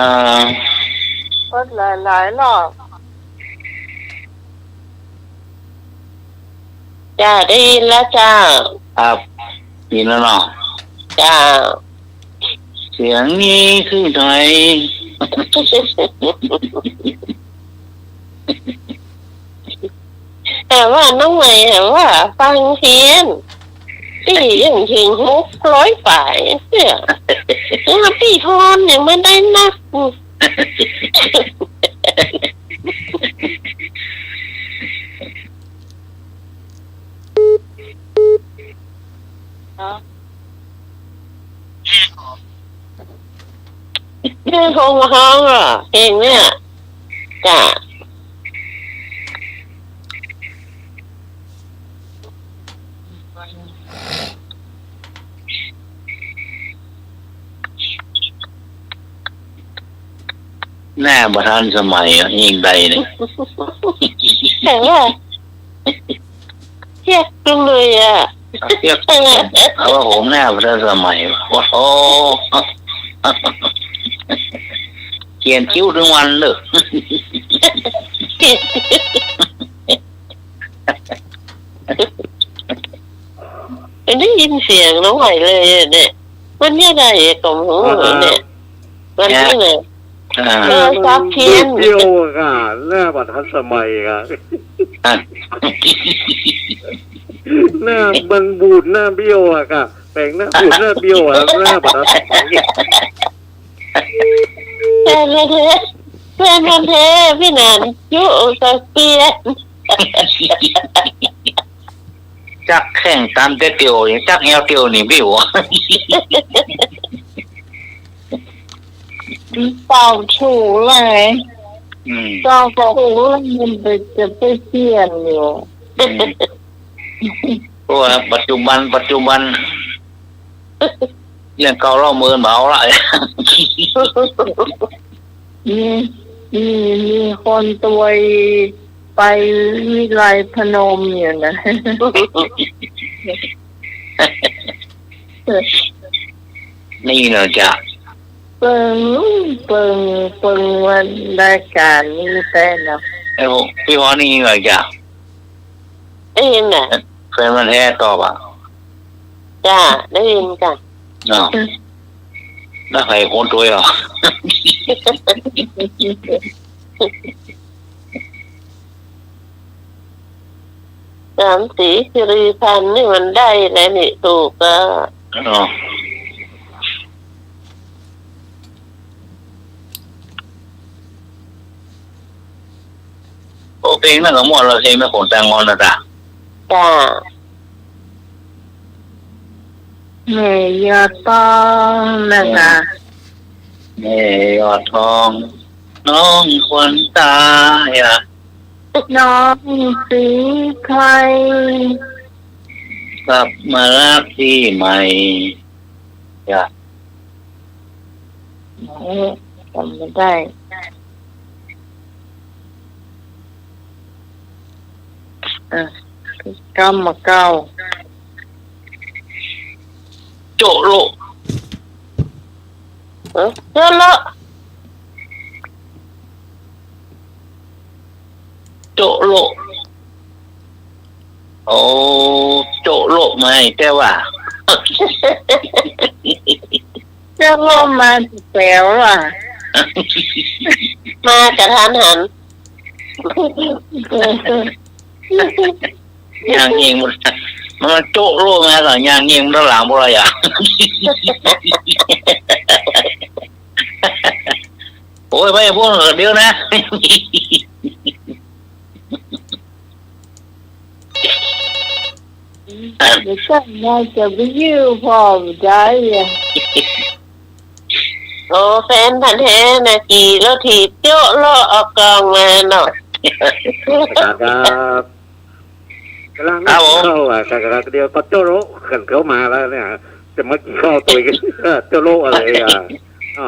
Speaker 1: ก็หลายรอบ
Speaker 10: จ้าได้ยินแล้วจ้า
Speaker 3: ครับยินแล้วเนาะ
Speaker 10: จ้า
Speaker 3: เสียงนี้คือไหน
Speaker 10: แต่ว่าน้องใหม่แต่ว่าฟังเพียนพี่ยังถึง600 ฝ่ายเนี่ยแล้วพี่พรยังไม่ได้นัก
Speaker 1: เนาะ
Speaker 10: แม่โทรมาห้องอ่ะเพลงเนี่ยจ้ะ
Speaker 3: แน่ประทานสมัยยิ่งใดเนี่ย
Speaker 10: แต่ว่าเทียบจังเลยอ่ะ
Speaker 3: เทียบเอาว่าผมแน่ประทานสมัยว่าโอ้เขียนคิ้วทั้งวันเลย
Speaker 10: ได้ยินเสียงน้องใหม่เลยเนี่ยมันเนี่ยได้กล่อมหูเนี่ยมันนี่เลยซับเพียน
Speaker 7: เดียวอ่ะหน้าบัตรทันสมัยอ่ะหน้ามันบูดหน้าเบี้ยวอ่ะค่ะแปลงหน้าบูดหน้าเบี้ยวอ่ะหน้าบัตรทันสมัย
Speaker 10: แฟนมันเทพี่นันยุสเปียน
Speaker 3: จักแข่งตามเตียวจักแอวเตียวนี่บิ้ว
Speaker 1: เป่าถูเลย
Speaker 3: Ừ.
Speaker 1: เป่าถูแล้วมันจะไปเปลี่ยนอยู่
Speaker 3: เพราะว่าปัจจุบันเรื่องเก่าเราเมินเบาละ
Speaker 1: มีคนตัวไปวิไลพนมอยู่นะ
Speaker 3: นี่เนอะจ้ะ
Speaker 1: เปิงวันรายการนี้แต่นะ
Speaker 3: ไอ้พวกพี่พอนี่เหรอจ้ะ
Speaker 10: ได้ยินน่ะ
Speaker 3: เคยมันแท้ตอบอ่ะ
Speaker 10: จ้าได้ยินจ้ะ
Speaker 3: อ้าวแล้วใครคนตัวเหรอ
Speaker 10: สามสีสิริพันธ์นี่มันได้แล้วนี่ถูกอ่ะ
Speaker 3: อ๋อโอ้เพลงนั่นก็หมดแล้วเพลงไม่ขนแตงงอนนะจ๊ะ
Speaker 10: จ้า
Speaker 1: แม่ยอดต้องนะคะ
Speaker 3: แม่ยอดทอง น้องควันตายอ่ะ
Speaker 1: น้องสีไทย
Speaker 3: กลับมารักที่ใหม่อย่า
Speaker 1: จำไม่ได้กำมาเก้า
Speaker 3: โจโล
Speaker 10: เจ้าละ
Speaker 3: โจโลโอ้โจโลไม่แต่ว่า
Speaker 1: เจ้าลมมาแปลว่า
Speaker 10: มากระทันหัน
Speaker 3: ย่างยิงมันโจโลมาหรอย่างยิงมันหลังบ่อะไรอ่ะ โอ้ยไม่พูดเดี๋ยวนะ
Speaker 1: เดี๋ยวฉันน่าจะไปยืมพอได้อะ
Speaker 10: โอ้แฟนพันธุ์แท้นะกี่แล้วถีบโจ๊ะล้อออกกองมาเนาะ
Speaker 7: ครับกำลังนั่งเข้าอ่ะกำลังเดียวก็โจโรกันเข้ามาแล้วเนี่ยจะมากินข้าวตัวกันโจโรอะไรอ่ะอ๋อ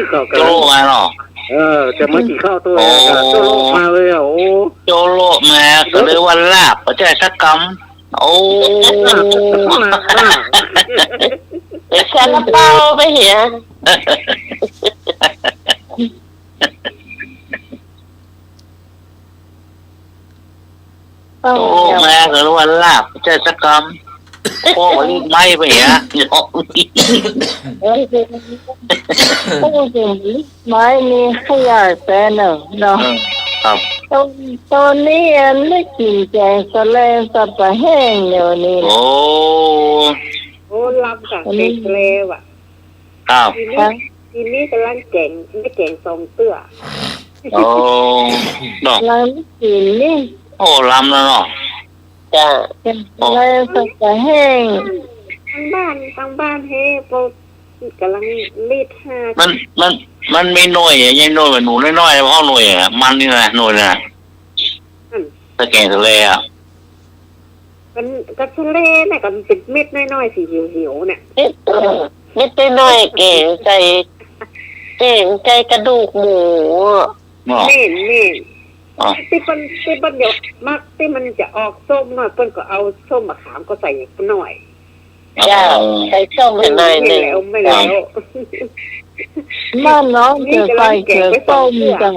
Speaker 7: เขา
Speaker 3: โจโลมาเนาะ
Speaker 7: จะมากินข้าวตัวกันโจโรมาเลยอ่ะโอ้
Speaker 3: โจโลมาก็เลยวันลาบก็จะสักกำโอ้
Speaker 10: ไปซาลาเปาไปเหีย
Speaker 3: โจโลมาก็เลยวันลาบก็จะสักกำโอ้รีบไม่ไปเหี้ย
Speaker 1: ไม่มีขยายแปลหนึ่งเนาะ
Speaker 3: ครับ
Speaker 1: ตอนนี้ไม่กินแกงสะเลสับปะแห้งเดี๋ยวนี้
Speaker 3: โอ้
Speaker 6: โอ้ลำกับเด็กเลวอ่ะ
Speaker 3: ครับ
Speaker 6: ทีนี้กำลังแก่งไม่แก่งทรงเตื้อ
Speaker 3: โอ้ดอก
Speaker 1: เราไม่กินนี่
Speaker 3: โอ้ลำแล้วเนาะ
Speaker 10: จ้า
Speaker 1: แกงสะเลสับปะแห้ง
Speaker 6: ตั้งบ้านเฮ้โปกำลังรีดห้า
Speaker 3: มันมีหน่วยยังหน่วยหนูน้อยๆเพราะหน่วยอ่ะมันนี่นะหน่วยนะตะแกงทะเลอ่ะ
Speaker 6: มันกระทะเลเนี่ยก็เป็นเม็ดน้อยๆสีเหียวๆเนี่ย
Speaker 10: นิดน้อยเก่งใจกระดูกหมู
Speaker 3: เนาะ
Speaker 6: เม่น
Speaker 3: อ๋อ
Speaker 6: ที่มันเดี๋ยวมักที่มันจะออกส้มหน่อยเปิ้นก็เอาส้มมะขามก็ใส่หน่อย
Speaker 10: จ้าใส่ส้มให้หน่อยหนึ่ง
Speaker 6: ไม่แล้ว
Speaker 1: บ้านน้องจะใส่เกลือต้มจ้ะ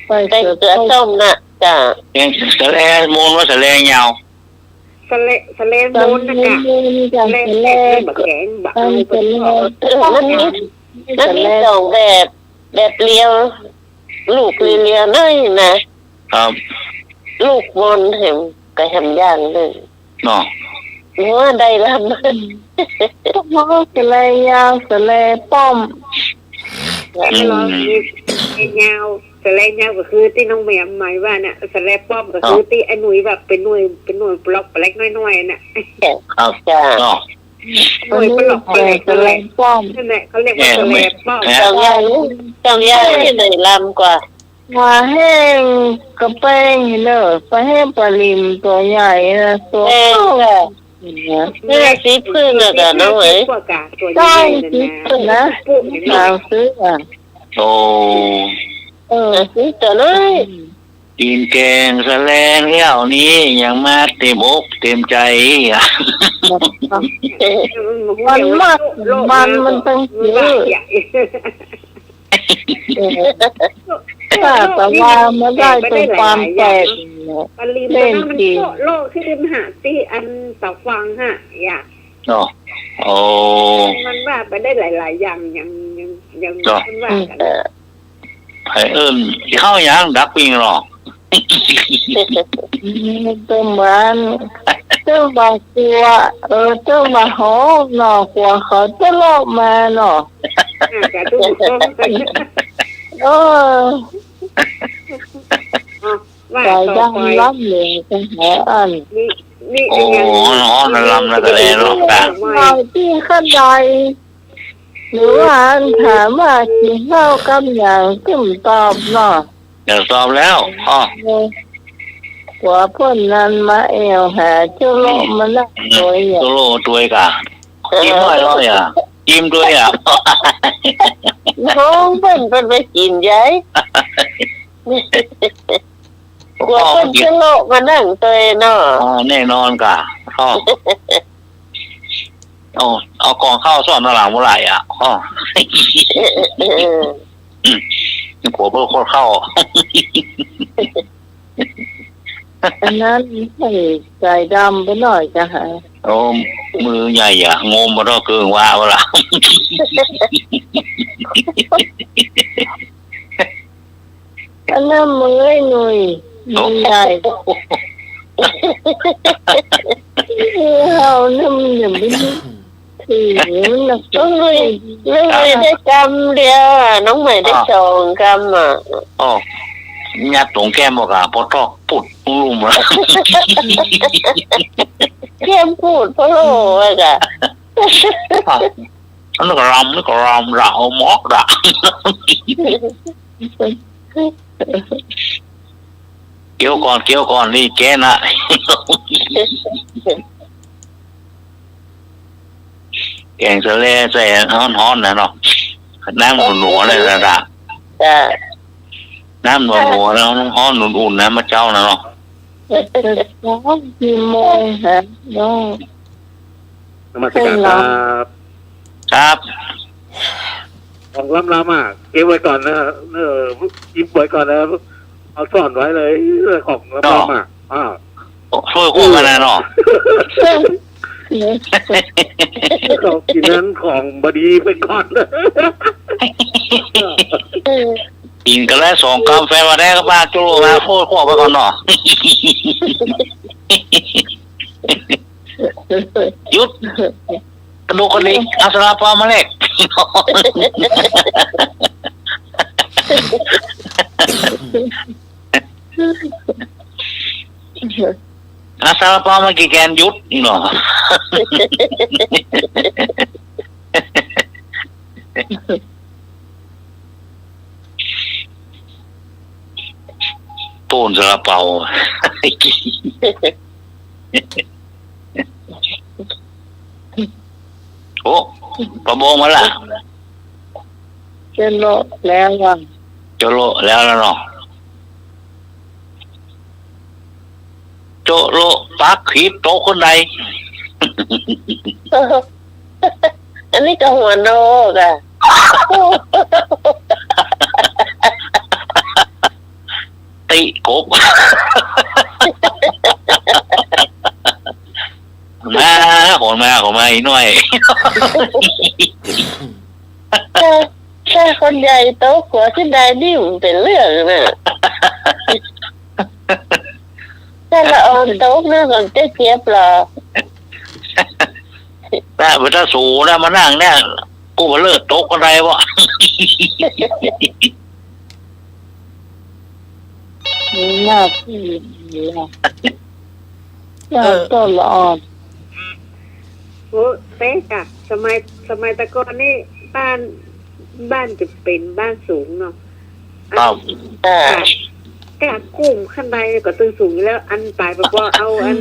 Speaker 1: ใส่
Speaker 10: ใส่
Speaker 1: เกลือ
Speaker 10: เกลือ
Speaker 1: ต้
Speaker 10: ส้
Speaker 1: ม
Speaker 10: มน่ะจ้า
Speaker 3: แกงทะเลมูลว่าทะเลยาว
Speaker 6: สะเล
Speaker 1: ตอน
Speaker 6: มูนนะ
Speaker 1: นี้
Speaker 6: กะ
Speaker 1: จะ
Speaker 6: เล่น
Speaker 1: เล่
Speaker 6: บักแกงบัก
Speaker 1: ตอนจะเล่
Speaker 10: มันมีสองแบบเลี้ยวลูกเลี้ยวน้อยนะครับ ลูกบนเห็นก็ทำอย่างหนึ่ง
Speaker 3: เนาะ
Speaker 10: หัวได้ลำมัน
Speaker 1: พวกสะเลยาวสะเลป้อม
Speaker 6: ไม่ร้องยาวสะเลยาวก็คือที่น้องแหม่มหมายว่าน่ะสะเลป้อมก็คือที่ไอ้หนุ่ยแบบเป็นหน่วยบล็อกเล็กน้อยๆน่ะ
Speaker 3: ครับ
Speaker 10: จ้า
Speaker 3: เนาะ
Speaker 6: หน่วยบล็อกเล็ก
Speaker 1: สะเลป้อม
Speaker 6: นั่นแหละเขาเรียกว่าสะเลป้อม
Speaker 10: เจ้าย่างที่ไหนลำกว่า
Speaker 1: มาแห้งกระเป้งเนอะปลาแห้งปลาลิมตัวใหญ่นะตัว
Speaker 10: แป้งค่ะเนื้อสีพึ่งอะกันน้องเอ๋ย
Speaker 6: พวกกาตัวให
Speaker 1: ใช่
Speaker 6: ญ่
Speaker 1: สินะ
Speaker 6: ปุ๊บ
Speaker 1: เราซื้ออ่ะ
Speaker 3: โอ้
Speaker 10: สีตัวน้อย
Speaker 3: กินแกงแสลงเลี้ยวนี้ยังมาเต็มอกเต็มใจอ่ะ
Speaker 1: มันต้องซื้อ
Speaker 6: ใหญ่
Speaker 10: ค่ะแต่ว่าไม่ได้เป็นความแตก
Speaker 6: ปริมมันโลกที่ริมหาดที่อันเสาฟังฮะอย่า
Speaker 3: เนาะโอ้
Speaker 6: มันว่าไปได้หลายๆอย่างยังมันว่ากัน
Speaker 3: ไอ้เข้ายังดักปิงหรอ
Speaker 10: ตัวมันตัวบางตัวตัวบางห้องเนาะหัวเขาจะโลกมาเนาะ
Speaker 6: จะดูต้องกัน ว่า
Speaker 10: ใจ
Speaker 6: ต่อ
Speaker 10: ดัง
Speaker 6: ไป
Speaker 10: รับเลยจะหาอัน
Speaker 6: นี่
Speaker 3: โอ้น้องลำแล้วก็เลยหรอกนะ
Speaker 10: เราที่ขั้นใดหรือว่าถามว่ากินข้าวกับอย่างขึ้นตอบเนาะ
Speaker 3: เดี๋ยวตอบแล้วอ๋อ
Speaker 10: หัวพ่นนั้นมาเอวหาเจ้าโลกมันละตัวอย่าง
Speaker 3: ตัวโลตัวกะจิ้มหน่อยร้อยอ่ะจิ้มด้วยอ่ะ
Speaker 10: น้องเป็นไปกินยัยหัวพ่นเจ้าโลกมานั่งตัวเนาะ
Speaker 3: แน่นอนกะอ๋อเอากองข้าวซ่อนหลังเมื่อไหร่อ่ะอ๋อหัวเพื่อโคตรเข้า
Speaker 10: อันนั้นให้ใจดำไปหน่อยจะหา
Speaker 3: โอ้มือใหญ่อ่ะงมมาต้องเกินว่าเวลา
Speaker 10: อันนั้นมือหนุ่ยมือใหญ่เอาน้ำหนึ่งถือน้องไม่ได้กำเดียวน้องไม่ได้สองกำอ่ะ
Speaker 3: อ๋อยัดตรงแก้มบอกอ่ะพอทอกปุดลุ่มแล้ว
Speaker 10: แก้มพูดเพราะโลกอ่ะ
Speaker 3: นึกรำเราหมอกด่ะเกี่ยวก่อนนี่แกนะแกงเสลใส่ฮ้อนๆนะเนาะน้ำหนัวเลยนะด่ะน้ำหนัวแล้วฮ้อนอุ่นๆนะมาเจ้านะเนาะ
Speaker 10: กี่โมงฮะน้อง
Speaker 7: นมัสการครับ
Speaker 3: ครับ
Speaker 7: ของล้ำอ่ะเก็บไว้ก่อนนะยิ้มไว้ก่อนนะเอาซ่อนไว้เลยของล้ำอ่ะ
Speaker 3: ช่วยคู่กันนะเนาะ
Speaker 7: ของกินนั้นของบดีไปก่อน
Speaker 3: กินกันแล้ว2 กรัมแฟนมาได้ก็บ้าจุลมาโคตรขวบไปก่อนเนาะหยุดกระดูกกระดิกอาสนะปลามาเล็กอาสนะปลามากี่แกนหยุดเนาะปูนซาลาเปาโอ้ประมงมาละ
Speaker 10: เจโลแล้วว่ะ
Speaker 3: โจโลแล้วเนาะโจโลปักขีดโตคนใด
Speaker 10: อันนี้ก็หัวโนกอ่ะ
Speaker 3: ติกบมาอีกหน่อย
Speaker 10: ถ้าคนใหญ่โตกว่าที่ใดนี่มันเป็นเรื่องน่ะถ้าเราเอาโต๊ะนั่งกันจะเจ็บหรอ
Speaker 3: ถ้าสูนะมานั่งเนี่ยกูมาเลิกโต๊ะอะไรวะ
Speaker 10: มีหน้าที่ดีอ่ะก็ละอ่อน
Speaker 6: โอ้เป๊ะค่ะสมัยตะกอนนี่บ้านจะเป็นบ้านสูงเนาะกะกุ้มขั้นใดก็ตึงสูงแล้วอันปลายแบบว่าเอาอัน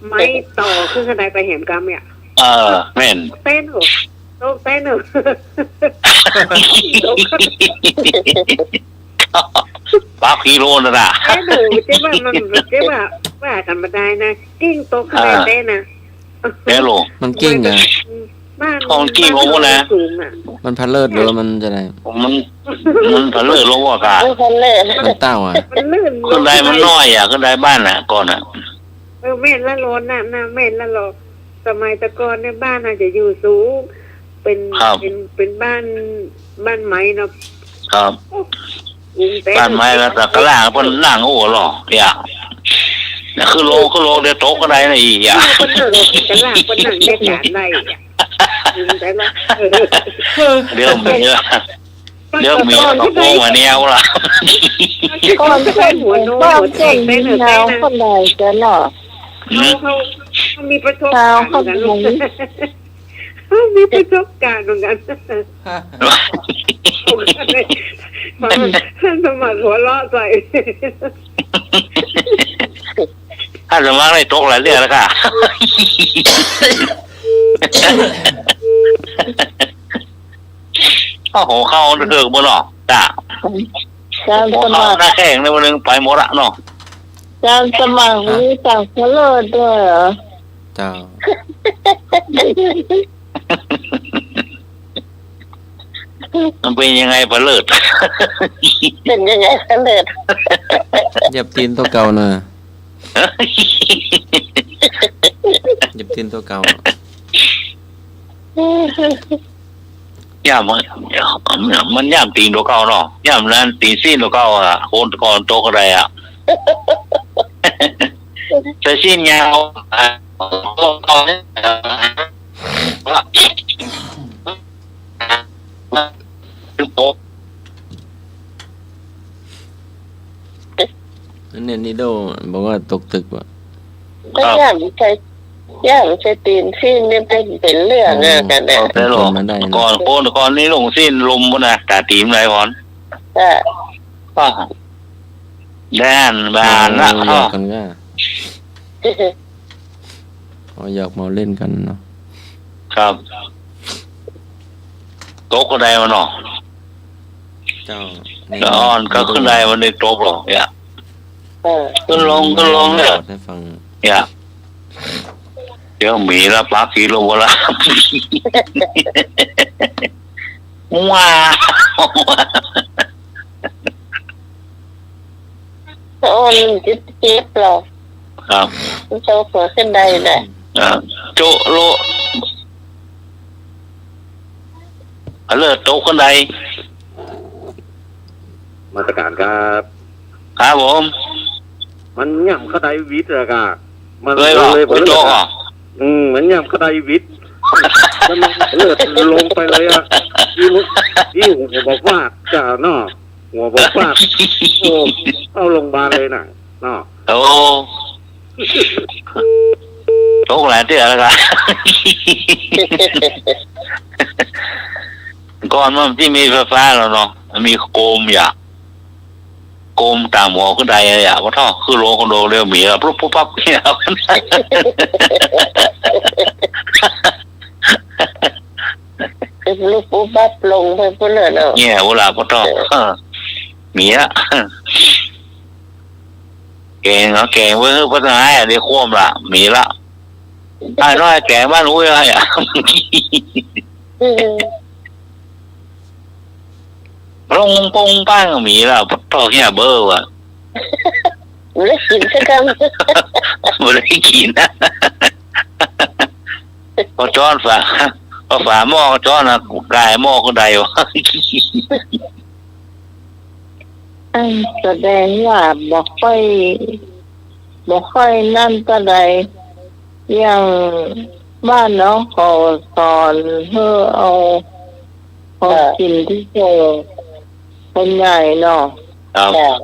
Speaker 6: ไม้ต่อขึ้นขั้นใดไปแหมกรรมเนี่ย
Speaker 3: แม่น
Speaker 6: เต้นหรอโต๊ะเต้นหรอ
Speaker 3: ปากกิโลนะนะ
Speaker 6: เต้นหรอเจ๊ว่ามันเจ๊ว่ากันมาได้นะกิ้งโต๊ะขั้นใดเต้นนะ
Speaker 3: เต้นหรอ
Speaker 2: มันกิ้งอ่ะ
Speaker 6: บ้าน
Speaker 3: ของกี่โมงนะ
Speaker 6: สูงอ่ะ
Speaker 2: มันพันเลิศหรือว่ามันจะไหน
Speaker 3: มันผลเลิศลงว่ากะ
Speaker 10: ไม่คนเลิศ
Speaker 2: มันเต้าอ่ะ
Speaker 6: มันลื่น
Speaker 3: ขึ้นได้มันน้อยอ่ะขึ้นได้บ้านน่ะก่อนอ่ะ
Speaker 6: เม่นละร้อนน่ะเม่นละร้อนสมัยตะกอนในยบ้านอาจจะอยู่สูงเป็นบ้านไม้เนาะ
Speaker 3: ครับ
Speaker 6: กรุงเทพ
Speaker 3: บ้านไม้แล้วแต่กระล่างเพิ่นนั่งโอ้หรออย่าเนี่ยคือโลเดี๋ยวโต๊ะก็ได้นะอีอย่า
Speaker 6: คนนั่งกันล่างคนนั่งเด็กหลานได้แต่ละ
Speaker 3: เดี๋ยวมีกระโปรงมาแนวล่ะ
Speaker 6: ก่อนจะเป็นหัวโน้หัวเจ๊งได้เหนือได้นะ
Speaker 10: คนใดจะหล่อ
Speaker 6: เขามีประสบการณ์เหมือนกันเขามีประสบการณ์เหมือนกันท่านสมัครหัวเราะใส่
Speaker 3: ถ้าสมัครได้โต๊ะหลายเรื่องแล้วค่ะโอ้โหเข้าเถิกบ่เนาะจ้า
Speaker 10: การสมัคร
Speaker 3: หน้าแข้งในวันนึงไปหมดละเนาะ
Speaker 10: การสมัครมีต่างคนเลิศด้วยเหรอ
Speaker 2: เจ้า
Speaker 3: มันเป็นยังไงผลเลิศ
Speaker 10: เป็นยังไงกันเลิศ
Speaker 2: เหยียบตีนตัวเก่าน่ะเหยียบตีนตัวเก่า
Speaker 3: ย่ามมันย่ามตีนตัวเก่าเนาะย่ามนั้นตีนซีนตัวเก่าอ่ะโคนก่อนโตกอะไรอ่ะแต่ซีนยาวก่อนโต
Speaker 2: เนี่ยนิโดบอกว่าตกตึกว่ะ
Speaker 10: ก็ย่ามใช้ตีนที่นี่เป็นเรื่องอะกันเนี่ย
Speaker 3: แต่หรอก่อนนี้ลงสิ้นลมบ่นะตาตีมไรพอนก็แดนบานละ
Speaker 2: หยอกกันก็หยอกมาเล่นกันเนาะ
Speaker 3: ครับโต๊ะก็ได้มาเนาะ
Speaker 2: เจ้า
Speaker 3: ก็อ่อนก็ขึ้นได้มันในโต๊ะหรอกอย่าขึ้นลงเนี่ย
Speaker 2: ให้ฟัง
Speaker 3: อย่าเดี๋ยวมีละปลาสีลงวะละว้า
Speaker 10: โอ้ยจิ๊บหรอ
Speaker 3: ครับ
Speaker 10: โตหัวขึ้นได้เลย
Speaker 3: โจโลเลิศโต๊ะคนใด
Speaker 7: มาตรการครับ
Speaker 3: ครับผม
Speaker 7: มันย่ำเข้าไดวิทย์อะกะมัน
Speaker 3: เลยโต๊ะอ่ะ
Speaker 7: มันย่ำเข้าไดวิทย์แล้วมันเลือดลงไปเลยอะที่หัวบอกฟาดจ้าเนาะหัวบอกฟาดโอ้เอาโรงพยาบาลเลยน่ะเนาะ
Speaker 3: โอ้โต๊ะหลายเตี้ยแล้วกันก่อนมันที่มีไฟฟ้าแล้วเนาะมีโคมอย่าโคมตามหัวขึ้นใดอย่าว่าท่อคือโลคอนโดเรียวหมีแล้วปุ๊บปั๊บเนี่ย
Speaker 10: คือลูกปุ๊บปั๊บลงไปพุ่นเลยเนาะ
Speaker 3: เนี่ยเวลาว่าท่อหมีละแกงเนาะแกงเว้ยพัฒนาไอ้เดี๋ยวควมละหมีละไอ้น้อยแกงบ้านอุ้ยอะไรอ่ะลงปงป้างหมีละพ่อเนี่ยเบอร์ว่ะ
Speaker 10: ไม่ได้กินสักคำ
Speaker 3: ไม่ได้กินนะพอจ้อนฝาหม้อจ้อนนะกายหม้อคนใดวะ
Speaker 10: แสดงว่าบอกค่อยนั่นก็ได้อย่างบ้านน้องขอสอนเพื่อเอากินที่เจอคนใหญ่เนาะ
Speaker 3: ครับ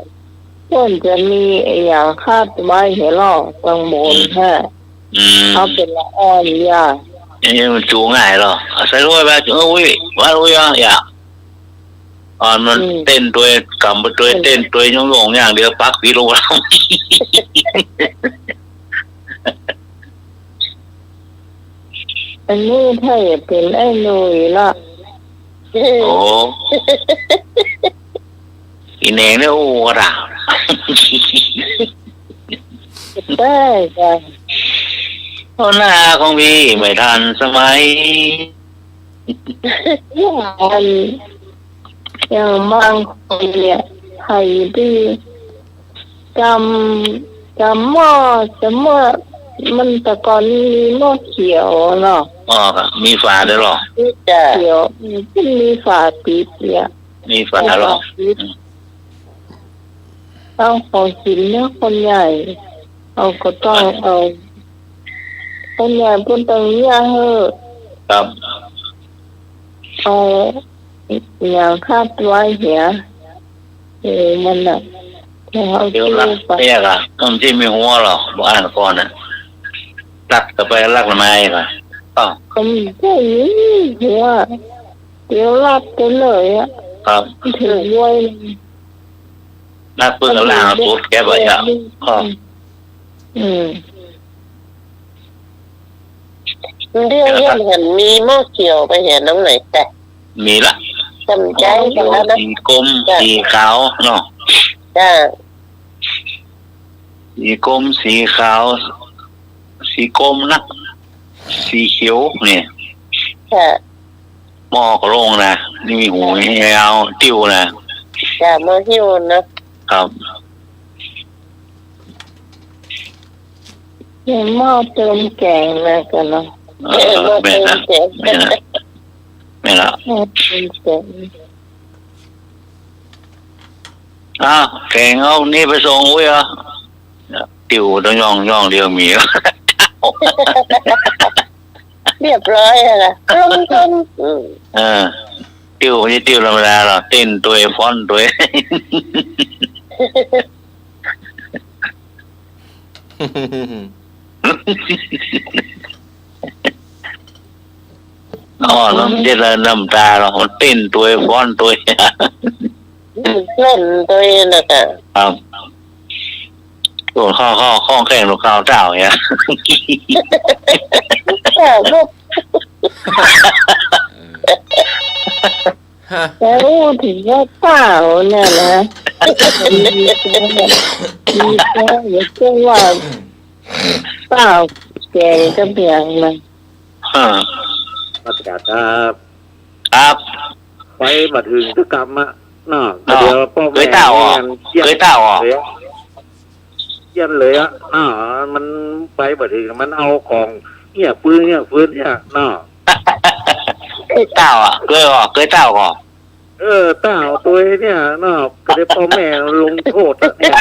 Speaker 10: ควรจะมีอย่างคาดไว้ให้รอตังบนแค่เขาเป็นละอ่อนยา
Speaker 3: นี่มันจูง่ายหรอใส่ด้วยแบบอุ้ยว่าอุ้ยอย่าอ่อนมันเต้นตัวกำไปตัวเต้นตัวยงอย่างเดียวปักปีลงแล้ว
Speaker 10: อันนี้ถ้าเป็นไอ้หนุ่ยละ
Speaker 3: โอ้อีเน่เนี่ยโอ้กระดาษ
Speaker 10: ได้จ้ะ
Speaker 3: เพราะหน้าของพี่ไม่ทันสมัย
Speaker 10: อย่างบางคนเนี่ยไทยที่จำหม้อมันแต่ก่อนมีหม้อเขียวเนาะ
Speaker 3: อ๋อครับมีฝาด้วยหรอ
Speaker 10: เขียวที่มีฝาปิดเนี่ย
Speaker 3: มีฝาหรอ
Speaker 10: ต้องของกินเนี่ยคนใหญ่เอาก็ต้องเอาคนใหญ่พูดตรงนี้
Speaker 3: ครับ
Speaker 10: เอาอย่างคาดไว้เหียมันน่ะเขา
Speaker 3: เดี๋ยวรักเนี่ยค่ะต้องที่มีหัวหรอบอกอ่านก่อนนะรักกับไปรักทำไมค่ะอ๋อ
Speaker 10: ก็มีแค่นี้หัวเดี๋ยวรับไปเลยอ่ะ
Speaker 3: ครับ
Speaker 10: ถึงไว้
Speaker 3: รักเพื่อนล่างสุดแกไปอ่ะอ๋อ
Speaker 8: เรื่องเห็นมีหม้อเขียวไปเห็นน้ำไหนแต่
Speaker 3: มีละ
Speaker 8: จำใจกันแล้วนะ
Speaker 3: สีกลมสีขาวเนาะ
Speaker 8: จ้า
Speaker 3: สีกลมสีขาวสีกลมนะสีเขียวเนี่ย
Speaker 8: ค่ะ
Speaker 3: หม้อกระโลงนะนี่มีหูยาวติ้วนะ
Speaker 8: จ้าหม้อหิ้วนะครับ
Speaker 10: เห็นหม้อเติมแกงนะกันเนาะ
Speaker 8: หม้อ
Speaker 3: แม่
Speaker 8: เติ
Speaker 3: นะ
Speaker 8: มเจ็บ
Speaker 3: แม่นะแม่ละ
Speaker 10: หม้อเติมแกง
Speaker 3: อ้าวแกงเอานี่ไปส่งไว้เหรอติ้วต้องย่องเดียวมี
Speaker 8: เรียบร้อยแล้วต้น
Speaker 3: ติ้วไม่ใช่ติ้วธรรมดาหรอกเต้นตัวฟ้อนตัวอ๋อแล้วมันจะน้ำตาเราเต้นตัวฟ้อนตัว
Speaker 8: เล่นตัวเองนะคะ
Speaker 3: ครับส่วนข้อแข่งลูกข้าวเจ้าเนี่ย
Speaker 8: จ้าลูก
Speaker 10: แต่รู้ถึงว่าเปล่าเนี่ยนะมีแค่อย่าเชื่อว่าเปล่าแกงก็เบี่ยงมัน
Speaker 7: มาตรการครับ
Speaker 3: ครับ
Speaker 7: ไปมาถึงทุกกรรมอะเนาะเดี๋ยวพ่อ
Speaker 3: เค
Speaker 7: แม่
Speaker 3: ยเต่าอ่ะเคยเต่าอ่ะ
Speaker 7: เยี่ยนเลยอ่ะมันไปมาถึงมันเอาของเนี่ยปืนเนี่ยเนาะ
Speaker 3: เคยเต่าอ่ะเคยเต่าก่อน
Speaker 7: เต่าตัวเนี่ยเนาะก็ได้พ่อแม่ลงโทษอะเนี่ย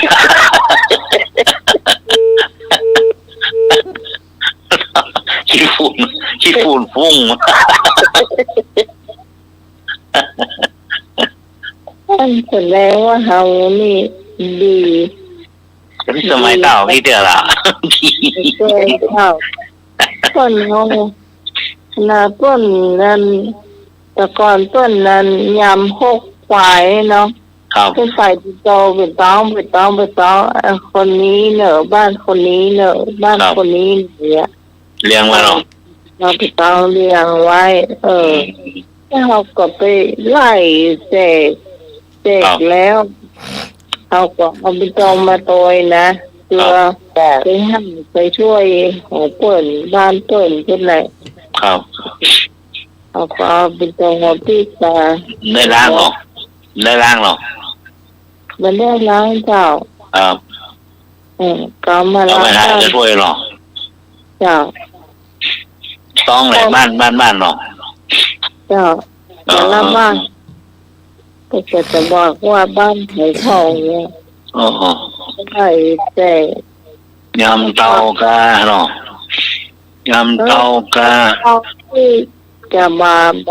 Speaker 3: ขี้ฝุ่นฟุ้ง
Speaker 10: นั่นแสดงว่าเฮานี่ดี
Speaker 3: สมัยเต่าพี่เดือดละ
Speaker 10: เจ้าเฮาต้นเฮานาต้นนั้นแต่ก่อนต้นนั้นยำหกควายเนาะ
Speaker 3: ครับ
Speaker 10: ขึ้นไปโตไปต้องคนนี้เนอะบ้านคนนี้เนอะบ้านคนนี้เนี่ย
Speaker 3: เลี้ยงมาหรอ
Speaker 10: เราไปต้องเลี้ยงไว้แล้วเราก็ไปไล่เสกแล้วเราก็เอาไปตองมาโตยนะตัวไปให้ไปช่วยของเปิ่นบ้านเปิ่นขึ้นไหน
Speaker 3: ครับ
Speaker 10: เอาก็เอาไปตองมาพี่ตา
Speaker 3: ได้ล้างหรอ
Speaker 10: มันได้ล้างเจ้า
Speaker 3: ครับ
Speaker 10: ก็มา
Speaker 3: เอา
Speaker 10: ล้าง
Speaker 3: ไปหาจะช่วยหรอ
Speaker 10: เจ้า
Speaker 3: ต้องไหนบ้านหรอ
Speaker 10: เจ้าแต่ละบ้านก็จะบอกว่าบ้านไหทองเนี่ย
Speaker 3: โอ้โห
Speaker 10: ใช่แต่
Speaker 3: ยำเตากาหรอยำเตากา
Speaker 10: เขาที่จะมาป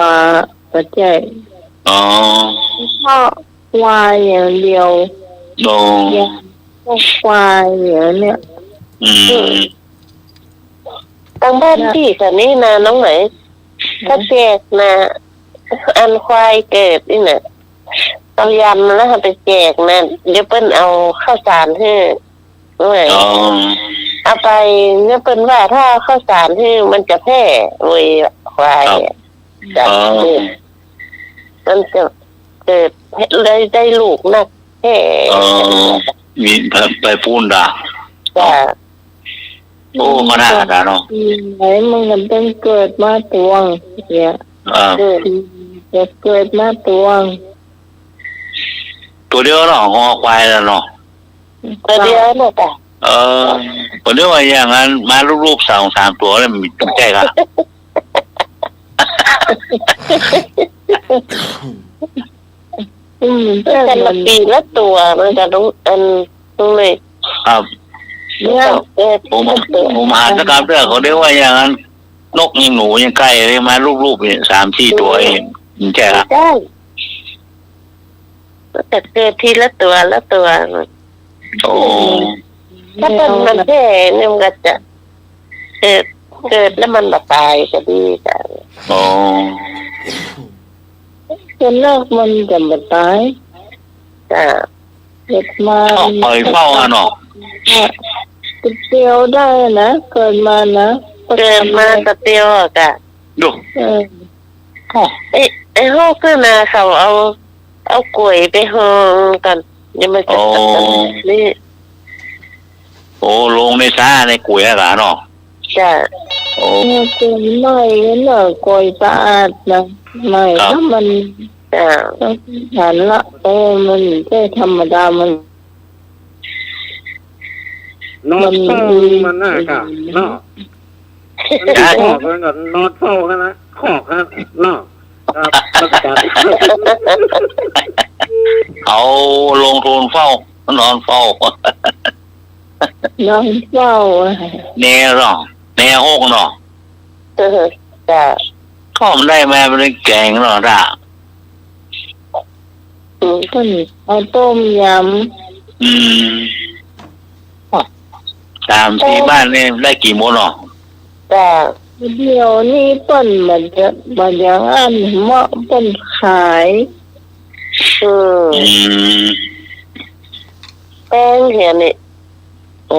Speaker 10: ระเจก
Speaker 3: อ๋อ
Speaker 10: ก็ควายอย่างเดียว
Speaker 3: โด
Speaker 10: อย่างพวกควายอย่างเนี้ย
Speaker 8: ทางบ้านพี่แต่นี่นะน้องไหนถ้าแจกนะอันควายเกิดนี่นะเอายำแล้วไปแจกนะเดี๋ยวเปิ้นเอาข้าวสารให้ด้วย
Speaker 3: อ๋อ
Speaker 8: เอาไปเนี่ยเปิ้นว่าถ้าข้าวสารที่มันจะแพร่โดยควายจากมันจะเกิดได้ลูกนักแพร่
Speaker 3: มีไปปูนด่า
Speaker 8: จ้ะ
Speaker 3: โอ้ก็น่าด่าเนาะ
Speaker 10: ไหนมึงมันต้องเกิดมาตวงเนี่ย เกิดมาตัว
Speaker 3: ตัวเดียวเนาะงอควายแล้วเนาะ
Speaker 10: ตัวเดียวเนี่ยจ้ะ
Speaker 3: ผมนึกว่าอย่างนั้นมารูปๆ2-3ตัวแล้วมีตั้งใจค่ะ
Speaker 10: แต่ละปีละตัวมันจะรู้รู้เลย
Speaker 3: ครับ
Speaker 10: เนี่ย
Speaker 3: ผมอ่านสการเรื่องเขาเรียกว่าอย่างนั้นนกยิงหนูยังใกล้เลยมารูปๆเนี่ย3-4ตัวเองใช่ครับ
Speaker 10: ใช่แต่เกิดทีละตัวละตัว
Speaker 3: โอ้
Speaker 10: ถ้าเป็นมันแค่เนี่ยมันก็จะเกิดแล้วมันแบบตายก็ดีจ้ะ
Speaker 3: โอ้
Speaker 10: จนแรกมันจะมาตายจ้ะเกิดมา
Speaker 3: ปล่อยเฝ้าอ่ะเนาะ
Speaker 10: เตียวได้นะเกิดมานะเกิดมาแต่เตียวอ่ะจ้ะ
Speaker 3: ดู
Speaker 10: ไอ้ห้องขึ้นมาเขาเอากล้วยไปห้องกันยังไม่จะนี่
Speaker 3: โอ้ลงในซ่าในกุ๋ยอะเนาะ
Speaker 10: จ้ะ
Speaker 3: โอ้
Speaker 10: กล้วยไม่เนอะกล้วยสะอาดนะไม่ถ้ามันจ้ะหันละมันแค่ธรรมดามัน
Speaker 7: นอนเฝ้ามันน่ะค่ะเนาะมันขอกกันก่อนนอนเฝ้ากันนะขอกกันเนาะครับราชการ
Speaker 3: เอาลงทุนเฝ้านอนเฝ้า
Speaker 10: น้องเฝ้า
Speaker 3: แน่เนาะแน่หกเนาะ
Speaker 10: จ้ะ
Speaker 3: ข้อมได้มาเป็นแกงเนาะด่า
Speaker 10: ก็เอาต้มย
Speaker 3: 3-4บ้านนี่ได้กี่โมงเนาะ
Speaker 10: ำจ้ะเดี๋ยวนี้เปิ้นมันจะอันเหมาะเปิ้นขายแป้งเหียนี่
Speaker 3: โอ้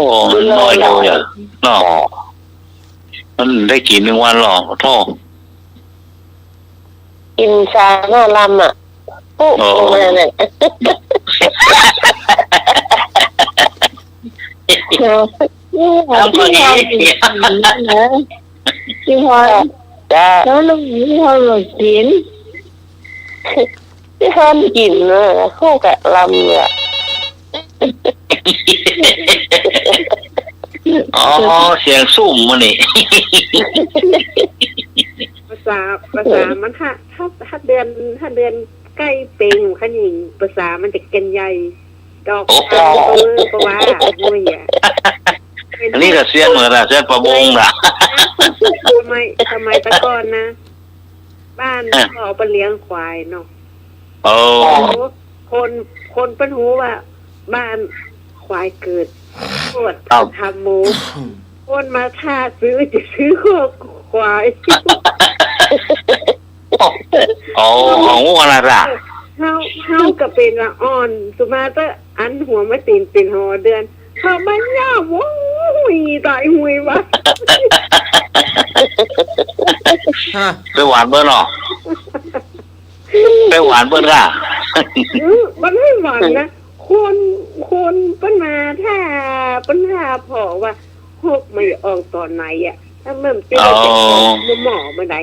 Speaker 3: น้อยอยู่อย่างเนาะมันได้กี่1วันหรอโทษ
Speaker 10: กินชาหน้าลำอ่ะปุ๊บมาเนี่ยที่พอจ้ะแล้วลูกที่พอหลงกินที่พอกินเลยคู่กับลำเนี่ย
Speaker 3: อ๋อเสียงซุ่มมันนี่
Speaker 6: ภาษามันถ้าเดือนใกล้เป่งขันยิงภาษามันจะกันใหญ่ดอกเพราะว่ามุ้ยอ่ะ
Speaker 3: อันนี้ก็เสียงเหมือนเสียงประมงล่ะ
Speaker 6: ทำไมตะก้อนนะบ้านเขาเอาไปเลี้ยงควายเนาะ
Speaker 3: โอ้
Speaker 6: คนเป็นหูว่าบ้านควายเกิดโคตรทำหมูคนมาท่าซื้อจะซื้อข้อควาย
Speaker 3: โอ้ของอะไรล่ะ
Speaker 6: เฮาก็เป็นละอ่อนสุมาเตอร์อันหัวไม่ตีนเป็นหัวเดือนเขามันย่าวุ้ยตายหุยวะ
Speaker 3: ไปหวานเบอร์เนาะไปหวานเบอร์ล่ะ
Speaker 6: มันไม่หวานนะคนปัญหาถ้าปัญหาพอว่าหกไม่ออกตอนไหนอ่ะถ้าเมื่อเจ้าจะหมอเมื่อไหร่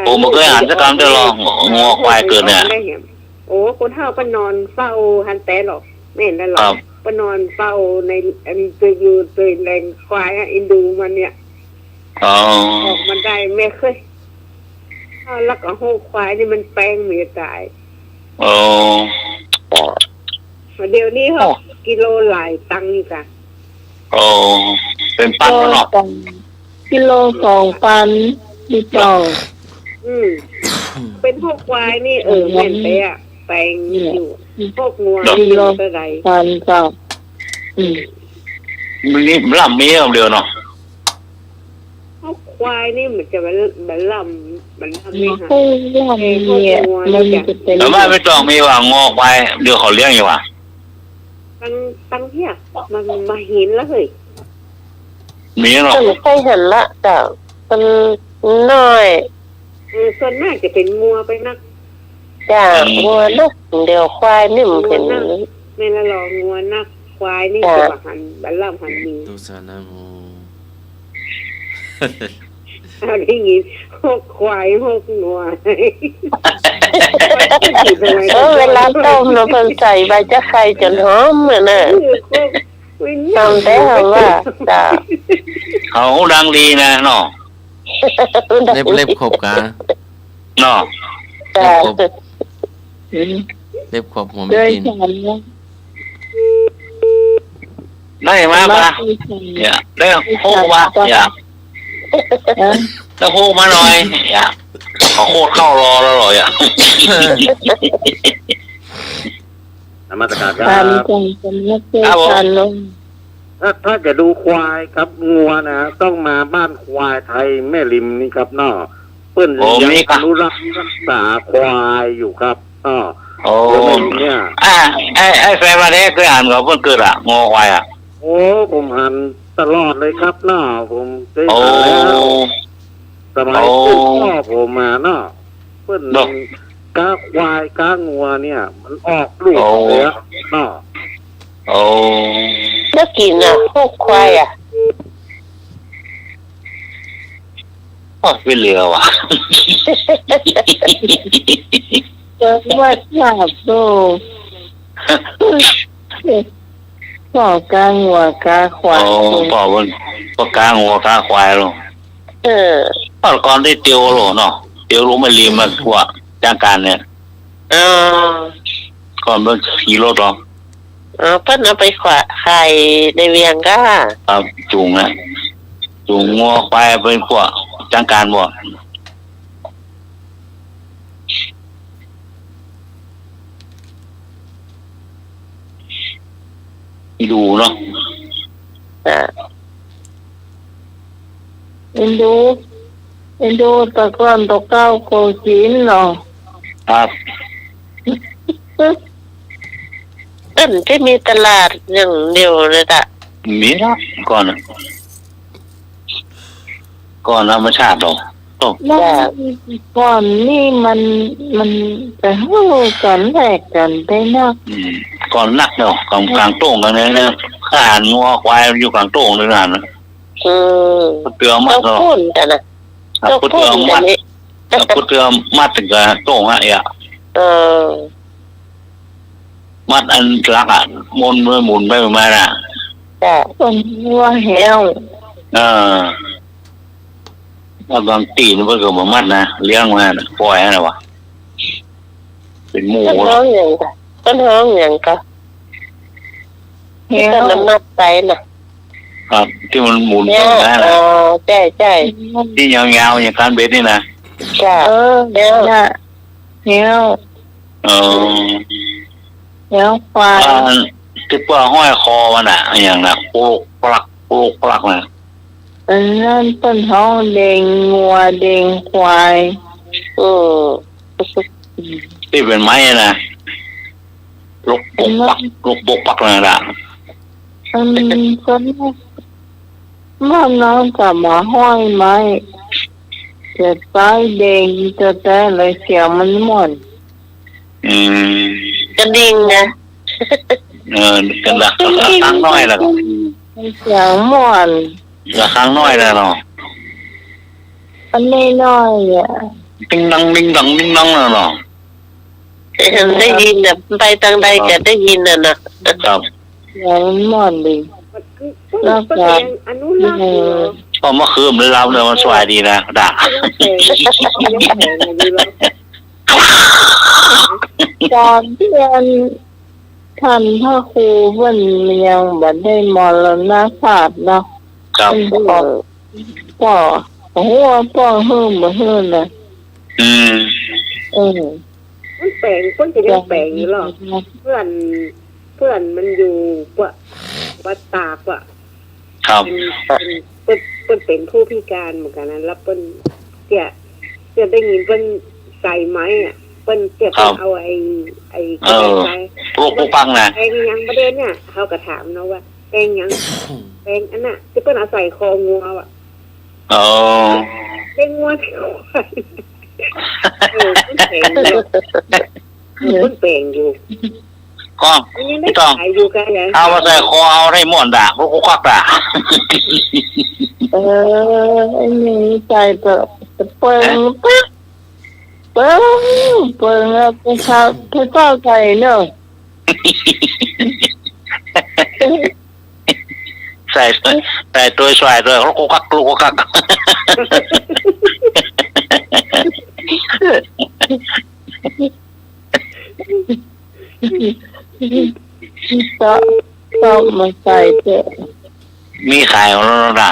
Speaker 3: ผมไม่เคยอ่านสักคำจะลองงอควายเกิดเนี่ย
Speaker 6: โอ้คนเฒ่าก็นอนเฝ้าหันแต่หรอกไม่เห็นได้หรอกก็นอนเฝ้าในตัวอยู่ตัวแรงควายอินดูมันเนี่ยออกมันได้ไม่เคยแล้วก็ห้องควายนี่มันแป้งเมียตายเดี๋ยวนี้เขากิโลหลายตังค์นี่ค่ะ
Speaker 3: เป็นปั้นเนาะ
Speaker 10: กิโล2,000ดิจ่อง
Speaker 6: เป็นพวกควายนี่แม่นไปอ่ะแปลงอยู่พวกงัวเท่าไหร่
Speaker 10: 1,000จ้ะ
Speaker 3: นี่ลำมีเดียวเนาะ
Speaker 6: พวกควายนี่มันจะมันลำ
Speaker 10: ไม่ค่ะมันจะเป็น
Speaker 3: แต่ว่าไม่ต้องมีว่างอควายเดี๋ยวเขาเลี้ยงอยู่ว่ะ
Speaker 6: ตั้งเที่ยมันมาเห็นแล้วเฮ้ย
Speaker 3: มีเนาะ
Speaker 10: ไม่เคยเห็นละจ้ะมันน้อย
Speaker 6: ส่วนมากจะเป็นงัวไปนัก
Speaker 10: จ้ะงัวนักเดี๋ยวควายนี่มันเป็น
Speaker 6: ไม่ละหรองัวนักควายนี่จะหันบัลลัมหันมี
Speaker 2: ดูสานามู
Speaker 6: ได้ยินหกควายหกหน่วย
Speaker 10: เวลาต้มเราเพิ่งใส่ใบจะไข่จนหอมเหมือนน่ะทำได้ว่าจ้า
Speaker 3: เขาดังดีนะเนาะ
Speaker 2: เล็บขบกา
Speaker 3: เนาะ
Speaker 10: จ้า
Speaker 2: เล็บขบหัวไม่
Speaker 10: ด้วย
Speaker 2: กิน
Speaker 10: ฉันนะ
Speaker 3: ได้มาปะอย่าได้โคกมาอย่าได้โคกมาหน่อยอย่าขอโคตรเข้ารอแล้วหรออย่าน
Speaker 7: มัสการค
Speaker 10: ทา
Speaker 7: รั
Speaker 10: น
Speaker 7: บ
Speaker 10: จังเป็นนักเตะทานลง
Speaker 7: ถ้าจะดูควายครับงัวนะต้องมาบ้านควายไทยแม่ริมนี่ครับเนาะเปิ้นยังอนุรักษ์รักษาควายอยู่ครับเนาะ
Speaker 3: โอ้
Speaker 7: เนี่ย
Speaker 3: ไอ้แฟนมาเนี้เคยอ่านกับเพื่อนเกิดอ่ะงอควายอ่ะ
Speaker 7: โอ้ผมหันตลอดเลยครับเนาะผมได้
Speaker 3: โอ้
Speaker 7: อ่านแล้วสมัยขึ้นพ่อผมมาเนาะเปิ้นกาควายกางัวเนี่ย มันออกลูกเลยอะเนาะ
Speaker 3: โอ้
Speaker 10: แล้วกินอ่ะพวกควายอ่ะ
Speaker 3: ไม่เหลือว่ะ
Speaker 10: เจอว่าชอบดูพ่อกางัวกาควาย
Speaker 3: โอ้ป่าวปากกางัวกาควายลงก่อนได้เตียวหรอเนาะเตียวรู้ไม่รีมาทั่วจ้างการเนี่ยก่อนมันขี่รถหรอ
Speaker 10: เพิ่นเอาไปขวาไข่ในเวียงก้า
Speaker 3: ครับจุงนะจุงงัวควายเป็นพวกจ้างการบ่ดูเนาะ
Speaker 10: เอ็นดูตะกร้อนตะเก้าโคจินเนาะ
Speaker 3: ครับ
Speaker 10: ที่มีตลาดอย่างเดียวเลยอ่ะ
Speaker 3: มีนะก่อนธรรมชาติหรอ
Speaker 10: ก่อนนี่มันจะหู้กันแหลกกันไปนัก
Speaker 3: ก่อนนักเนาะกลางโต้งกันเนี่ยข้าหันงัวควายอยู่กลางโต้งเลยนะเตือมัดเนาะ
Speaker 10: พูดกันนะ
Speaker 3: พุทเตือมัดพุทเตือมัดถึงกับโต้งอ่ะมัดอันลักอ่ะหมุนไปมาน่ะ
Speaker 10: จ้ะคนว่าแหว
Speaker 3: แล้วบางตีนเพิ่นก็บ่มัดนะเลี้ยงมาน่ะปล่อยนะวะเป็นหมูต้นห้องอย่างก็ต้นน้ำมัดไปน่ะครับที่มันหมุนไปนะใช่ที่ยาวๆอย่างการเบ็ดนี่นะ
Speaker 10: จ้ะแหวควาย
Speaker 3: ที่เปื้อห้อยคอมันอ่ะอย่างน่ะโปกปลักนะ
Speaker 10: นั่นต้นท้องเด้งงัวเด้งควาย
Speaker 3: ที่เป็นไม้นะลูกปกปักนะ
Speaker 10: คนว่าน้องกับหมาห้อยไม้จะใต้เด้งจะแต่เลยเสียมันหมดกระดิ่งนะ
Speaker 3: กันละครั้งน้อยแล้ว
Speaker 10: เสียงหมด
Speaker 3: ละครั้งน้อยแล้วเนาะ
Speaker 10: อันนี้น้อยอ่ะ
Speaker 3: ดิ้งดังแล้วเนาะ
Speaker 10: ได้ยินแบบไปทางใดก็ได้ยินน่ะนะครับอย่างหมดดิ
Speaker 6: แล้วก็อนุรักษ์
Speaker 3: พอมาคืมเลยเราเนี่ยมันสวยดีนะด่า
Speaker 10: ตอนที่ท่านพระครูเพิ่นยังบ่ได้มรณภาพเนาะ
Speaker 3: ครับ
Speaker 10: ป่อหัวป่อหื้มบ่หื้มน่ะ
Speaker 6: มันแปลงเพิ่นจะยังแปลงอยู่หรอเพื่อนมันอยู่วัดตากว่ะ
Speaker 3: ครับ
Speaker 6: เพิ่นเป็นผู้พิการเหมือนกันนะแล้วเพิ่นจะได้ยินเพิ่นใส่ไม้อ่ะเพิ่นจะเอาไอ้
Speaker 3: พวกปังนะ
Speaker 6: แปลงยังประเด็นเนี่ยเขาก็ถามเนาะว่าแปลงยังแปลงอันน่ะที่เพิ่นเอาใส่คองัวอ่ะแปลงงัวที่ควายเพิ่นแปลงอยู่
Speaker 3: ก็
Speaker 6: ไม่ต้องอยู่กัน
Speaker 3: เอามาใส่คอเอาได้ม่วนด่าพวกควักด่า
Speaker 10: ไอ้นี่ใจจะเปิงปึ๊บเปิงแล้วไปเข้าใจเนอะ
Speaker 3: ใส่ตัวสวยตัวเขาโกกักลูกกัก
Speaker 10: ก็มาใส่เถอะ
Speaker 3: มีขายของเราด่ะ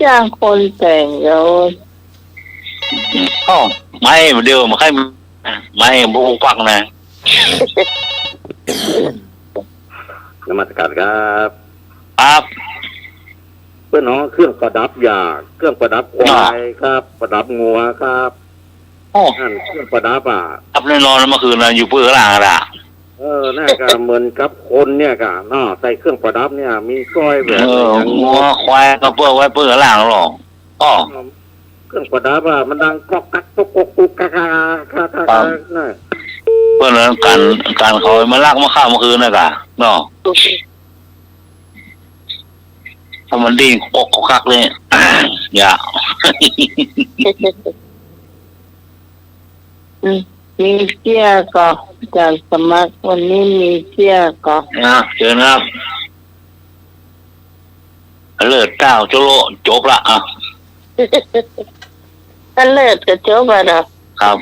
Speaker 10: จ้างคนแต่งแล้ว
Speaker 3: อ๋อไม่เดียวมาให้ไม่บุกปักนะ
Speaker 7: นมัสการครับ
Speaker 3: ครับ
Speaker 7: เพื่อนน้องเครื่องประดับยาเครื่องประดับควายครับ ประดับงัวครับ
Speaker 3: โอ้
Speaker 7: นั่นเครื่องประดับอ่ะ
Speaker 3: ทับแน่นอนเมื่อคืนนะอยู่เพื่อหลังอ่ะ
Speaker 7: น่าจะเหมือนกับคนเนี่ยกะน่าใส่เครื่องประดับเนี่ย มีสร้อยแบบ
Speaker 3: งัวควายก็เพื่อไว้เพื่อหลังหรอกอ๋อ
Speaker 7: เครื่องประดับอ่ะมันดังก๊อกกักก๊กก๊กก๊กกักกักกักน่ะ
Speaker 3: เพื่อนนั้นการเขามาลากมาข้าวเมื่อคืนนะกะเนาะถ้ามันดิ้นกกคักเลย อย่า
Speaker 10: มีเชี่ยก็จากสมัครวันนี้มีเชี่ยก็
Speaker 3: เจอนะครับเลิศเก้าโจโลจบละอ่ะ
Speaker 10: ถ้าเลิศก็จบแล้วเนาะ
Speaker 3: ครับ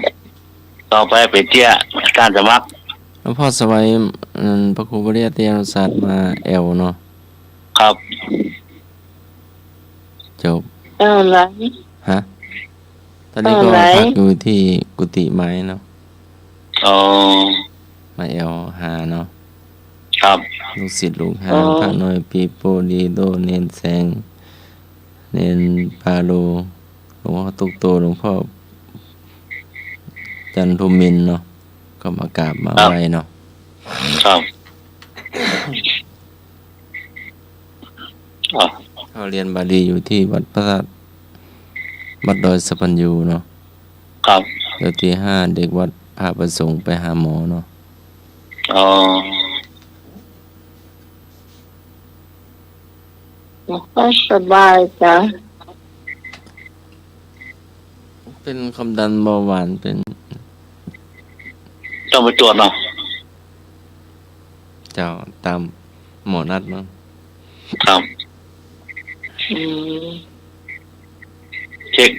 Speaker 3: ต่อไปไปเที่ยการสมัคร
Speaker 2: หลวงพ่อสวัยพระครูปริยัติยานุศาสตร์มาแอลเนาะ
Speaker 3: ครับ
Speaker 2: จบ
Speaker 10: อะไร
Speaker 2: ฮะตอนนี้ก็
Speaker 10: อะไร
Speaker 2: พักอยู่ที่กุฏิไม้เนาะ
Speaker 3: อ๋อ
Speaker 2: มาแอลหาเนาะ
Speaker 3: ครับ
Speaker 2: ลูกศิษย์ลูกหาพระน้อยปีโปดีโดเนนแสงเนนปาโลหลวงพ่อตุกโตหลวงพ่อจันทุมินเนาะก็มากราบมาไหว้เนาะ
Speaker 3: ครับอ๋อ
Speaker 2: เขาเรียนบาลีอยู่ที่วัดพระธาตุวัดดอยสะพันยูเนาะ
Speaker 3: ครับ
Speaker 2: เดี๋ยวที่ห้าเด็กวัดพาประสงค์ไปหาหมอเนาะ
Speaker 3: อ๋อ
Speaker 10: ก็สบายจ้ะ
Speaker 2: เป็นความดันเบาหวานเป็น
Speaker 3: ต้องไปตรวจเนาะ
Speaker 2: เจ้าตามหมอนัดเนาะ
Speaker 3: ครับ
Speaker 10: อืม
Speaker 3: เช็ค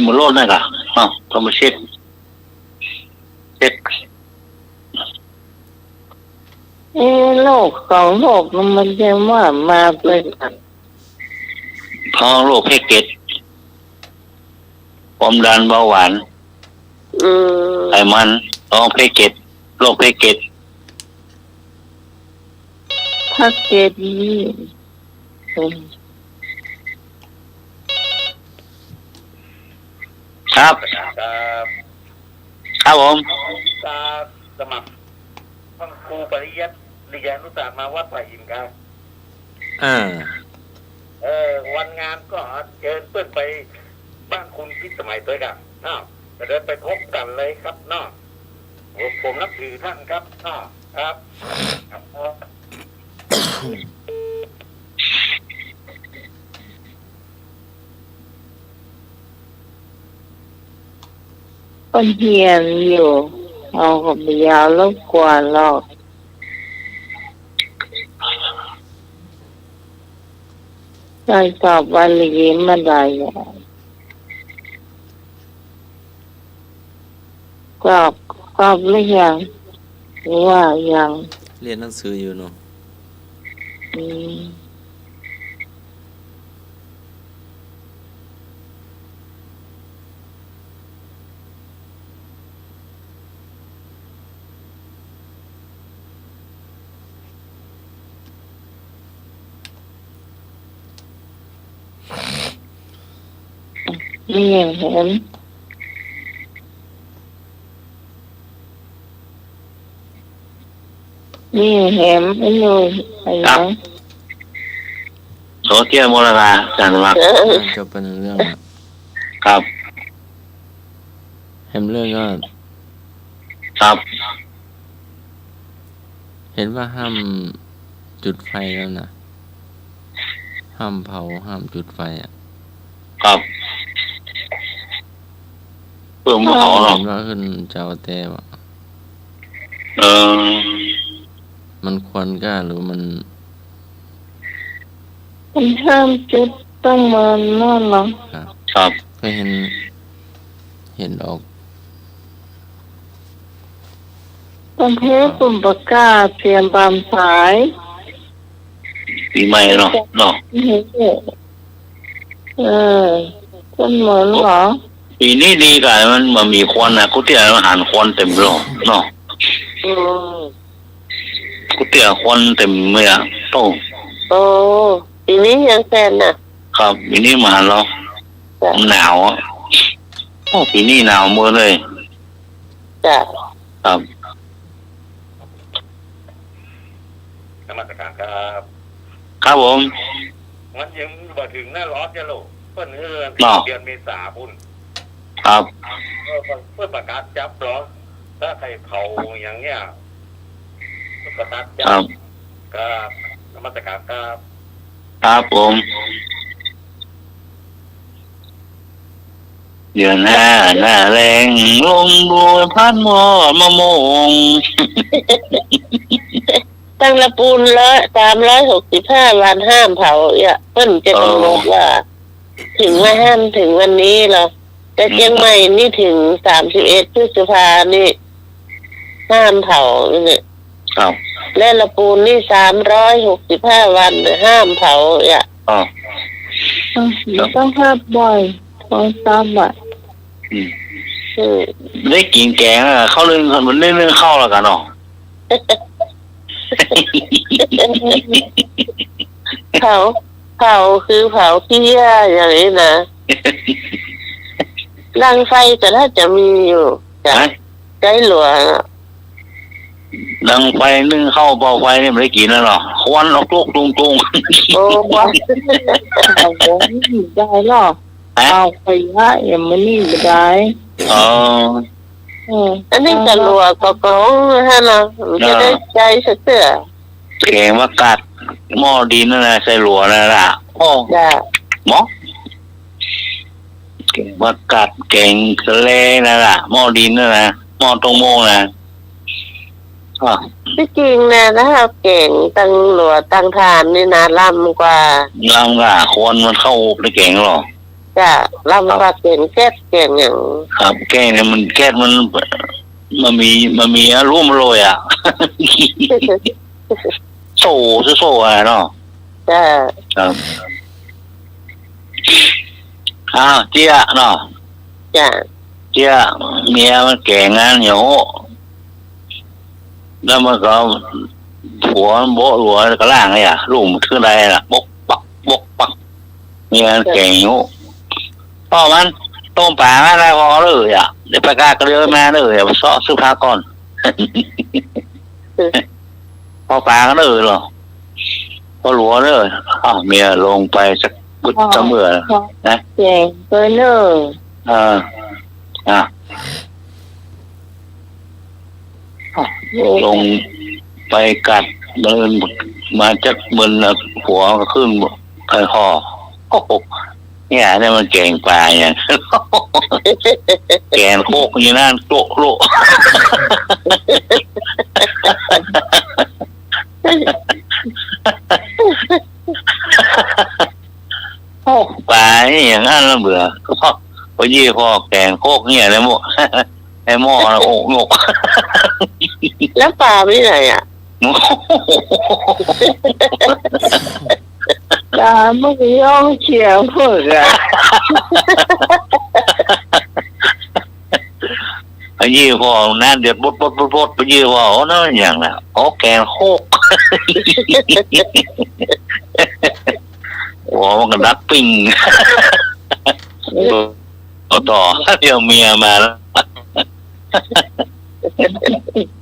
Speaker 3: มันโลดได้กะต้องมาเช็ค
Speaker 10: โรคสองโรคมันจะว่ามาเป็นกัน
Speaker 3: ท้องโรคเพกเกตความดันเบาหวานไขมันท้องเพกเกตโรคเพกเกต
Speaker 10: พักเกตนี้
Speaker 3: ครับ ครับผม
Speaker 7: สมัครท่านครูปริยัติยานุศาสตร์มาวัดป่าหินครับ วันงานก็เชิญเพื่อนไปบ้านคุณพิสมัยด้วยกันจะเดินไปพบกันเลยครับผมนับถือท่านครับครับ
Speaker 10: ก็เฮียนอยู่เอากับยาวรบกวนหรอกใช่ตอบวันลีมาได้กรอบหรือยังหรือว่ายัง
Speaker 2: เรียนหนังสืออยู่เนาะ
Speaker 10: อืมนี่เห็นนี่เห็นไอ้ยูไอ้ยัง
Speaker 3: โซเทียมรณาการสมัคร
Speaker 2: จบเป็นเรื่องละ
Speaker 3: ครับ
Speaker 2: เห็นเรื่องก็
Speaker 3: ครับ
Speaker 2: เห็นว่าห้ามจุดไฟแล้วนะ ห้ามเผาห้ามจุดไฟอ่ะ
Speaker 3: ครับเพื่อมาเผา
Speaker 2: เห็
Speaker 3: เนาะ
Speaker 2: นว่าขึ้นเจ้าแต่ว่า
Speaker 3: เออ
Speaker 2: มันควรกล้าหรือมัน
Speaker 10: มันห้ามจุดต้องมานอนเนาะ
Speaker 2: ครับ
Speaker 3: ครับ
Speaker 2: ก็เห็นออก
Speaker 10: ประเภทปุ่มปากกาเตรียมบามสาย
Speaker 3: ปีใหม่เนาะ
Speaker 10: ต้นเหมือนเหรอ
Speaker 3: ปีนี้ดีกันมันมีควันนะกุฏิอาหารควันเต็มเลยเนาะกุฏิควันเต็มเลยอ่ะโต
Speaker 10: โอ้ปีนี้ยังแฟนน่ะ
Speaker 3: ครับปีนี้มาเราหนาวอ่ะโอ้ปีนี้หนาวมือเลย
Speaker 10: จ้ะ
Speaker 3: ครับ
Speaker 7: นมัสการครับ
Speaker 3: ครับผม
Speaker 7: มันยังบ่ถึงหน้าร้อนจะลูกเพิ่นเดือนเมษาพุ่น
Speaker 3: ครับ
Speaker 7: เพื่อประกาศจับเหรอถ้าใครเผาอย่างเงี้ยประกาศจั
Speaker 3: ครับ
Speaker 7: กับนมัสการครับ
Speaker 3: ครับผมเดือนหน้าแรงลมดวยพัดมะม่วง
Speaker 10: ตั้งละปูน365 วันห้ามเผาอ่ะเพิ่นจะกำหนดว่า ถึงว่าห้ามถึงวันนี้เหรอแต่เชียงใหม่นี่ถึง31 พฤษภานี่ห้ามเผาเนี่ย
Speaker 3: ครับ
Speaker 10: และละปูนนี่365 วันห้ามเผาอ่ะ
Speaker 3: อ๋อ
Speaker 10: ต้องห้ามบ่อยต้องซ้ำอ่ะ
Speaker 3: ได้กินแกงอ่ะเข้าเรื่องมันเรื่องเข้าแล้วกันเนาะ
Speaker 10: เผาคือเผาที่แย่อย่างนี้นะรังไฟแต่ถ้าจะมีอยู่จ้ะใกล้หลวง
Speaker 3: ดังไฟนึ่งเข้าเบาไฟนี่ไม่ได้กินแล้วเนาะควันออกลูกตุง
Speaker 10: โอ้บ้าได้หรอเอาไปว่าอย่างมันนี่ไม่ได้
Speaker 3: อ๋อ
Speaker 10: อันนี้จะหลวงก็กงฮะเนาะจะได้ใจสักเตื้อ
Speaker 3: แกงว่ากัดหม้อดินนั่นแหละใส่หลัวนั่นแหละโอ้
Speaker 10: จ้ะ
Speaker 3: หมอแกงว่ากัดแกงทะเลนั่นแหละหม้อดินนั่นแหละหม้อตรงโมงนะอ๋อ
Speaker 10: ที่จริงนะถ้าเก่งตั้งหลวงตั้งฐานนี่นะล่ำกว่า
Speaker 3: ลำก่ะคนมันเข้าในแกงหรอ
Speaker 10: จ้ะล่ำกว่าเก่งแก๊สเก่งอย่าง
Speaker 3: ครับแกงเนี่ยมันแก๊สมันมีอารมณ์เลยอ่ะ โซ่อะไรเนาะ
Speaker 10: จ้ะ
Speaker 3: ครับอ้าวเจี๊ยเนาะ
Speaker 10: จ้ะ
Speaker 3: เจี๊ยเมียมันแก่งานเหนียวแล้วมันก็ผัวโบ๊ะหัวก็ล่างเลยอ่ะลูกมันขึ้นได้ล่ะบกปักเมียมันแก่งอยู่พ่อมันต้มปลามาได้พอเลยอ่ะเดี๋ยวปลากระเดือมาเลยอ่ะซ้อซื้อผ้าก่อน พอปลาก็เลยหรอพอหลัวเลยอ้าวเมียลงไปสักกุดเสมอนะ
Speaker 10: เก่งเบอร์เนอร์
Speaker 3: ลงไปกัดเดินมาจากบนหัวก็ขึ้นคอยคอโอ้โหเนี่ยมันแกงปลาอย่างแกงโคกอยู่นั่นโล โอ้ปลาอย่างนั้นแล้วเบื่อพอยี่พ่อแกงโคกเนี่ยแล้วหมดไอ้หม้อโอ้โงก
Speaker 10: แล้วปลาไม่ไหนอ่ะปลาไม่ย่องเฉียงเพื่ออ่ะ
Speaker 3: พอยี่พ่อน้ำเดือดบดพอยี่พ่อโอ้นั่นอย่างน่ะโอ้แกงโคก โอ้มันก็ดักปิ้งต่อเดี๋ยวเมียมาแล้ว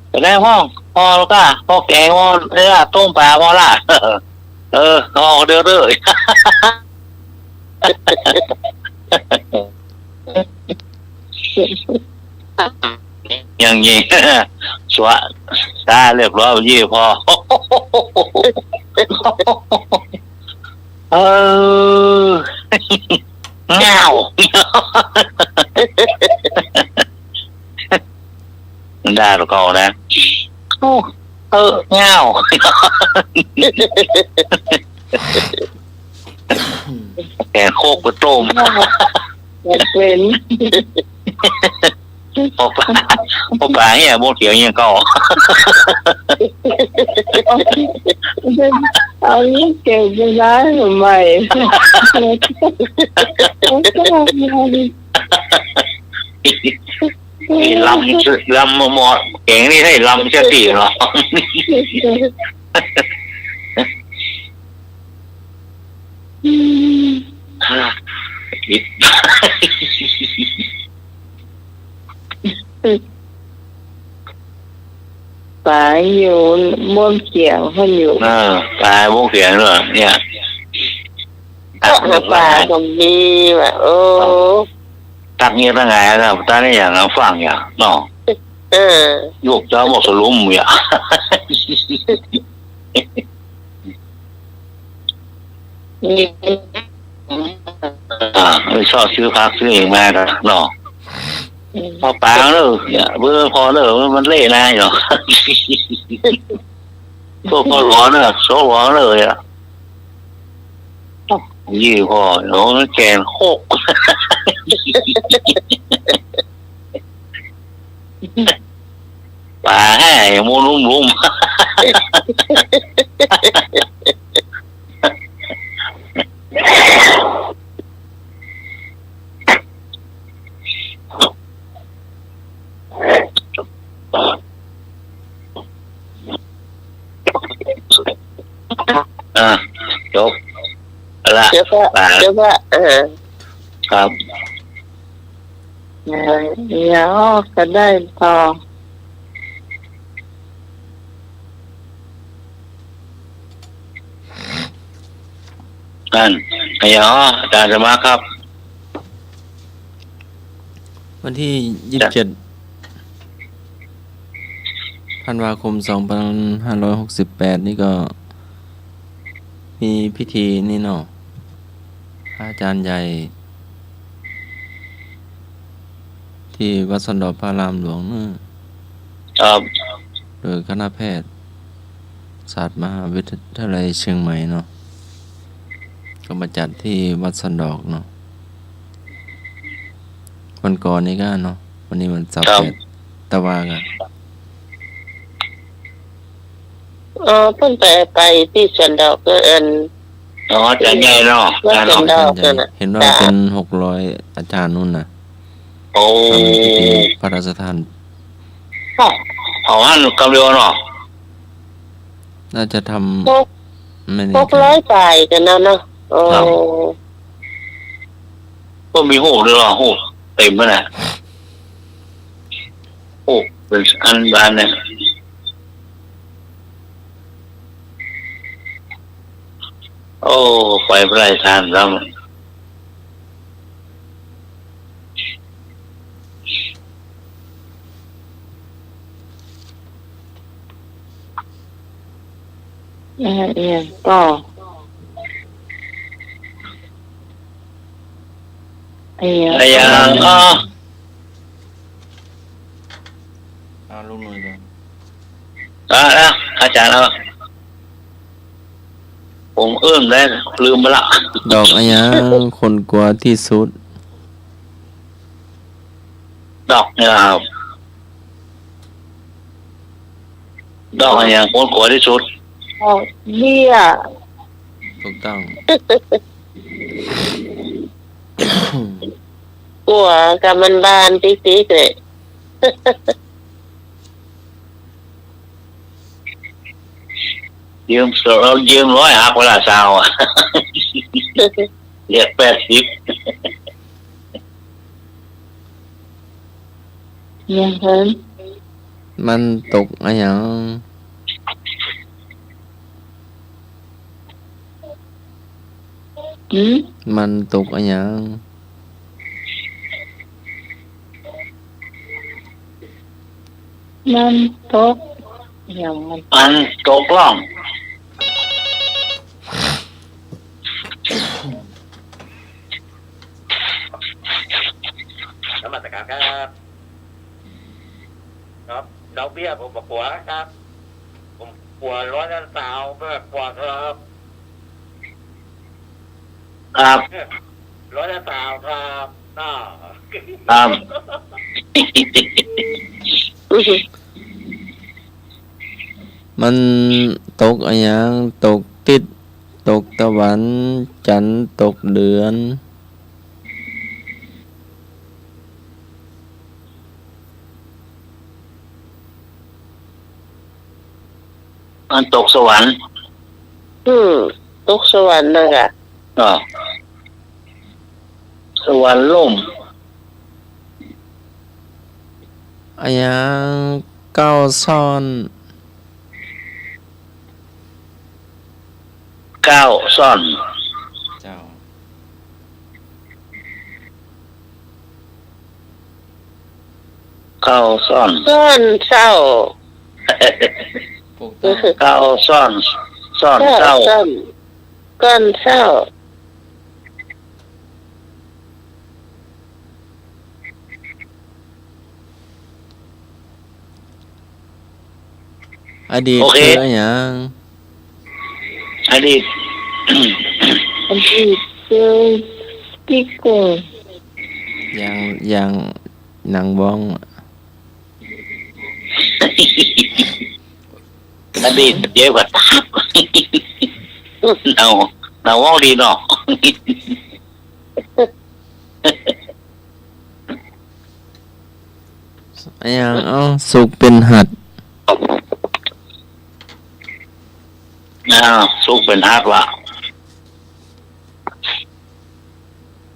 Speaker 3: ไปได้พ่อแล้วก็พ่อแกงพ่อเนี่ยต้มปลาพ่อละพ่อเด้ออย่างนี้สวะตาเรียบร้อยยี่พ่อ เออเงาได้หรอกเอานะโอ้เงาแกงโคกไปต้ม
Speaker 10: เป็น
Speaker 3: พอปลาเนี่ยโบเขียวเนี่ยก็
Speaker 10: เอานี้เก่งไปได้หรือไม่
Speaker 3: ลำหมดเก่งนี่ให้ลำเชื่อตีหรอ
Speaker 10: ปลาอยู่บนเขียงเขาอยู่
Speaker 3: ปลาโบเขียวเหรอเนี่ย
Speaker 10: ปลาตรงนี้แบบโอ้
Speaker 3: ตักเงี้ยตั้งไงนะตาเนี่ยอย่างเราฟังอย่างเนาะยกเจ้าหมดสลุมอย่างชอบซื้อพักซื้อเองมาครับเนาะพอปางเลยเนี่ยเบื่อพอเลยมันเละนะเนาะพอร้อนเลยโซ่ร้อนเลยอ่ะยี่พอเนาะแกนโคกป่าให้โมลุ่มจบละ
Speaker 10: เจ้าว่า
Speaker 3: ครับ
Speaker 10: เดี๋ยวก็ได้พอ
Speaker 3: นั่นไอ้ยออาจารย์จะมาครับ
Speaker 2: วันที่27 ธันวาคม 2568 นี่ก็มีพิธีนี่เนาะอาจารย์ใหญ่ที่วัดสันดอกพระรามหลวงนี่โดยคณะแพทย์ศาสตร์มหาวิทยาลัยเชียงใหม่เนาะก็มาจัดที่วัดสันดอกเนาะวันก่อนนี่ก็เนาะวันนี้มันสับเป็ดตะวากัน
Speaker 10: เพิ่นไปที่สันดอกก็
Speaker 3: อาจารย์ใหญ่เนาะ
Speaker 10: วัดสันดอกนั่นน่ะ
Speaker 2: เห็นว่าเป็น600อาจารย์นู่นน่ะ
Speaker 3: โอ้
Speaker 2: พระราชทาน
Speaker 3: เอาหันกำเดียวเนาะ
Speaker 2: น่าจะทำไม่ได้
Speaker 10: 600 ป่ายกันเนาะโอ้
Speaker 3: ก็มีหูด้วยเหรอหูเต็มแล้วนะโอ้เป็นอันบานเนี่ยโอ้ไฟไพร่ทานแล้ว
Speaker 10: ก็
Speaker 3: ไอ้ยัง
Speaker 2: ลูกหน่อยก่อน
Speaker 3: นะอาจารย์ผมได้ลืมไปละ
Speaker 2: ดอกอะไรคนกลัวที่สุด
Speaker 3: ดอกเนี่ยครับดอกอะไรคนกลัวที่สุด
Speaker 10: เบี้ย
Speaker 2: ถูกต้อง
Speaker 10: กลัวกับมันบานติ๊กๆเลย
Speaker 3: ยืม100หักเวลาเช้าเรียก80
Speaker 10: ยังเห็น
Speaker 2: มันตกอะไรอย่างมันตกอะไรอย่าง
Speaker 10: มันตกอย่าง
Speaker 3: มันตกล่อง
Speaker 7: ครับครับดอกเบี้ยผมบอกหัวครับผมหัวร้อยละสาวแบบกว่าครับ
Speaker 3: ครับ
Speaker 7: ร้อยละสาวครับน่า
Speaker 3: ครับ
Speaker 2: มันตกอะไรอย่างตกติดตกตะวันจันทร์ตกเดือน
Speaker 3: มันตกสวรรค์
Speaker 10: ตกสวรรค์เลยอ่ะ
Speaker 3: ก็สวรรค์ล่ม
Speaker 2: อะไรอย่างก้าวซ่อน
Speaker 3: ก้าวซ่อน
Speaker 2: เจ้า
Speaker 3: ก้าวซ่อน
Speaker 10: ซ่อนเศร้า
Speaker 2: ปลูกต้น
Speaker 3: ก้าวซ่อนซ่อนเศร้า
Speaker 10: ก้อนเศร้า
Speaker 2: อดีต
Speaker 3: โอเค
Speaker 2: คืออะไรอย่าง
Speaker 3: อดีต
Speaker 10: อันนี้คือพี่กุ้ง
Speaker 2: อย่างหนังบ้อง
Speaker 3: อดีตเยอะกว่าทับเราว่าดีเนาะ
Speaker 2: อะไรอย่างสุกเป็นหัด
Speaker 3: สุกเป็นฮาดวะ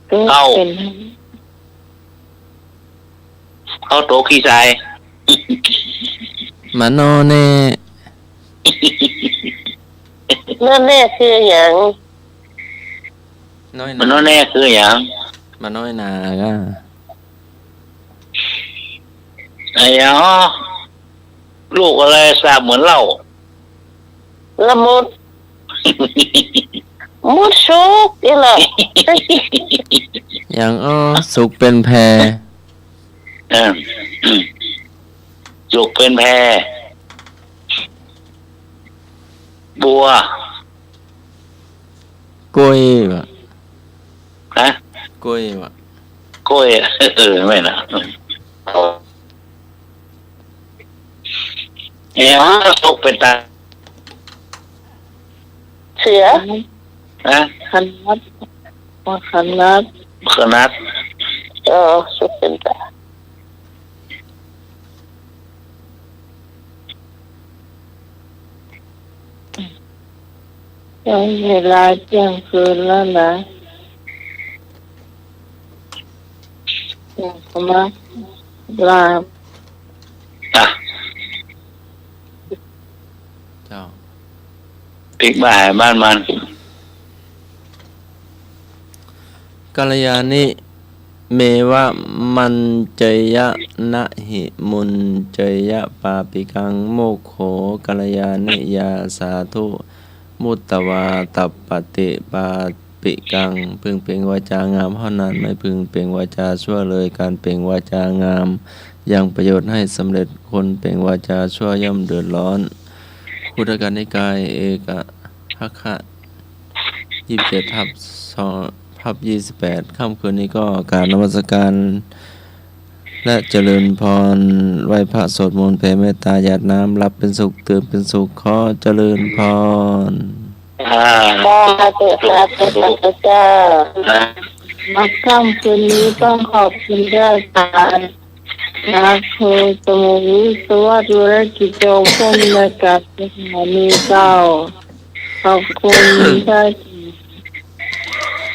Speaker 10: ก็
Speaker 3: เข้า
Speaker 10: เป็น
Speaker 3: เข้าโตขี้ใจ
Speaker 2: มานอเน่
Speaker 10: นั่นแน่คืออย่าง
Speaker 2: น้อย
Speaker 3: มันนั่นแน่คืออย่าง
Speaker 2: มาน้อยนาก็
Speaker 3: ไอ้ยังลูกอะไรทราบเหมือนเล่า
Speaker 10: ละมุดมุดสุกนี่แหละ
Speaker 2: อย่างสุกเป็นแพ
Speaker 3: เออสุกเป็นแพรบัว
Speaker 2: กล้วยบะ
Speaker 3: ฮะ
Speaker 2: กล้วยบะ
Speaker 3: กล้วย ไม่นะเอ๋สุกเป็นตา
Speaker 10: เสือ
Speaker 3: ฮะ
Speaker 10: ขันนัดว่าขันนัด
Speaker 3: ขนาด
Speaker 10: สุกเป็นตายังเวลาเที่ยงคืนแล้วนะอยากมาลา
Speaker 3: อ่ะ
Speaker 2: เจ้า
Speaker 3: พลิกบ่ายบ้านมัน
Speaker 2: กัลยาณิเมวะมันเจยะนะหิมุนเจยะปาปิกังโมกโขกัลยาณิยาสาธุมุตตวาตัปปติปาปิกังพึงเปล่งวาจางามเท่านั้นไม่พึงเปล่งวาจาชั่วเลยการเปล่งวาจางามยังประโยชน์ให้สำเร็จคนเปล่งวาจาชั่วย่อมเดือดร้อนพุทธกนิกายเอกหัคคะ27 ทับ 28 ค่ำคืนนี้ก็กราบนมัสการ และเจริญพรไหว้พระสวดมนต์แผ่เมตตาหยาดน้ำรับเป็นสุขตื่นเป็นสุขขอเจริญพร
Speaker 10: สาธุสาธุสาธุเจ้ามาค่ำคืนนี้ต้องขอบคุณเจ้าการนาโคตมวิสวัสดิ์กิจโจพมนกับสถานีเจ้าขอบคุณเจ้า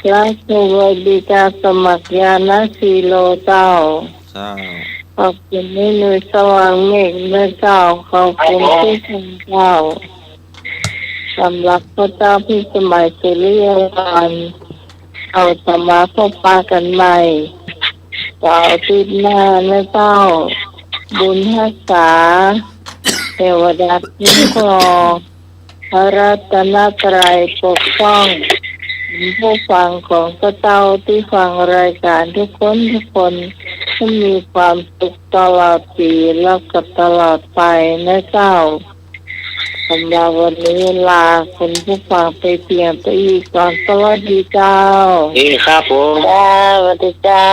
Speaker 10: และสวัสดิการสมัครยานาสีโลเจ้า
Speaker 2: เจ้า
Speaker 10: ขอบคุณที่หน่วยสว่างเมฆเมื่อเจ้าขอบคุณที่ทางเจ้าสำหรับพระเจ้าพี่สมัยสิริวันเอาสมาพบปากันใหม่เจ้าติดหน้าแม่เจ้าบุญรักษาเทวดาคุ้มครองพระรัตนตรัยปกป้องผู้ฟังของพระเจ้าที่ฟังรายการทุกคน ให้มีความสุขตลอดปีแล้วก็ตลอดไปนะเจ้าสำหรับวันนี้ลาคุณผู้ฟังไปเพียงตัวอีกก่อนสวัสดีเจ้า
Speaker 3: ดีครับผม
Speaker 10: สวัสดีเจ้า